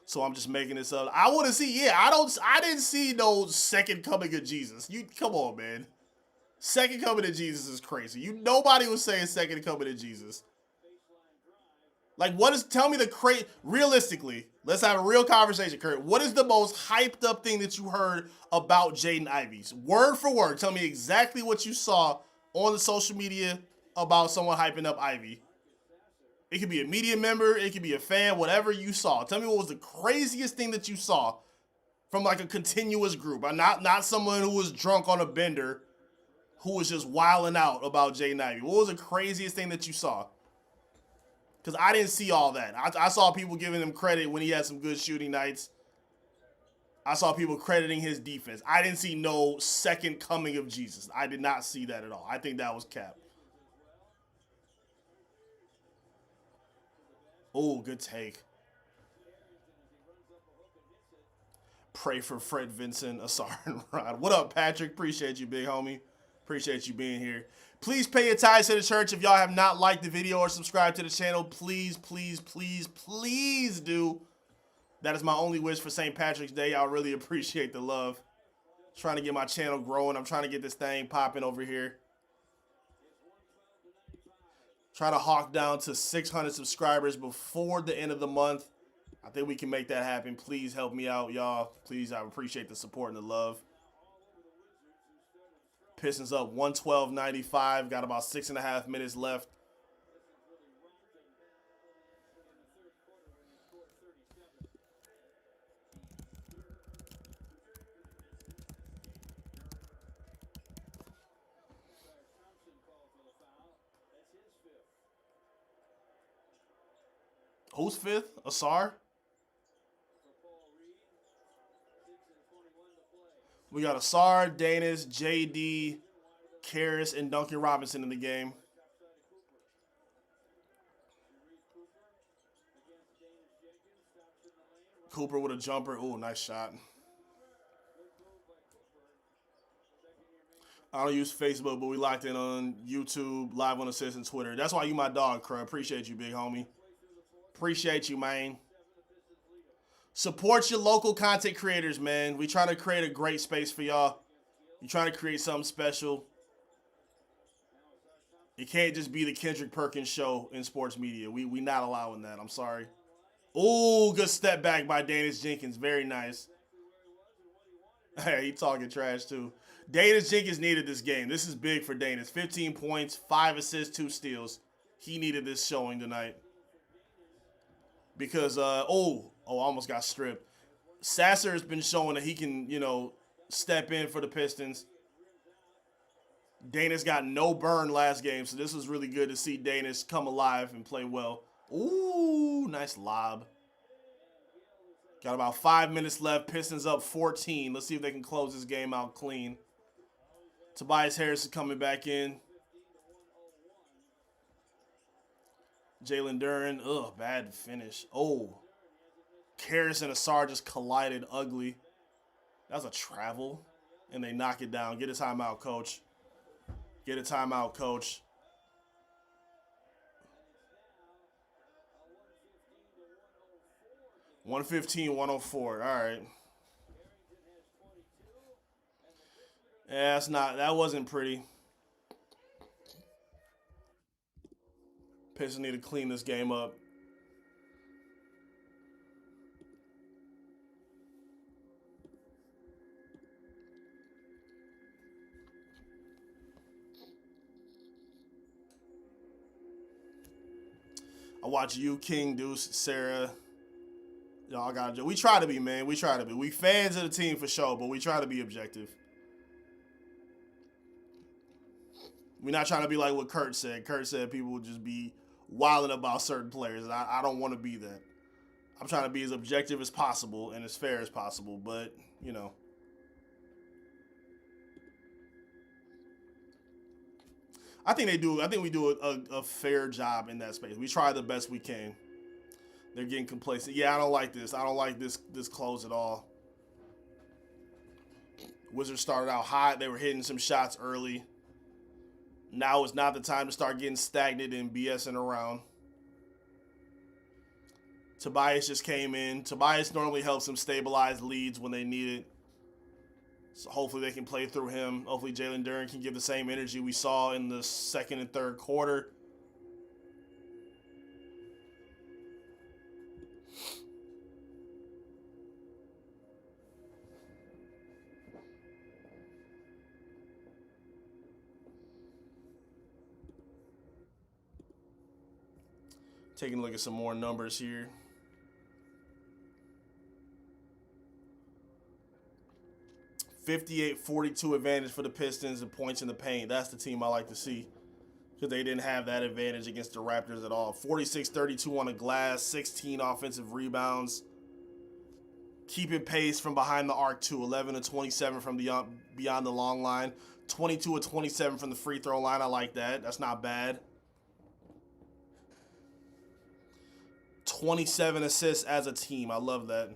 So I'm just making this up. I want to see. Yeah, I didn't see no second coming of Jesus. You come on, man. Second coming of Jesus is crazy. Nobody was saying second coming of Jesus. Like, what is? Tell me realistically. Let's have a real conversation, Kurt. What is the most hyped up thing that you heard about Jaden Ivey's? Word for word, tell me exactly what you saw on the social media about someone hyping up Ivey. It could be a media member, it could be a fan, whatever you saw. Tell me what was the craziest thing that you saw from like a continuous group. Not someone who was drunk on a bender, who was just wilding out about Jaden Ivey. What was the craziest thing that you saw? Because I didn't see all that. I saw people giving him credit when he had some good shooting nights. I saw people crediting his defense. I didn't see no second coming of Jesus. I did not see that at all. I think that was cap. Oh, good take. Pray for Fred Vincent, Asar, and Rod. What up, Patrick? Appreciate you, big homie. Appreciate you being here. Please pay your tithes to the church. If y'all have not liked the video or subscribed to the channel, please, please, please, please do. That is my only wish for St. Patrick's Day. I really appreciate the love. Trying to get my channel growing. I'm trying to get this thing popping over here. Try to hawk down to 600 subscribers before the end of the month. I think we can make that happen. Please help me out, y'all. Please, I appreciate the support and the love. Pistons up 112.95. Got about 6.5 minutes left. Who's fifth? Asar? We got Asar, Danis, JD, Karras, and Duncan Robinson in the game. Cooper with a jumper. Ooh, nice shot. I don't use Facebook, but we locked in on YouTube, live on Assist, and Twitter. That's why you my dog, Crud. Appreciate you, big homie. Appreciate you, man. Support your local content creators, man. We trying to create a great space for y'all. You trying to create something special. It can't just be the Kendrick Perkins show in sports media. We not allowing that. I'm sorry. Oh, good step back by Danis Jenkins. Very nice. Hey, he talking trash too. Danis Jenkins needed this game. This is big for Danis. 15 points, 5 assists, 2 steals. He needed this showing tonight. Because, I almost got stripped. Sasser has been showing that he can, step in for the Pistons. Danis got no burn last game, so this was really good to see Danis come alive and play well. Ooh, nice lob. Got about 5 minutes left. Pistons up 14. Let's see if they can close this game out clean. Tobias Harris is coming back in. Jalen Duren. Ugh, bad finish. Oh. Karras and Asar just collided ugly. That was a travel. And they knock it down. Get a timeout, coach. Get a timeout, coach. $115-104. All right. Yeah, that wasn't pretty. Pistons need to clean this game up. I watch you, King, Deuce, Sarah. Y'all got. We try to be, man. We try to be. We fans of the team for sure, but we try to be objective. We're not trying to be like what Kurt said. Kurt said people would just be wilding about certain players, and I don't want to be that. I'm trying to be as objective as possible and as fair as possible, but, I think we do a fair job in that space. We try the best we can. They're getting complacent. Yeah, I don't like this. I don't like this close at all. Wizards started out hot. They were hitting some shots early. Now is not the time to start getting stagnant and BSing around. Tobias just came in. Tobias normally helps them stabilize leads when they need it. So hopefully they can play through him. Hopefully Jalen Duren can give the same energy we saw in the second and third quarter. Taking a look at some more numbers here. .58-42 advantage for the Pistons and points in the paint. That's the team I like to see because they didn't have that advantage against the Raptors at all. 46-32 on the glass, 16 offensive rebounds. Keeping pace from behind the arc too. 11-27 from beyond the long line. 22-27 from the free throw line. I like that. That's not bad. 27 assists as a team. I love that.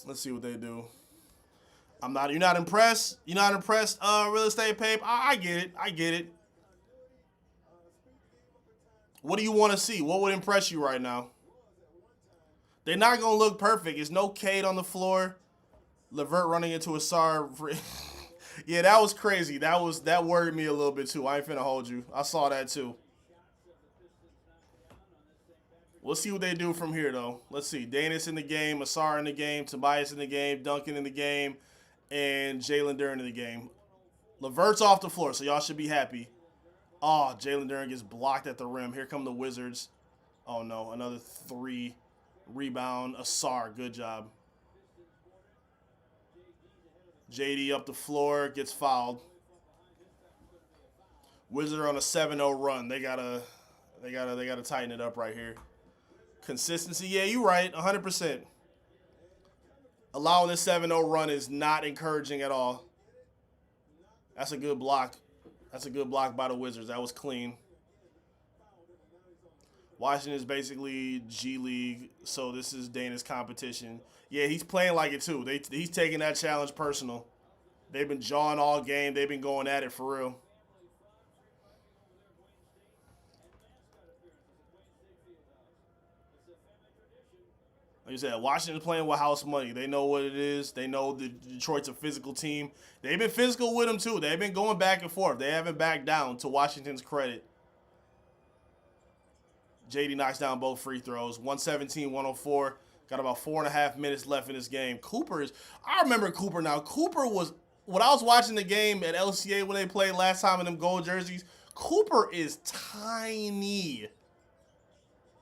Let's see what they do. You're not impressed? You're not impressed, real estate pape? I get it. I get it. What do you want to see? What would impress you right now? They're not going to look perfect. It's no Cade on the floor. Levert running into a SAR. Yeah, that was crazy. That worried me a little bit too. I ain't finna hold you. I saw that too. We'll see what they do from here, though. Let's see. Danis in the game, Asar in the game, Tobias in the game, Duncan in the game, and Jalen Duren in the game. Levert's off the floor, so y'all should be happy. Oh, Jalen Duren gets blocked at the rim. Here come the Wizards. Oh, no. Another 3. Rebound. Asar. Good job. JD up the floor. Gets fouled. Wizards are on a 7-0 run. They gotta tighten it up right here. Consistency. Yeah, you're right. 100%. Allowing this 7-0 run is not encouraging at all. That's a good block. That's a good block by the Wizards. That was clean. Washington is basically G League, so this is Dana's competition. Yeah, he's playing like it too. He's taking that challenge personal. They've been jawing all game. They've been going at it for real. Like you said, Washington's playing with house money. They know what it is. They know the Detroit's a physical team. They've been physical with them, too. They've been going back and forth. They haven't backed down, to Washington's credit. JD knocks down both free throws. 117-104. Got about 4.5 minutes left in this game. I remember Cooper now. Cooper was, when I was watching the game at LCA when they played last time in them gold jerseys, Cooper is tiny.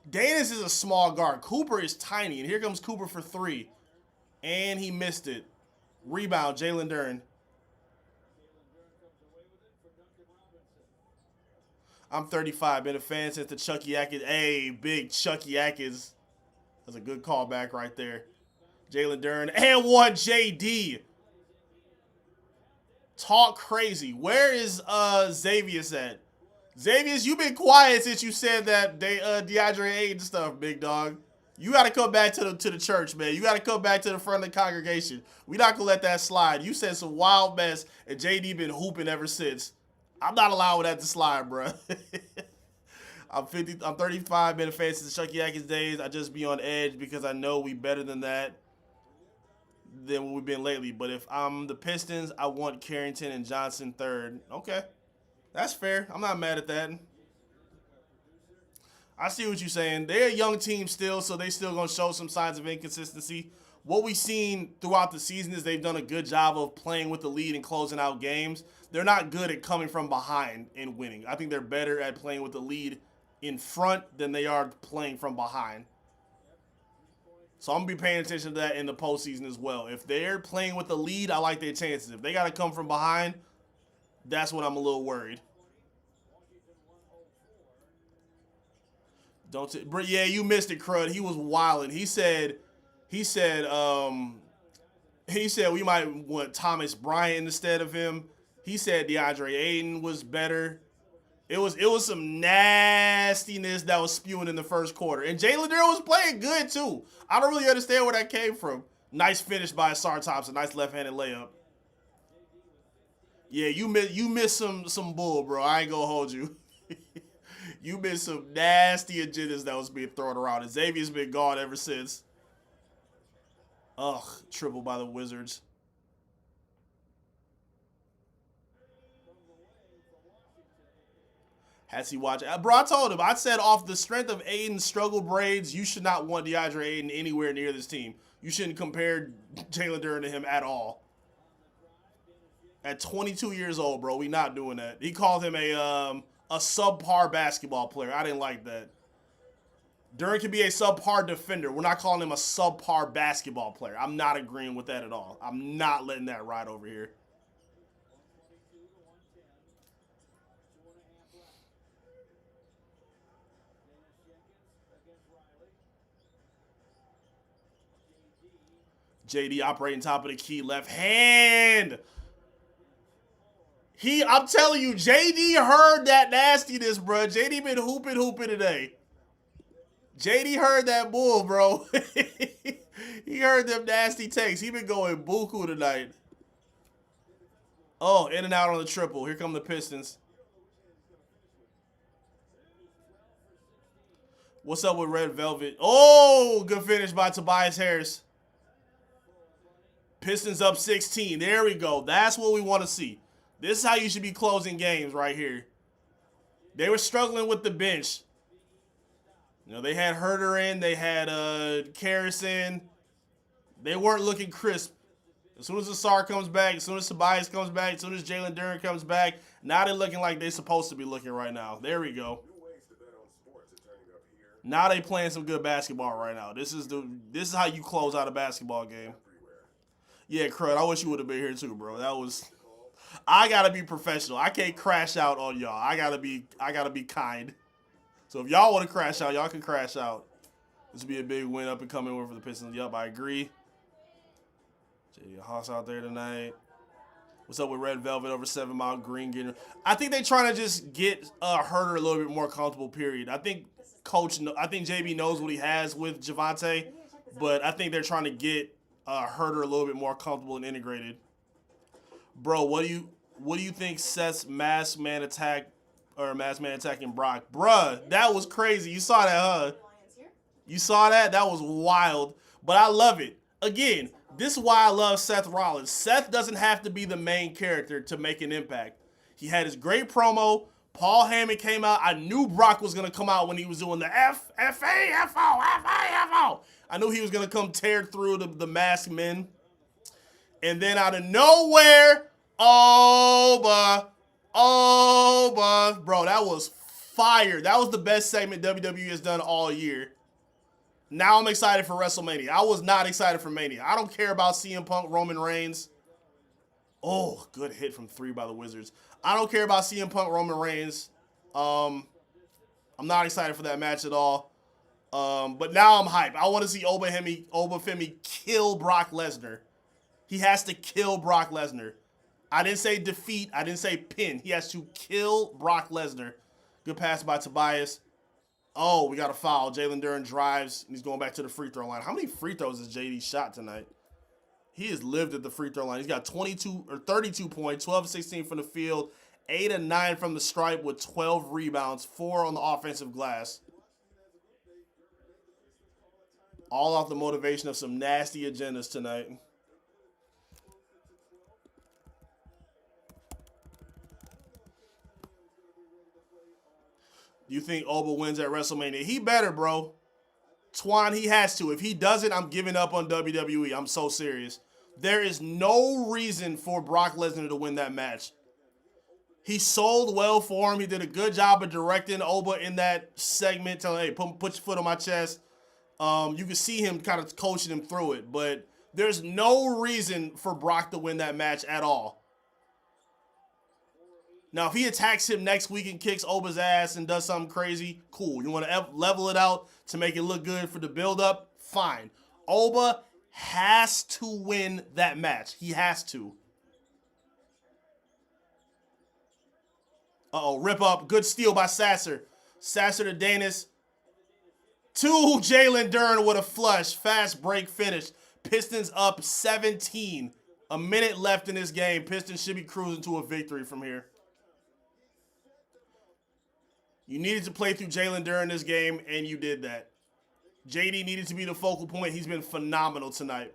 Danis is a small guard. Cooper is tiny. And here comes Cooper for 3. And he missed it. Rebound, Jalen Duren. I'm 35. Been a fan since the Chucky Atkins. Hey, big Chucky Atkins. That's a good callback right there. Jalen Duren. And one JD. Talk crazy. Where is Xavius at? Xavius, you've been quiet since you said that DeAndre Ayton stuff, big dog. You got to come back to the church, man. You got to come back to the front of the congregation. We're not going to let that slide. You said some wild mess, and JD been hooping ever since. I'm not allowing that to slide, bro. I'm 35, been a fan since Chucky Atkins days. I just be on edge because I know we better than that than what we've been lately. But if I'm the Pistons, I want Carrington and Johnson third. Okay. That's fair. I'm not mad at that. I see what you're saying. They're a young team still, so they still going to show some signs of inconsistency. What we've seen throughout the season is they've done a good job of playing with the lead and closing out games. They're not good at coming from behind and winning. I think they're better at playing with the lead in front than they are playing from behind. So I'm going to be paying attention to that in the postseason as well. If they're playing with the lead, I like their chances. If they got to come from behind, that's when I'm a little worried. Yeah, you missed it, crud. He was wilding. He said we might want Thomas Bryant instead of him. He said DeAndre Ayton was better. It was some nastiness that was spewing in the first quarter. And Jalen Durrell was playing good too. I don't really understand where that came from. Nice finish by Asar Thompson. Nice left-handed layup. Yeah, you missed some bull, bro. I ain't gonna hold you. You missed some nasty agendas that was being thrown around. And Xavier's been gone ever since. Ugh, triple by the Wizards. Has he watched? Bro, I told him. I said off the strength of Aiden's struggle braids, you should not want DeAndre Ayton anywhere near this team. You shouldn't compare Jalen Duren to him at all. At 22 years old, bro, we not doing that. He called him a subpar basketball player. I didn't like that. Duren can be a subpar defender. We're not calling him a subpar basketball player. I'm not agreeing with that at all. I'm not letting that ride over here. JD operating top of the key, left hand. I'm telling you, JD heard that nastiness, bro. JD been hooping today. JD heard that bull, bro. He heard them nasty takes. He been going buku tonight. Oh, in and out on the triple. Here come the Pistons. What's up with Red Velvet? Oh, good finish by Tobias Harris. Pistons up 16. There we go. That's what we want to see. This is how you should be closing games right here. They were struggling with the bench. You know, they had Herter in. They had Karras in. They weren't looking crisp. As soon as Asar comes back, as soon as Tobias comes back, as soon as Jalen Duren comes back, now they're looking like they're supposed to be looking right now. There we go. Now they playing some good basketball right now. This is how you close out a basketball game. Yeah, crud. I wish you would have been here too, bro. I gotta be professional. I can't crash out on y'all. I gotta be kind. So if y'all want to crash out, y'all can crash out. This would be a big win up and coming win for the Pistons. Yup, I agree. J.D. Haas out there tonight. What's up with Red Velvet over 7 Mile Green getting? I think they're trying to just get Herter a little bit more comfortable. Period. I think JB knows what he has with Javante, but I think they're trying to get Herter a little bit more comfortable and integrated. Bro, what do you think Seth's mass man attacking Brock? Bruh, that was crazy. You saw that, huh? You saw that? That was wild. But I love it. Again, this is why I love Seth Rollins. Seth doesn't have to be the main character to make an impact. He had his great promo. Paul Heyman came out. I knew Brock was going to come out when he was doing the F-A-F-O. I knew he was going to come tear through the masked men. And then out of nowhere, Bro, that was fire. That was the best segment WWE has done all year. Now I'm excited for WrestleMania. I was not excited for Mania. I don't care about CM Punk, Roman Reigns. Oh, good hit from 3 by the Wizards. I don't care about CM Punk, Roman Reigns. I'm not excited for that match at all. But now I'm hyped. I want to see Obafemi kill Brock Lesnar. He has to kill Brock Lesnar. I didn't say defeat. I didn't say pin. He has to kill Brock Lesnar. Good pass by Tobias. Oh, we got a foul. Jalen Duren drives, and he's going back to the free throw line. How many free throws has JD shot tonight? He has lived at the free throw line. He's got 32 points, 12-16 from the field, 8-9 from the stripe with 12 rebounds, 4 on the offensive glass. All off the motivation of some nasty agendas tonight. You think Oba wins at WrestleMania? He better, bro. Twan, he has to. If he doesn't, I'm giving up on WWE. I'm so serious. There is no reason for Brock Lesnar to win that match. He sold well for him. He did a good job of directing Oba in that segment, telling, hey, put your foot on my chest. You can see him kind of coaching him through it, but there's no reason for Brock to win that match at all. Now, if he attacks him next week and kicks Oba's ass and does something crazy, cool. You want to level it out to make it look good for the build-up? Fine. Oba has to win that match. He has to. Uh-oh, rip up. Good steal by Sasser. Sasser to Danis. To Jalen Duren with a flush. Fast break finish. Pistons up 17. A minute left in this game. Pistons should be cruising to a victory from here. You needed to play through Jalen Duren this game, and you did that. JD needed to be the focal point. He's been phenomenal tonight.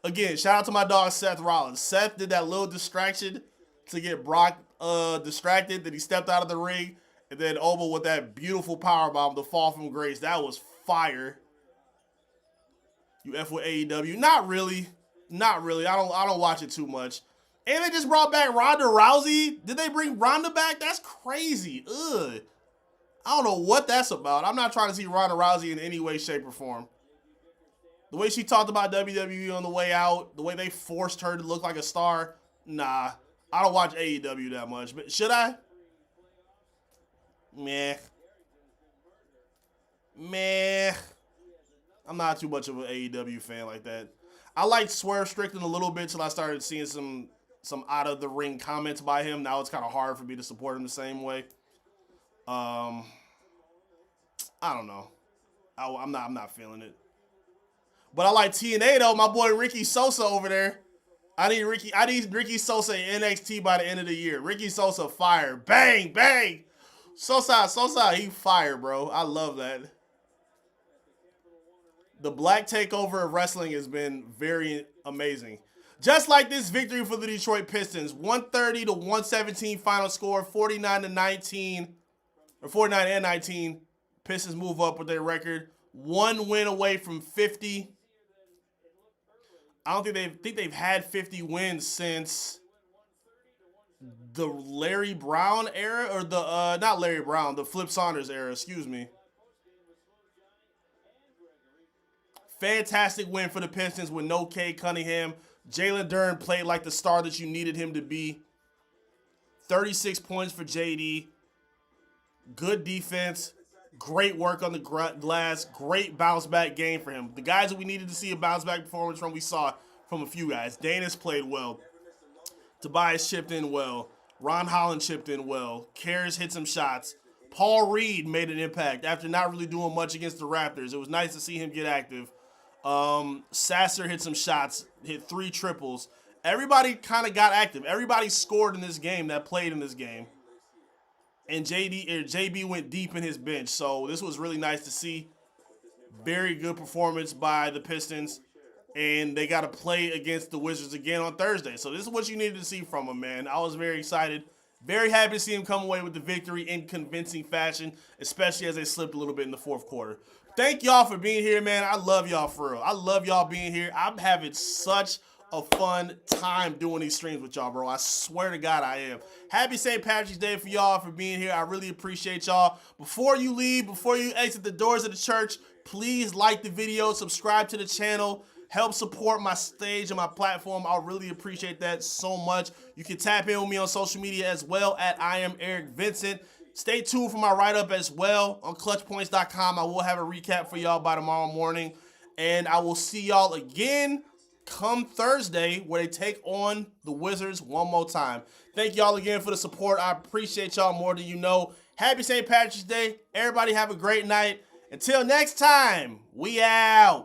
Again, shout out to my dog Seth Rollins. Seth did that little distraction to get Brock distracted. Then he stepped out of the ring, and then Oba with that beautiful powerbomb to fall from grace. That was fire. You F with AEW? Not really. Not really. I don't watch it too much. And they just brought back Ronda Rousey. Did they bring Ronda back? That's crazy. Ugh. I don't know what that's about. I'm not trying to see Ronda Rousey in any way, shape, or form. The way she talked about WWE on the way out, the way they forced her to look like a star, nah. I don't watch AEW that much. But should I? Meh. I'm not too much of an AEW fan like that. I liked Swerve Strickland a little bit till I started seeing some out of the ring comments by him. Now it's kind of hard for me to support him the same way. I don't know. I'm not feeling it. But I like TNA though. My boy Ricky Sosa over there. I need Ricky Sosa in NXT by the end of the year. Ricky Sosa fire. Bang, bang. Sosa, he fire, bro. I love that. The black takeover of wrestling has been very amazing. Just like this victory for the Detroit Pistons. 130 to 117 final score, 49 to 19, or 49 and 19. Pistons move up with their record. One win away from 50. I don't think they've had 50 wins since the Larry Brown era, or the not Larry Brown, the Flip Saunders era, excuse me. Fantastic win for the Pistons with no Cade Cunningham. Jalen Duren played like the star that you needed him to be. 36 points for JD. Good defense. Great work on the glass. Great bounce back game for him. The guys that we needed to see a bounce back performance from, we saw from a few guys. Danis played well. Tobias chipped in well. Ron Holland chipped in well. Karras hit some shots. Paul Reed made an impact after not really doing much against the Raptors. It was nice to see him get active. Sasser hit some shots, hit 3 triples. Everybody kind of got active. Everybody scored in this game that played in this game. And JB went deep in his bench. So this was really nice to see. Very good performance by the Pistons. And they got to play against the Wizards again on Thursday. So this is what you needed to see from them, man. I was very excited. Very happy to see him come away with the victory in convincing fashion, especially as they slipped a little bit in the fourth quarter. Thank y'all for being here, man. I love y'all for real. I love y'all being here. I'm having such a fun time doing these streams with y'all, bro. I swear to God I am. Happy St. Patrick's Day for y'all for being here. I really appreciate y'all. Before you leave, before you exit the doors of the church, please like the video, subscribe to the channel, help support my stage and my platform. I really appreciate that so much. You can tap in with me on social media as well at I am Eric Vincent. Stay tuned for my write-up as well on clutchpoints.com. I will have a recap for y'all by tomorrow morning. And I will see y'all again come Thursday where they take on the Wizards one more time. Thank y'all again for the support. I appreciate y'all more than you know. Happy St. Patrick's Day. Everybody have a great night. Until next time, we out.